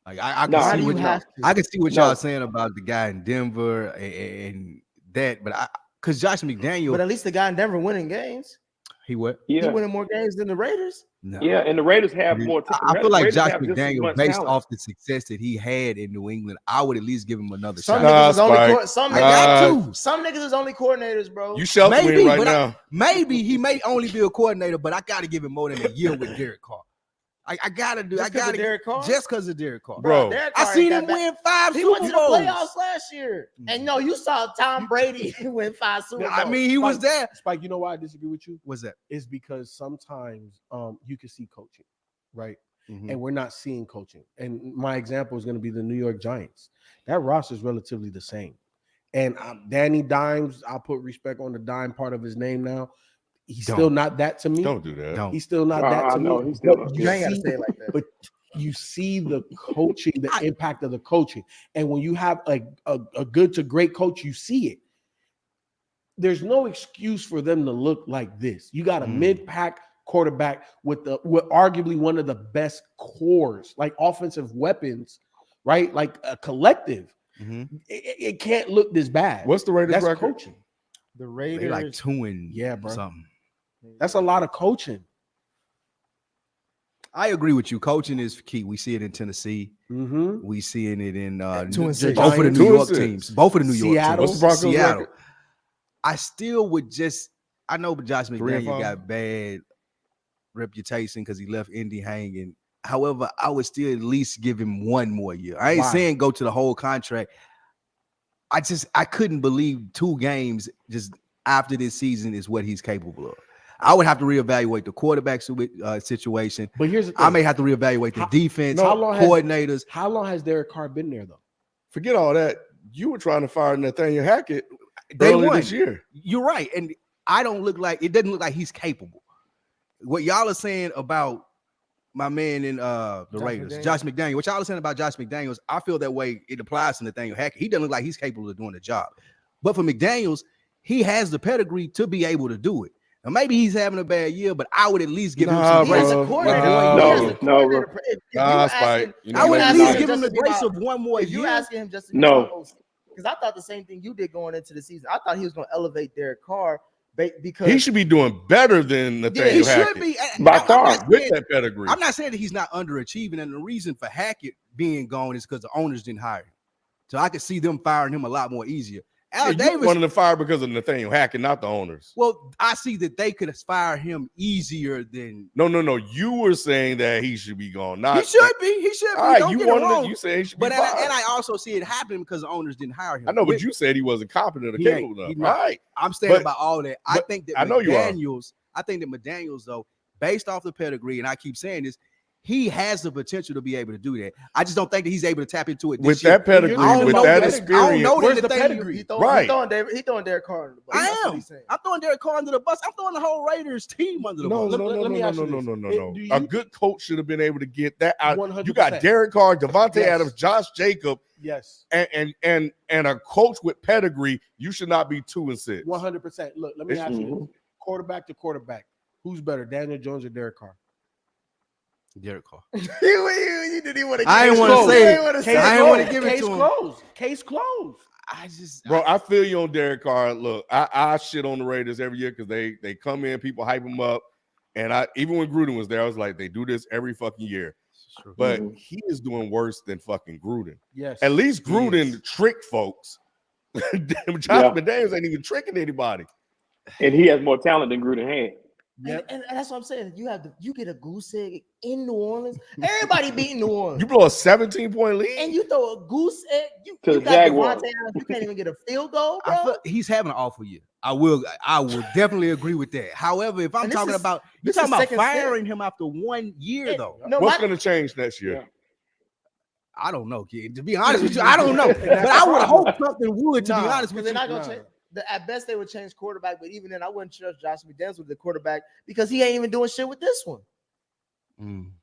Like I can see what y'all saying about the guy in Denver and that, but because Josh McDaniel, but at least the guy in Denver winning games. He what? He winning more games than the Raiders. No. Yeah, and the Raiders have more. I feel like Josh McDaniel, based off the success that he had in New England, I would at least give him another shot. Some niggas is only coordinators, bro. You sheltering me right now. Maybe he may only be a coordinator, but I got to give him more than a year with Derek Carr. I gotta do. Just because of Derek Carr, bro. I seen him win 5 Super Bowls. He went to the playoffs last year, and no, you saw Tom Brady win 5 Super Bowls. I mean, he was there. Spike, you know why I disagree with you? What's that? It's because sometimes you can see coaching, right? Mm-hmm. And we're not seeing coaching. And my example is going to be the New York Giants. That roster is relatively the same. And Danny Dimes, I'll put respect on the dime part of his name now. He's still not that to me. Don't do that. He's still not that to me. You ain't gotta say it like that. But you see the coaching, the impact of the coaching. And when you have a good to great coach, you see it. There's no excuse for them to look like this. You got a mid-pack quarterback with arguably one of the best cores, like offensive weapons, right? Like a collective. Mm-hmm. It can't look this bad. What's the Raiders record? Coaching. The Raiders they like 2 bro. Something. That's a lot of coaching. I agree with you. Coaching is key. We see it in Tennessee. Mm-hmm. We seeing it in both of the New York teams. Both of the New York teams. What's the Broncos Seattle. record? I still would I know Josh McDaniel got bad reputation because he left Indy hanging. However, I would still at least give him 1 more year. I ain't saying go to the whole contract. I couldn't believe 2 games just after this season is what he's capable of. I would have to reevaluate the quarterback situation. But here's the thing. I may have to reevaluate the defense, coordinators. How long has Derek Carr been there, though? Forget all that. You were trying to fire Nathaniel Hackett earlier this year. You're right. And it doesn't look like he's capable. What y'all are saying about my man in the Raiders, Josh McDaniel, what y'all are saying about Josh McDaniels, I feel that way it applies to Nathaniel Hackett. He doesn't look like he's capable of doing the job. But for McDaniels, he has the pedigree to be able to do it. Now, maybe he's having a bad year, but I would at least give him some grace. I would at least give him the grace of 1 more year. If you asking him just because I thought the same thing you did going into the season. I thought he was going to elevate Derek Carr because he should be doing better than Nathaniel Hackett. Should be by far with that pedigree. I'm not saying that he's not underachieving, and the reason for Hackett being gone is because the owners didn't hire him. So I could see them firing him a lot more easier. Davis wanted to fire because of Nathaniel Hackett, not the owners. Well, I see that they could fire him easier than. No. You were saying that he should be gone. Not he should be. He should be. All right, you said he should be. And I also see it happen because the owners didn't hire him. I know, but you said he wasn't competent or capable enough. All right, I'm saying about all that. I think that McDaniels. I think that McDaniels, though, based off the pedigree, and I keep saying this, he has the potential to be able to do that. I just don't think that he's able to tap into it with that pedigree, with that experience. I don't know where's the pedigree. He throwing Derek Carr under the bus. I am. I'm throwing Derek Carr under the bus. I'm throwing the whole Raiders team under the bus. No. A good coach should have been able to get that out. 100%. You got Derek Carr, Devontae Adams, Josh Jacobs. Yes. And a coach with pedigree, you should not be 2-6. 100%. Look, let me ask you this. Quarterback to quarterback. Who's better, Daniel Jones or Derek Carr? Derek Carr. You didn't even want to. I didn't want to say it. I didn't want to give it to him. Case closed. I feel you on Derek Carr. Look, I shit on the Raiders every year because they come in, people hype them up, and even when Gruden was there, I was like, they do this every fucking year. But he is doing worse than fucking Gruden. Yes, at least Gruden tricked folks. Josh McDaniels ain't even tricking anybody, and he has more talent than Gruden had. Yep. And that's what I'm saying. You get a goose egg in New Orleans. Everybody beating New Orleans. You blow a 17-point lead, and you throw a goose egg. You got Jaguars. You can't even get a field goal, bro. He's having an awful year. I will definitely agree with that. However, if I'm talking about firing him after 1 year, though, what's going to change next year? Yeah. I don't know, kid. To be honest with you, I don't know. But I would hope something would. To be honest with you, they're not going to change. at best they would change quarterback, but even then, I wouldn't trust Josh McDaniels with the quarterback because he ain't even doing shit with this one.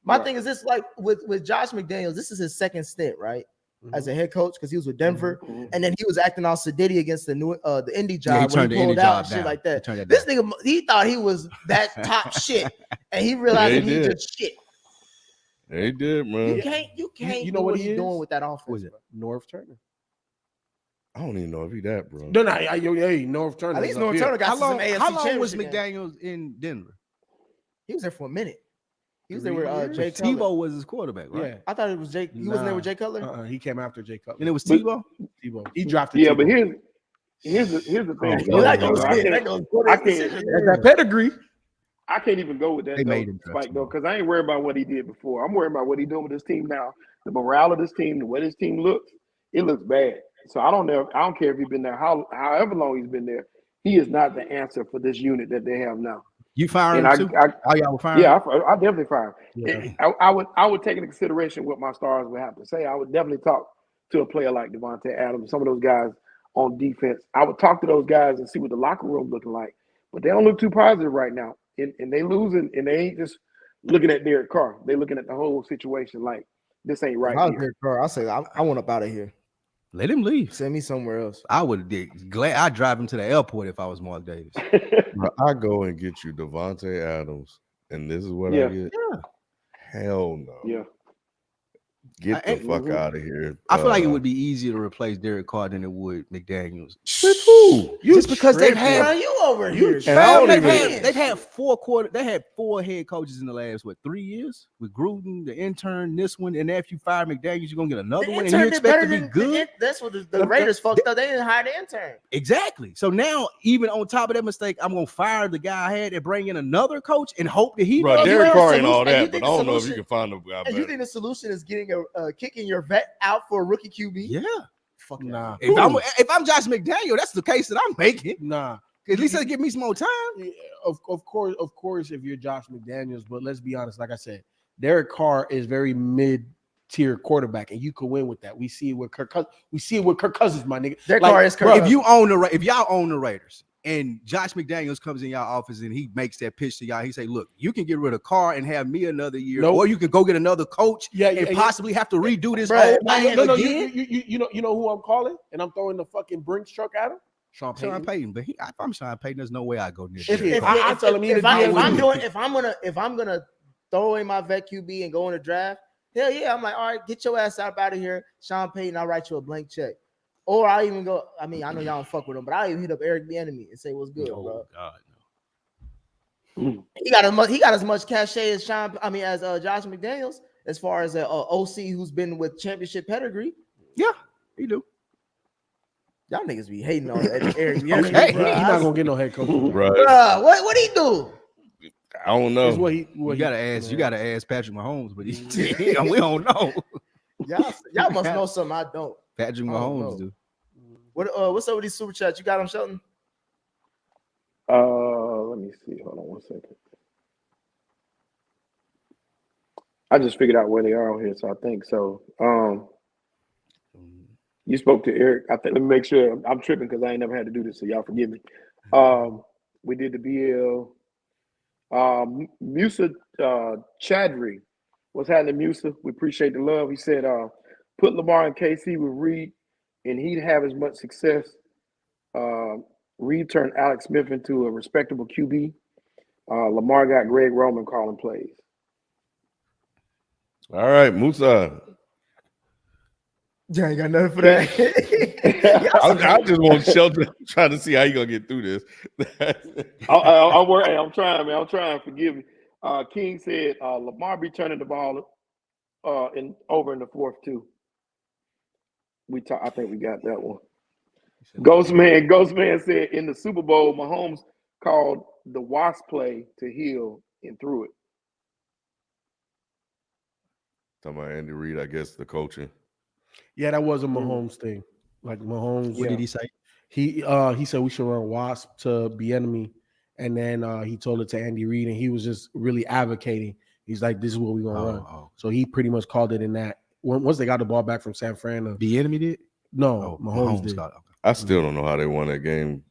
My thing is this: like with Josh McDaniels, this is his second stint, right? As a head coach, because he was with Denver, and then he was acting all sedity against the Indy job when he pulled out and shit like that. This nigga, he thought he was that top shit, and he realized that he just shit. They did, man. You can't. You know what he's doing with that offense? Was it North Turner? I don't even know if he that, bro. No, hey, North Turner. At least North Turner got some AFC How long was championship McDaniels in Denver? He was there for a minute. He was there with Jay Tebow Cutler. was his quarterback, right? Yeah. I thought it was Jake. He wasn't there with Jay Cutler. He came after Jay Cutler. And it was Tebow? Tebow. He drafted Yeah, Tebow. but here's the thing. That goes I can't that pedigree. I can't even go with that They made though, him Spike, though, because I ain't worried about what he did before. I'm worried about what he's doing with this team now. The morale of this team, the way this team looks, it looks bad. So I don't know. I don't care if he's been there however long he's been there. He is not the answer for this unit that they have now. You fired him too? Y'all were fired? Yeah, I definitely fired him. Yeah. I would take into consideration what my stars would have to say. I would definitely talk to a player like Devontae Adams, some of those guys on defense. I would talk to those guys and see what the locker room looking like. But they don't look too positive right now. And they losing, and they ain't just looking at Derek Carr. They looking at the whole situation like this ain't right. Derek Carr, I say I want up out of here. Let him leave. Send me somewhere else. I would be glad. I'd drive him to the airport if I was Mark Davis. I go and get you Devontae Adams, and this is what I get. Yeah. Hell no. Yeah. Get the fuck out of here. I feel like it would be easier to replace Derek Carr than it would McDaniels. With who? Just because they've had you over here. they've had four head coaches in the last 3 years with Gruden, the intern, this one, and if you fire McDaniels, you're gonna get another one, and you expect to be good. That's what the Raiders fucked up. They didn't hire the intern. Exactly. So now, even on top of that mistake, I'm gonna fire the guy I had and bring in another coach and hope that he. Bro, does Derek well. Carr and all that, but I don't know if you can find a guy And better. you think the solution is getting kicking your vet out for a rookie QB? Yeah. Fuck Nah. If I'm Josh McDaniel, that's the case that I'm making. Nah. At least give me some more time. Yeah, of course, if you're Josh McDaniels, but let's be honest, like I said, Derek Carr is very mid-tier quarterback, and you could win with that. We see it with Kirk Cousins, my nigga. Derek Carr is correct. If y'all own the Raiders and Josh McDaniels comes in y'all office and he makes that pitch to y'all, he say, "Look, you can get rid of Carr and have me another year, or you can go get another coach and possibly have to redo this whole thing again." You know who I'm calling, and I'm throwing the fucking Brinks truck at him. Sean Payton. But if I'm Sean Payton, there's no way I go near. If I'm gonna throw away my vet QB and go in the draft, hell yeah, I'm like, all right, get your ass out of here, Sean Payton. I'll write you a blank check, or I even go. I mean, I know y'all don't fuck with him, but I even hit up Eric Bieniemy and say, "What's good, bro?" God, no. He got as much cachet as Josh McDaniels, as far as an OC who's been with championship pedigree. Yeah, he do. Y'all niggas be hating on Eric Bieniemy. Okay. He's not gonna get no head coach. Right. What he do? I don't know. You gotta ask Patrick Mahomes, but we don't know. Y'all must know something I don't. Patrick Mahomes do. What's up with these super chats? You got them, Shelton? Let me see. Hold on 1 second. I just figured out where they are on here, so I think so. You spoke to Eric. I think. Let me make sure I'm tripping because I ain't never had to do this, so y'all forgive me. We did the BL. Musa Chadri. What's happening, Musa? We appreciate the love. He said, put Lamar and KC with Reed, and he'd have as much success. Reed turned Alex Smith into a respectable QB. Lamar got Greg Roman calling plays. All right, Musa. You ain't got nothing for that. I just want Shelton trying to see how you gonna get through this. I'm working. I'm trying, man. I'm trying. Forgive me. King said Lamar be turning the ball over in the fourth too. I think we got that one. Ghostman said in the Super Bowl, Mahomes called the wasp play to Hill and threw it. Talking about Andy Reid, I guess the coaching. Yeah, that was a Mahomes thing. Like Mahomes. What did he say? He said we should run wasp to Bieniemy, and then he told it to Andy Reid, and he was just really advocating. He's like, "This is what we're gonna run." So he pretty much called it in that. Once they got the ball back from San Fran, Bieniemy did. No, Mahomes did. I still don't know how they won that game.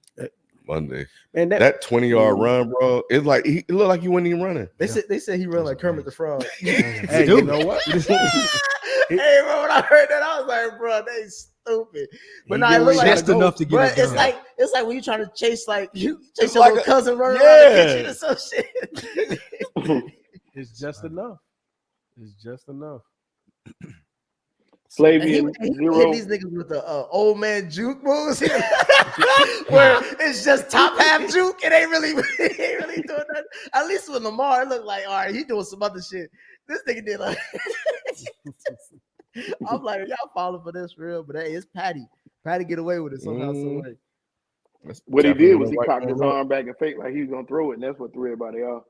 Monday. Man, That 20-yard run, bro. It's like it looked like you wasn't even running. They said he run like Kermit the Frog. hey, you know what? Hey, bro, when I heard that, I was like, bro, they stupid. But now it looks like just enough to get it it's done. it's like when you trying to chase your like little cousin running around the kitchen or some shit. It's just enough. It's just enough. Flavian He zero. hit these niggas with the old man juke moves, where it's just top half juke. It ain't really doing nothing. At least with Lamar, it looked like all right, he doing some other shit. This nigga did like. I'm like, y'all falling for this real, but hey, it's Patty. Patty get away with it somehow, some way. What he did was he cocked his arm back and faked like he was gonna throw it, and that's what threw everybody off.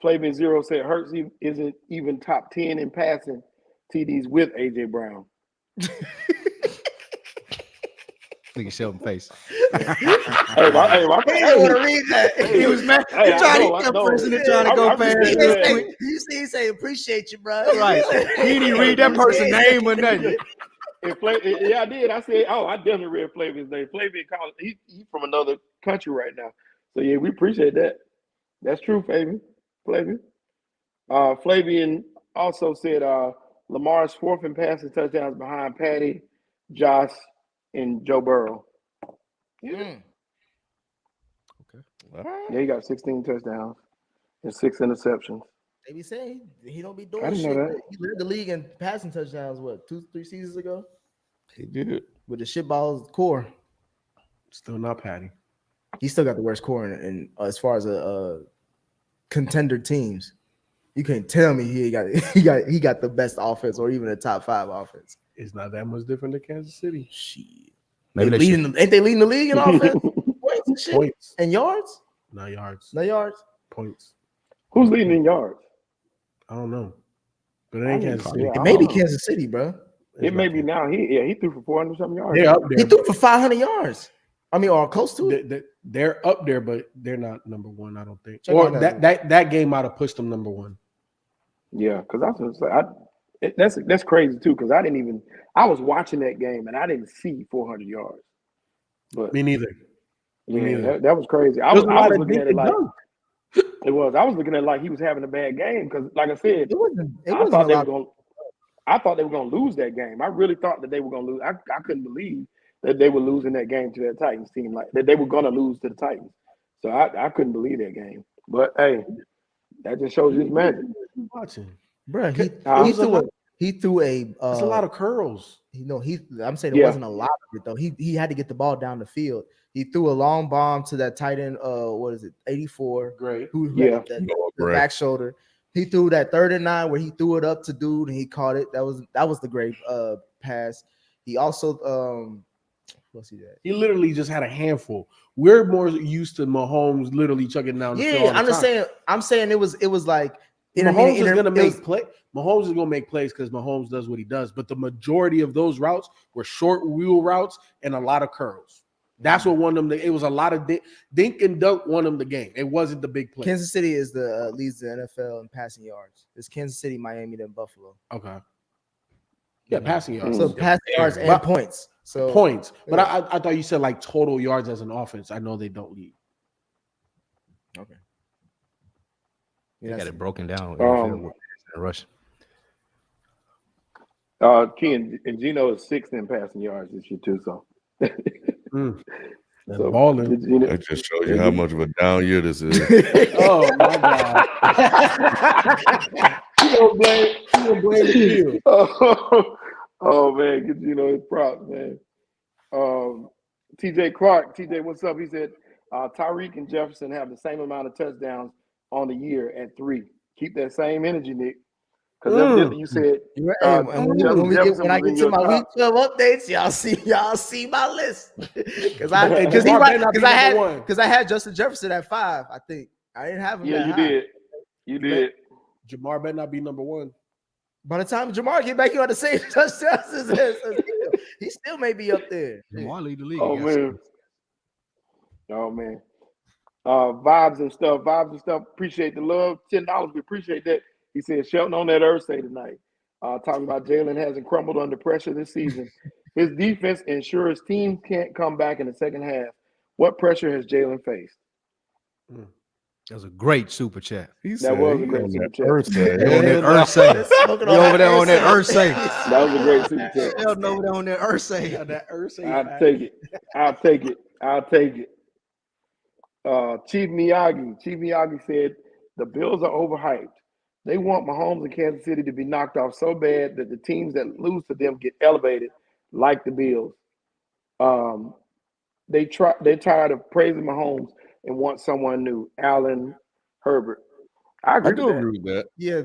Flavian Zero said Hurts isn't even top 10 in passing TDs with AJ Brown. Nigga, show him face. He didn't want to read that. He was mad. He trying to go past. You see, he say appreciate you, bro. Right. He didn't read that person's name or nothing. Yeah, I did. I said, I definitely read Flavian's name. Flavian, he's from another country right now. So yeah, we appreciate that. That's true, Flavian. Flavian also said Lamar's fourth in passing touchdowns behind Patty, Josh, and Joe Burrow. Yeah. Okay. Yeah, he got 16 touchdowns and 6 interceptions. They be saying he don't be doing I didn't shit. know that. He led the league in passing touchdowns, 2-3 seasons ago? He did. With the shitballs core. Still not Patty. He still got the worst core in as far as a contender teams. You can't tell me he got the best offense or even a top 5 offense. It's not that much different than Kansas City. Shit. Maybe Ain't they leading the league in offense? Points and shit? Points. And yards? Not yards. No yards? Points. Who's leading in yards? I don't know. But it ain't Kansas City. It may be Kansas City, bro. It may be now. He threw for 400 something yards. They're up there. He threw for 500 yards. I mean, or close to it. They're up there, but they're not number one, I don't think. Check Or on that game might have pushed them number one. Yeah, because I was like, that's crazy too. Because I was watching that game and I didn't see 400 yards. But Me neither. yeah, that was crazy. I was looking at it like it was. I was looking at it like he was having a bad game because, like I said, I thought they were going to lose that game. I really thought that they were going to lose. I couldn't believe that they were losing that game to that Titans team, like that they were going to lose to the Titans. So I couldn't believe that game. But hey, that just shows his magic. Watching, bro. He threw a. It's a lot of curls. I'm saying it wasn't a lot of it though. He had to get the ball down the field. He threw a long bomb to that tight end. What is it? 84. Great. Who had the back shoulder. He threw that 3rd and 9 where he threw it up to dude and he caught it. That was the great pass. He also what's he at? He literally just had a handful. We're more used to Mahomes literally chucking down the field. Yeah, I'm saying it was like Mahomes is gonna make play. Mahomes is gonna make plays because Mahomes does what he does. But the majority of those routes were short wheel routes and a lot of curls. That's what won them. It was a lot of dink and dunk won them the game. It wasn't the big play. Kansas City is the leads the NFL in passing yards. It's Kansas City, Miami, then Buffalo. Okay. Yeah, passing yards. So passing yards and points. So points. But I thought you said like total yards as an offense. I know they don't lead. Okay. You got it broken down. Rush. Ken and Gino is 6th in passing yards this year too. So. So balling. That just shows you how much of a down year this is. Oh my God! You don't blame the field. Oh man, get Gino his props, man. TJ Clark, TJ, what's up? He said Tyreek and Jefferson have the same amount of touchdowns on the year at 3. Keep that same energy, Nick. Because evidently you said when I get to my week 12 updates, y'all see my list. Because I had Justin Jefferson at 5. I think I didn't have him. Yeah, you did. Jamar better not be number 1. By the time Jamar get back, you had the same touchdowns as he still may be up there. Jamar lead the league. Oh man. Vibes and stuff. Appreciate the love. $10. We appreciate that. He said Shelton on that Earthsay tonight. Talking about Jalen hasn't crumbled under pressure this season. His defense ensures teams can't come back in the second half What pressure has Jalen faced? That was a great super chat. That was a great super chat. On that Ursay. Smoking You on over that there on that Ursay. Ursay. That was a great super chat. Sheldon over there on that Ursay. That Ursay. I'll take it. I'll take it. I'll take it. Chief Miyagi said the Bills are overhyped. They want Mahomes and Kansas City to be knocked off so bad that the teams that lose to them get elevated, like the Bills. They're tired of praising Mahomes and want someone new. Allen Herbert. I I agree do with that. agree with that. Yeah,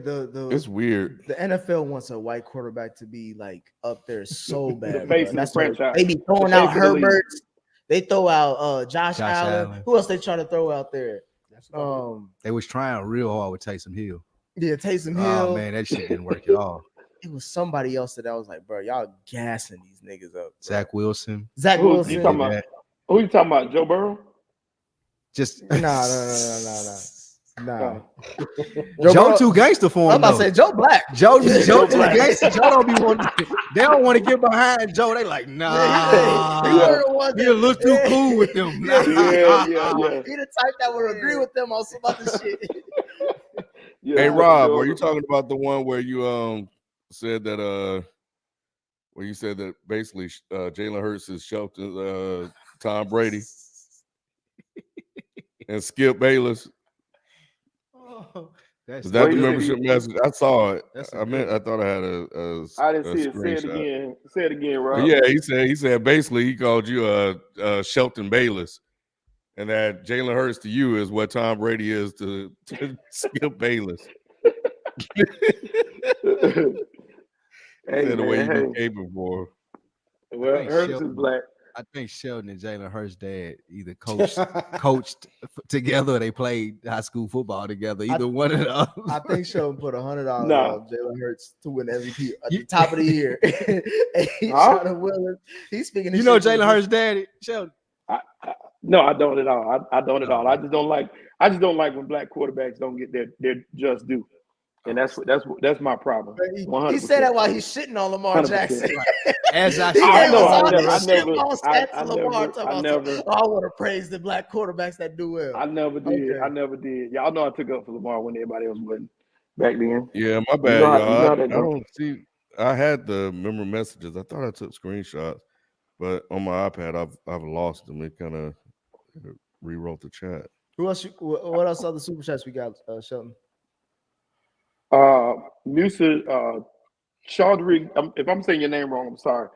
It's weird. the NFL wants a white quarterback to be like up there so bad. face bro. of the franchise. They be throwing The out face of the league. Herberts. They throw out Josh Allen. Allen. Who else they trying to throw out there? They was trying real hard with Taysom Hill. Yeah, Taysom Hill. Oh man, that shit didn't work at all. It was somebody else that I was like, bro, y'all gassing these niggas up. Bro. Zach Wilson. Zach Who Wilson. you talking about? Who you talking about? Joe Burrow? Just Nah. Joe too gangster for him. I'm about to say Joe Black. Joe too Black. gangster. Joe don't be wanting. They don't want to get behind Joe. They like, nah. He a little too cool with them. Yeah. He the type that would agree with them on some other shit. Yeah, Hey Rob, Joe- are you talking about the one where you said that basically Jalen Hurts is sheltered Tom Brady and Skip Bayless? That's Is that the Wait, membership message? I saw it. That's I thought I had a I didn't see it. Say it screenshot. again. Say it again, Rob. But yeah, he said basically he called you Shelton Bayless, and that Jalen Hurts to you is what Tom Brady is to Skip Bayless. Hey, Said the way man, you be caping for. Well, think Hurts Shelton- is black. I think Sheldon and Jalen Hurts' dad either coached together or they played high school football together. Either one of them. I think Sheldon put $100 Nah. on Jalen Hurts to win MVP at the top of the year. And he's Huh? trying to will it. He's speaking. You know Jalen Hurts' daddy, Sheldon. No, I don't at all. I don't at all. I just don't like when black quarterbacks don't get their just due, and that's my problem. He 100%. said that while he's shitting on Lamar 100%. Jackson. As I He said, gave us all I this never- shit on I- stats I to Lamar. never- talking I about never- some, I want to praise the black quarterbacks that do well. I never did. Okay. I never did. Y'all know I took up for Lamar when everybody else wouldn't back then. Yeah, my bad, know how- you know y'all. how I that go. don't see. I had the member messages. I thought I took screenshots, but on my iPad, I've lost them. It kind of rewrote the chat. Who else? What else other super chats we got, Shelton? Musa Chaudhry, if I'm saying your name wrong, I'm sorry.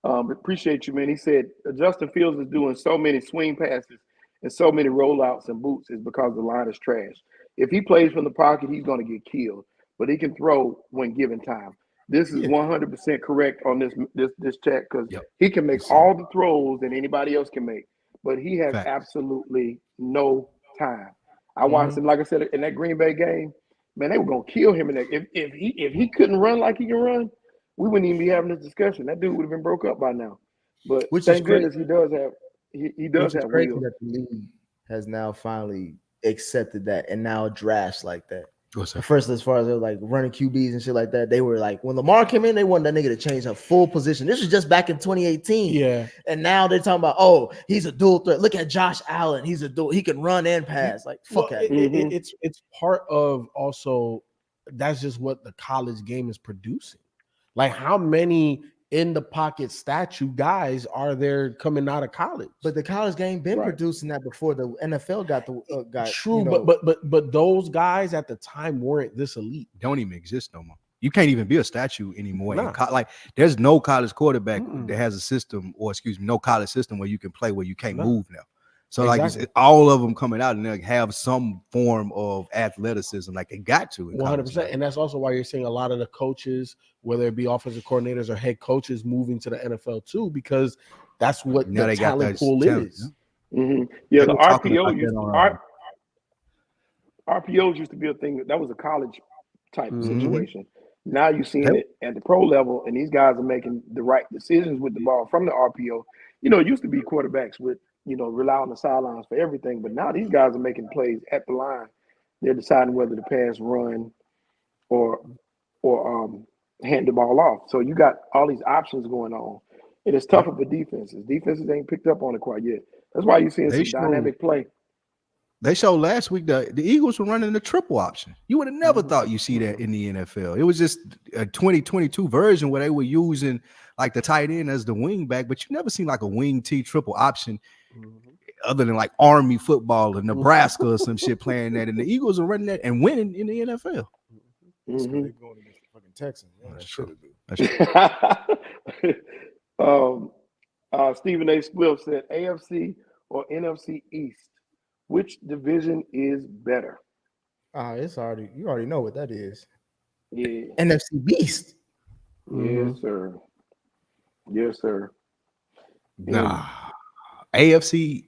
Appreciate you, man. He said Justin Fields is doing so many swing passes and so many rollouts and boots is because the line is trash. If he plays from the pocket, he's going to get killed, but he can throw when given time. This is 100% correct on this chat because he can make all the throws that anybody else can make, but he has absolutely no time. I watched him, like I said, in that Green Bay game. Man, they were gonna kill him in that. If he couldn't run like he can run, we wouldn't even be having this discussion. That dude would have been broke up by now. But thank goodness he does have Crazy wheels. that the league has now finally accepted that and now drafts like that. First, as far as like running QBs and shit like that, they were like when Lamar came in, they wanted that nigga to change a full position. This was just back in 2018. Yeah. And now they're talking about, oh, he's a dual threat. Look at Josh Allen. He's a dual, he can run and pass. Like fuck Well, that. It's part of also that's just what the college game is producing. Like how many in the pocket statue guys are there coming out of college? But the college game been producing that before the NFL got the got True, you know, but those guys at the time weren't this elite. Don't even exist no more. You can't even be a statue anymore. Nah. Like there's no college quarterback that has a system, or excuse me, no college system where you can play where you can't move now. So like it's all of them coming out and they have some form of athleticism, like they got to. 100%, and that's also why you're seeing a lot of the coaches, whether it be offensive coordinators or head coaches, moving to the NFL too, because that's what Now the they got talent that pool talent, is. Yeah, the They were talking RPO about used that RPOs used to be a thing that was a college type of Mhm. situation. Now you're seeing it at the pro level, and these guys are making the right decisions with the ball from the RPO. You know, it used to be quarterbacks would, rely on the sidelines for everything, but now these guys are making plays at the line. They're deciding whether to pass, run, or hand the ball off. So you got all these options going on, It is tougher for defenses. Defenses ain't picked up on it quite yet. That's why you're seeing some dynamic play. They showed last week the Eagles were running the triple option. You would have never thought you see that in the NFL. It was just a 2022 version where they were using like the tight end as the wing back, but you never seen like a wing T triple option other than like Army football or Nebraska or some shit playing that. And the Eagles are running that and winning in the NFL. They're going against the fucking Texans. Yeah, That's true. Stephen A. Spliff said AFC or NFC East. Which division is better? It's already you already know what that is. Yeah. NFC Beast. Yes, sir. Yes, sir. Nah. AFC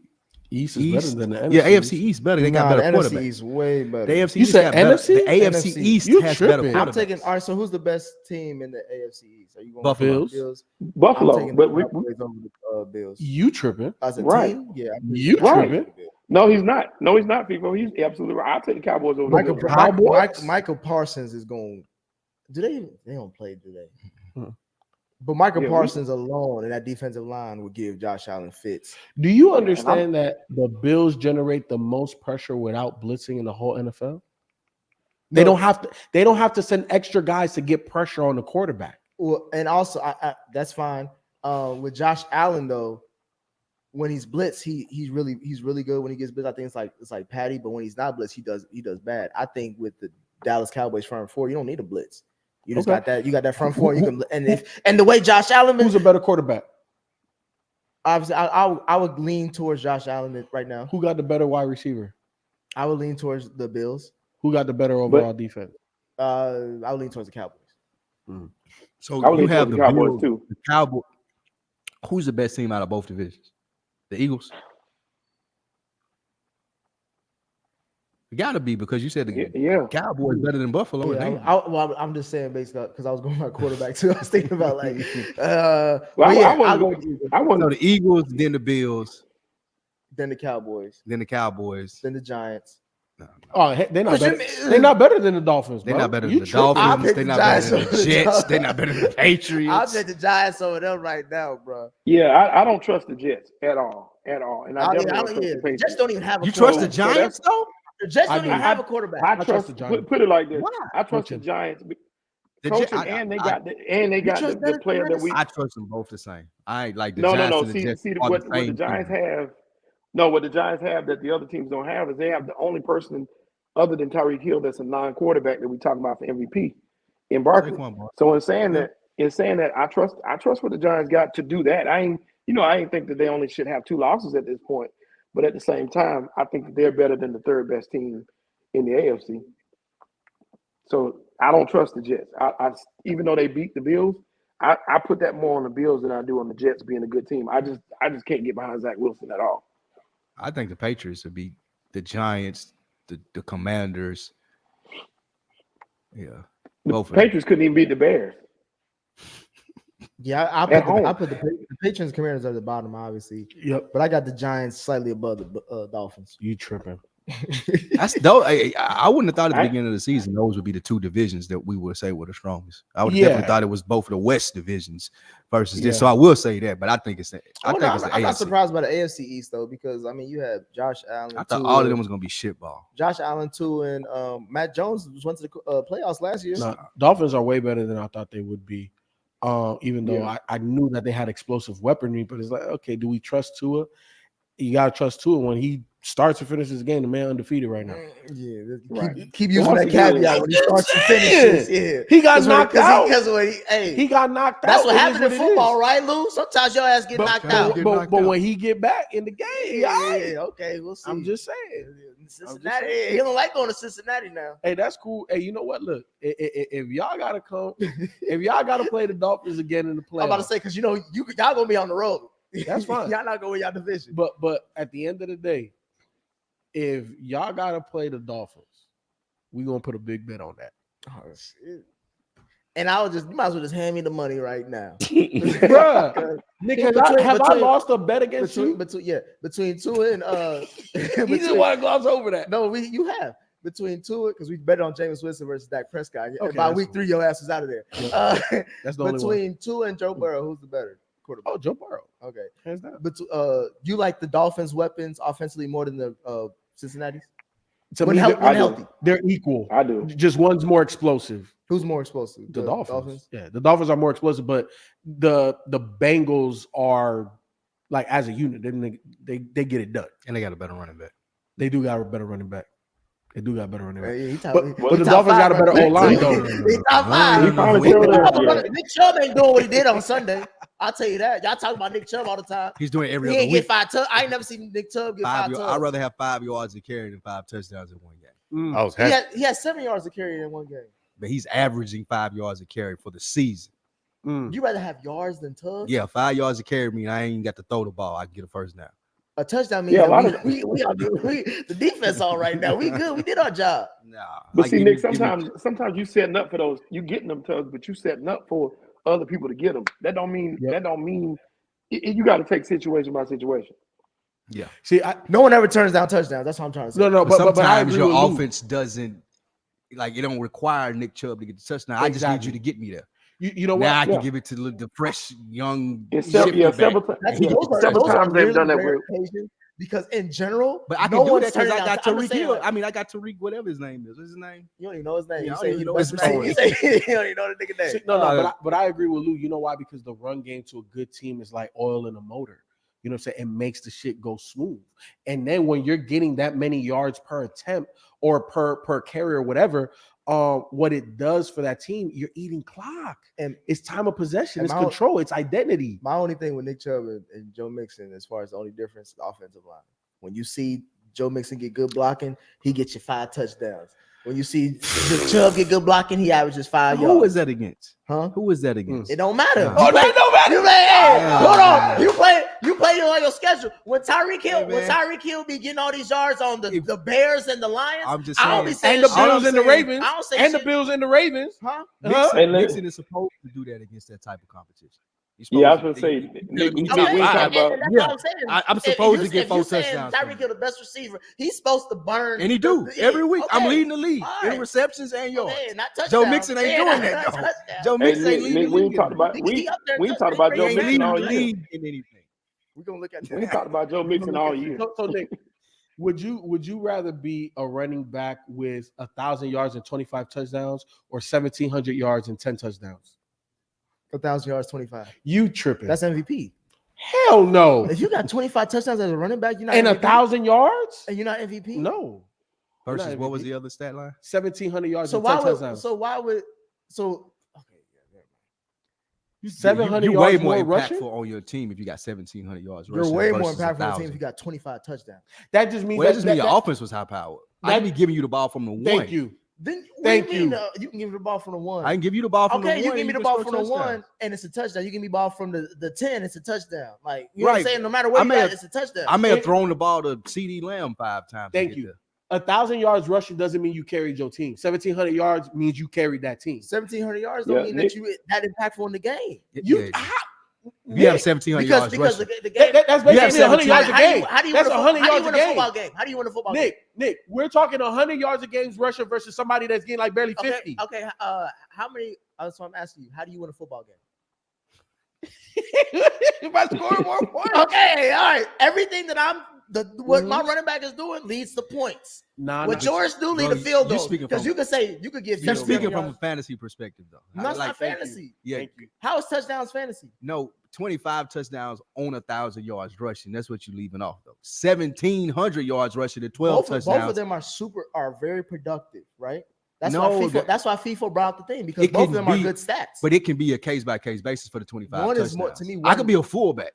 East is better than the NFC. Yeah, AFC East better. They got better quarterback. NFC East way better. The AFC You East said got better. NFC? The AFC East You has tripping. better I'm quarterbacks. taking. All right, so who's the best team in the AFC East? Are you going Buffalo. Bills? Buffalo. I'm taking But the Cowboys over the Bills. You tripping? As a Right. team, yeah. You tripping? no, he's not. No, he's not, people. He's absolutely right. I'll take the Cowboys over the Bills. Michael Parsons is going. Do they? They don't play, do they? But Michael Parsons alone and that defensive line would give Josh Allen fits. Do you understand that the Bills generate the most pressure without blitzing in the whole NFL? They don't have to. They don't have to send extra guys to get pressure on the quarterback. Well, and also that's fine. With Josh Allen though, when he's blitzed, he's really good when he gets blitzed. I think it's like Patty, but when he's not blitzed, he does bad. I think with the Dallas Cowboys front four, you don't need a blitz. You just got that. You got that front four. You can and the way Josh Allen. Who's a better quarterback? Obviously, I would lean towards Josh Allen right now. Who got the better wide receiver? I would lean towards the Bills. Who got the better overall defense? I would lean towards the Cowboys. So you have the Cowboys Bills, too. the Cowboys. Who's the best team out of both divisions? The Eagles. It gotta be because you said the Cowboys better than Buffalo. Yeah, I'm just saying basically because I was going by quarterback too. I was thinking about like, I want the Eagles, then the Bills, then the Cowboys, then the Giants. No. Oh, they're not better. They're not better than the Dolphins. They're not better than the Dolphins. They're not better than the Jets. They're not better than the Patriots. I'll take the Giants over them right now, bro. Yeah, I don't trust the Jets at all. And I definitely don't trust the Patriots. Jets don't even have a You trust the Giants though? The Jets don't even have a quarterback. I trust the Giants. Put it like this. Why? I trust the Giants. And they got the player that we. I trust them both the same. I ain't like the no. Giants. And the Jets See are what the the same Giants team. have. No, what the Giants have that the other teams don't have is they have the only person other than Tyreek Hill that's a non-quarterback that we talk about for MVP in Barkley. So in saying that, I trust what the Giants got to do that. I ain't think that they only should have 2 losses at this point, but at the same time, I think that they're better than the third best team in the AFC. So I don't trust the Jets. I even though they beat the Bills, I put that more on the Bills than I do on the Jets being a good team. I just can't get behind Zach Wilson at all. I think the Patriots would beat the Giants, the Commanders. Yeah. The Patriots couldn't even beat the Bears. Yeah, I put the Patriots and Commanders at the bottom, obviously. Yep. But I got the Giants slightly above the Dolphins. You tripping? That's dope. I wouldn't have thought at the beginning of the season those would be the 2 divisions that we would say were the strongest. I would have definitely thought it was both of the West divisions versus this. So I will say that, but I think it's I'm not surprised by the AFC East though, because I mean you have Josh Allen. I thought all of them was gonna be shitball. Josh Allen too, and Matt Jones went to the playoffs last year. No, Dolphins are way better than I thought they would be. Even though I knew that they had explosive weaponry, but it's like, okay, do we trust Tua? You gotta trust Tua when he starts and finishes the game. The man undefeated right now. Yeah, keep using that caveat when he starts and finishes. Yeah, he got knocked out. He got knocked out. That's what happened in football, right, Lou? Sometimes your ass get knocked out. But when he get back in the game, okay, we'll see. I'm just saying. Cincinnati, he don't like going to Cincinnati now. Hey, that's cool. Hey, you know what? Look, if y'all gotta come, if y'all gotta play the Dolphins again in the playoffs, I'm about to say because y'all gonna be on the road. That's fine. Y'all not going to win y'all division. But at the end of the day, if y'all gotta play the Dolphins, we gonna put a big bet on that. Oh, shit. And you might as well just hand me the money right now. Bruh, nigga, have I lost a bet against you? Between Tua and you just want to gloss over that. No, you have. Between Tua, because we bet on Jameis Winston versus Dak Prescott. Okay, by week 3, your ass was out of there. That's the only one. Between Tua and Joe Burrow, who's the better Oh, Joe Burrow. Okay, Hands down. but you like the Dolphins' weapons offensively more than the Cincinnati's? To When me, healthy, they're equal. I do. Just one's more explosive. who's more explosive? The Dolphins. Yeah, the Dolphins are more explosive, but the Bengals are like as a unit, they get it done. And they got a better running back. They do got a better running back. They do got a better running back. Yeah, but the Dolphins got a better O-line, though. He top five. Nick Chubb ain't doing what he did on Sunday. I'll tell you that. Y'all talk about Nick Chubb all the time. He's doing every He other ain't week. get 5 touchdowns. I ain't never seen Nick Chubb get 5 touchdowns. I'd rather have 5 yards to carry than 5 touchdowns in one game. I was happy. He had 7 yards to carry in one game. But he's averaging 5 yards to carry for the season. You rather have yards than Tubbs? Yeah, 5 yards to carry mean I ain't got to throw the ball. I can get a first down. A touchdown means the defense all right now. We good. We did our job. Nah. But like, see, give Nick, me- sometimes you setting up for those. You getting them tugs, but you setting up for other people to get them. That don't mean you got to take situation by situation. Yeah. See, No one ever turns down touchdowns. That's what I'm trying to say. no, But but I sometimes agree with your Lou. offense doesn't like it don't require Nick Chubb to get the touchdown. I just need you to get me there. You know what? Now I can give it to the fresh young. Several Those are times they've really done that. rare occasions because in general, But I no can do one's that because turning I down- got I'm Tariq just saying, Hill. like, I mean, I got Tariq, whatever his name is. What's his name? you don't even know his name. Yeah, You I say don't he even know best his receiver. name. You say you don't even know the nigga name. See, but I agree with Lou. You know why? Because the run game to a good team is like oil in a motor. You know what I'm saying? It makes the shit go smooth. And then when you're getting that many yards per attempt or per carry or whatever, what it does for that team, you're eating clock. And It's time of possession. and It's my- control. It's identity. My only thing with Nick Chubb and Joe Mixon, as far as the only difference, is the offensive line. When you see Joe Mixon get good blocking, he gets you 5 touchdowns. When you see Chubb get good blocking, he averages 5 yards. Who is that against? Huh? Who is that against? It don't matter. Nah. You play- don't matter. You play, hey, Yeah. hold on. You play on your schedule. When Tyreek Hill, Hey, man. be getting all these yards on the Bears and the Lions, I'm just I don't be saying. saying And the shit. Bills and the Ravens. I don't say And the shit. Bills and the Ravens. Huh? Nixon is supposed to do that against that type of competition. He's Yeah, I was supposed gonna to- say, he- Nick, he- we Okay, talking about. and that's what I'm saying. I'm If supposed you- to get if 4 you saying touchdowns. Tyreek Hill, the best receiver, he's supposed to burn. And he do every week. I'm Okay. leading the league All in right. receptions and yards. Okay, not touchdowns. Joe Mixon ain't Yeah, doing not that, though. touchdowns. Joe Hey, Mixon ain't Nick, leading the we league. ain't talked about He up there we ain't talked touchdown. about He Joe ain't Mixon leading all the year. league in anything. We're gonna look at We ain't that. talked about Joe Mixon all year. So Nick, would you rather be a running back with 1,000 yards and 25 touchdowns or 1,700 yards and 10 touchdowns? 1,000 yards, 25. You tripping? That's MVP. Hell no. If you got 25 touchdowns as a running back, you're not And MVP? 1,000 yards? And you're not MVP. No. Versus Not what was MVP. the other stat line? 1,700 yards So and 10 why touchdowns. would okay? You 700 you're way yards more more impactful rushing? on your team if you got 1,700 yards. You're rushing way more versus impactful on the 1,000. team if you got 25 touchdowns. That just means Well, that that, just means that- your offense was high powered. I can be giving you the ball from the one. Thank you. Then what Thank do you mean, you. you can give me the ball from the one. I can give you the ball from the one. Okay, you give me and the can ball score from the one, touchdowns. and it's a touchdown. You give me the ball from the 10, it's a touchdown. Like you know what I'm Right. saying? No matter what I you may got, have- it's a touchdown. I may have thrown the ball to CD Lamb 5 times. to Thank get you. there. 1,000 yards rushing doesn't mean you carried your team. 1,700 yards means you carried that team. 1,700 yards don't Yeah, mean Nick- that you that impactful in the game. You, Yeah. how- You have Nick, 1,700 yards Because rushing. the game. that's You have basically 100 yards a 17. game. How do you That's win a 100 how do you yards win a a game. football game? How do you win a football game? Nick, we're talking 100 yards of games rushing versus somebody that's getting like barely 50. Okay. How many? That's what I'm asking you. How do you win a football game? If I score more points. Okay, all right. Everything that what my running back is doing leads to points. Nah, What yours do lead bro, to field you goals. speaking Because from- you could say you could give You're 7 speaking from a yards. fantasy perspective, though. No, that's not thank you. fantasy. Yeah, Thank you. How is touchdowns fantasy? no, 25 touchdowns on 1,000 yards rushing. That's what you're leaving off, though. 1,700 yards rushing to 12 Both touchdowns. of them are very productive, right? That's No, why FIFA brought up the thing because It both of can them are be- good stats. But it can be a case by case basis for the 25 One touchdowns. is more to me. I could be a fullback,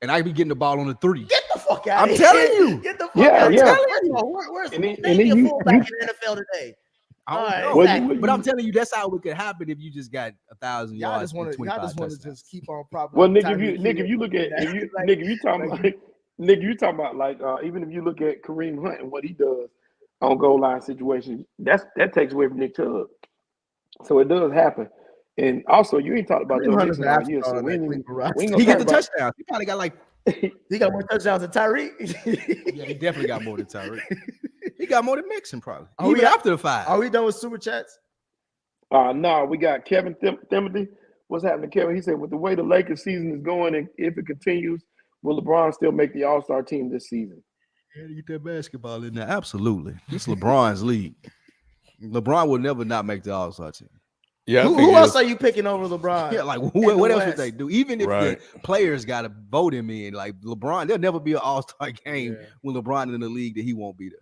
and I could be getting the ball on the 3. Get the fuck out I'm of here. telling you. Get the fuck Yeah, out. yeah. Where's And then name you- me a fullback you- in the NFL today? I don't All right, know. Well, exactly. But I'm telling you, that's how it could happen if you just got 1,000 Y'all yards. just want and to 25 touchdowns. just keep on propping. Well, up Nick, Tyreek if you look at Like- Nick, if you talking about Nick, if you talking about like even if you look at Kareem Hunt and what he does on goal line situations, that takes away from Nick Chubb. So it does happen. And also, you ain't talked about Joe Kareem Hunt is Mixon an all year, afterthought so on we that ain't Cleveland roster. we ain't He gonna got the talk touchdowns. He probably got like, He got more touchdowns than Tyreek. yeah, he definitely got more than Tyreek. He got more than Mixon, probably. Are we Even at- after the 5. Are we done with super chats? No, we got Kevin Timothy. what's happening, Kevin? He said, with the way the Lakers season is going, and if it continues, will LeBron still make the All-Star team this season? Yeah, get that basketball in there. Absolutely. This LeBron's league. LeBron will never not make the All-Star team. Yeah, Who else are you picking over LeBron? Yeah, like what else would West? they do? Even if the players got to vote him in, like LeBron, there'll never be an All-Star game when LeBron in the league that he won't be there.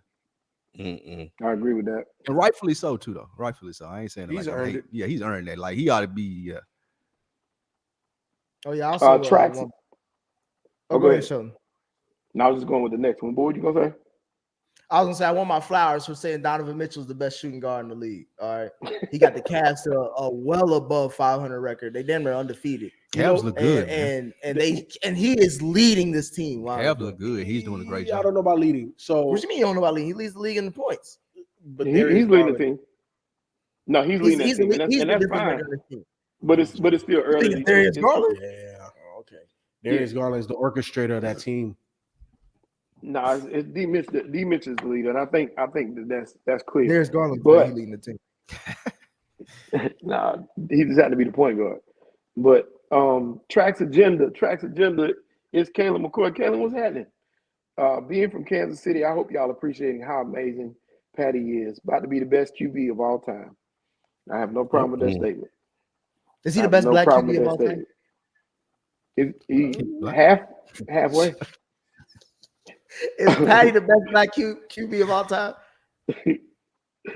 I agree with that, and rightfully so too, though. Rightfully so. I ain't saying he's earned it. Yeah, he's earned that. Like he ought to be. Oh yeah, also tracks. Go ahead, Sheldon. Now I was just going with the next one. Boy, what you gonna say? I was gonna say I want my flowers for saying Donovan Mitchell's the best shooting guard in the league. All right, he got the Cavs to a well above 500 record. They damn near undefeated. Cavs look good, and he is leading this team. Wow, Cavs look good. He's doing a great job. I don't know about leading. So what you mean you don't know about leading? He leads the league in the points. But he's leading the team. No, he's leading the team, and that's fine. But it's still early. Darius Garland. Yeah, okay. Darius Garland is the orchestrator of that team. No, it's D. Mitch. D. Mitch is the leader, and I think that's clear. Darius Garland, but he leading the team. Nah, he just had to be the point guard. But Track's agenda is Kalen McCoy. Kalen, what's happening? Being from Kansas City, I hope y'all appreciating how amazing Patty is. About to be the best QB of all time. I have no problem with that statement. Is he the best black QB of all time? Halfway. Is Patty the best black QB of all time?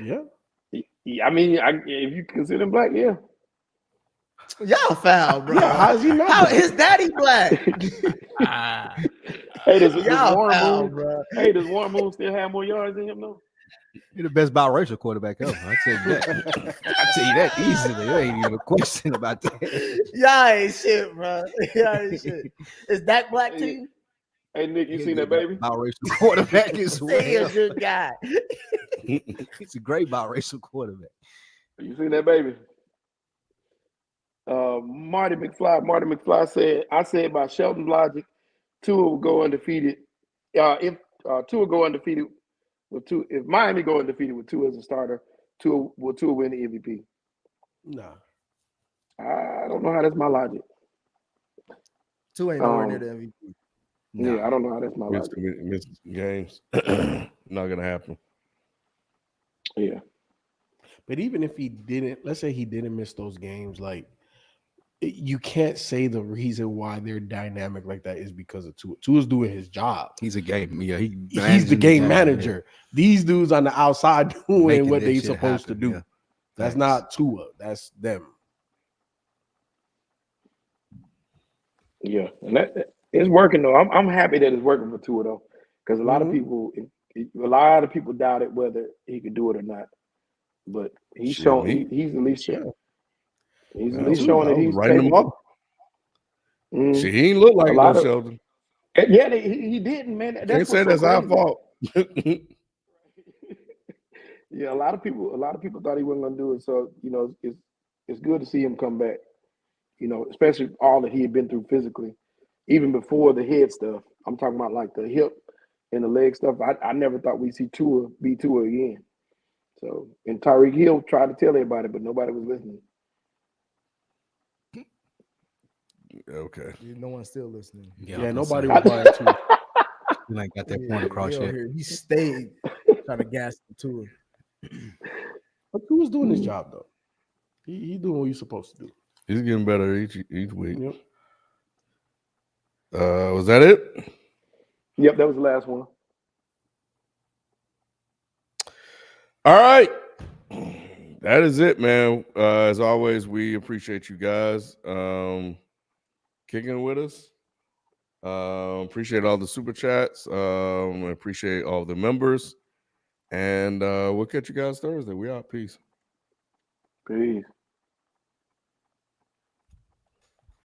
Yeah. I mean, if you consider him black, yeah. Y'all foul, bro. Yeah, how's he not? How his daddy black? Hey, does Warren Moon still have more yards than him though? You're the best biracial quarterback ever. I tell you that. I tell you that easily. There ain't even a question about that. Y'all ain't shit, bro. Y'all ain't shit. Is that black team? Hey Nick, you seen that baby? Biracial quarterback as well. He's a good guy. He's a great biracial quarterback. You seen that baby? Marty McFly said, I said by Shelton's logic, Tua will go undefeated. If Tua go undefeated with Tua, if Miami go undefeated with Tua as a starter, Tua win the MVP? No. I don't know how that's my logic. Tua ain't nowhere near the MVP. No. Yeah, I don't know how that's my logic. Miss games. Not gonna happen. Yeah. But even if he didn't, let's say he didn't miss those games, like you can't say the reason why they're dynamic like that is because of Tua. Tua's doing his job. He's a game. Yeah, he's the game manager. Yeah. These dudes on the outside doing making what they're supposed to do. Yeah. That's not Tua. That's them. Yeah, and that it's working though. I'm happy that it's working for Tua though, because a lot of people doubted whether he could do it or not. But he's shown he's at least shown. He's at least showing that he's writing them up. See, he ain't look like it, Sheldon. Yeah, he didn't, man. Can't say that's our fault. Yeah, a lot of people thought he wasn't gonna do it. So it's good to see him come back. Especially all that he had been through physically, even before the head stuff. I'm talking about like the hip and the leg stuff. I never thought we'd see Tua be Tua again. So, and Tyreek Hill tried to tell everybody, but nobody was listening. Okay. No one's still listening. Yeah, nobody was buying Tua. You ain't got that point across yet. He stayed trying to gas the Tua. But Tua's doing his job though. He's doing what he's supposed to do. He's getting better each week. Yep. Was that it? Yep, that was the last one. All right. That is it, man. As always, we appreciate you guys kicking with us. Appreciate all the super chats. Appreciate all the members. And we'll catch you guys Thursday. We out. Peace. Peace.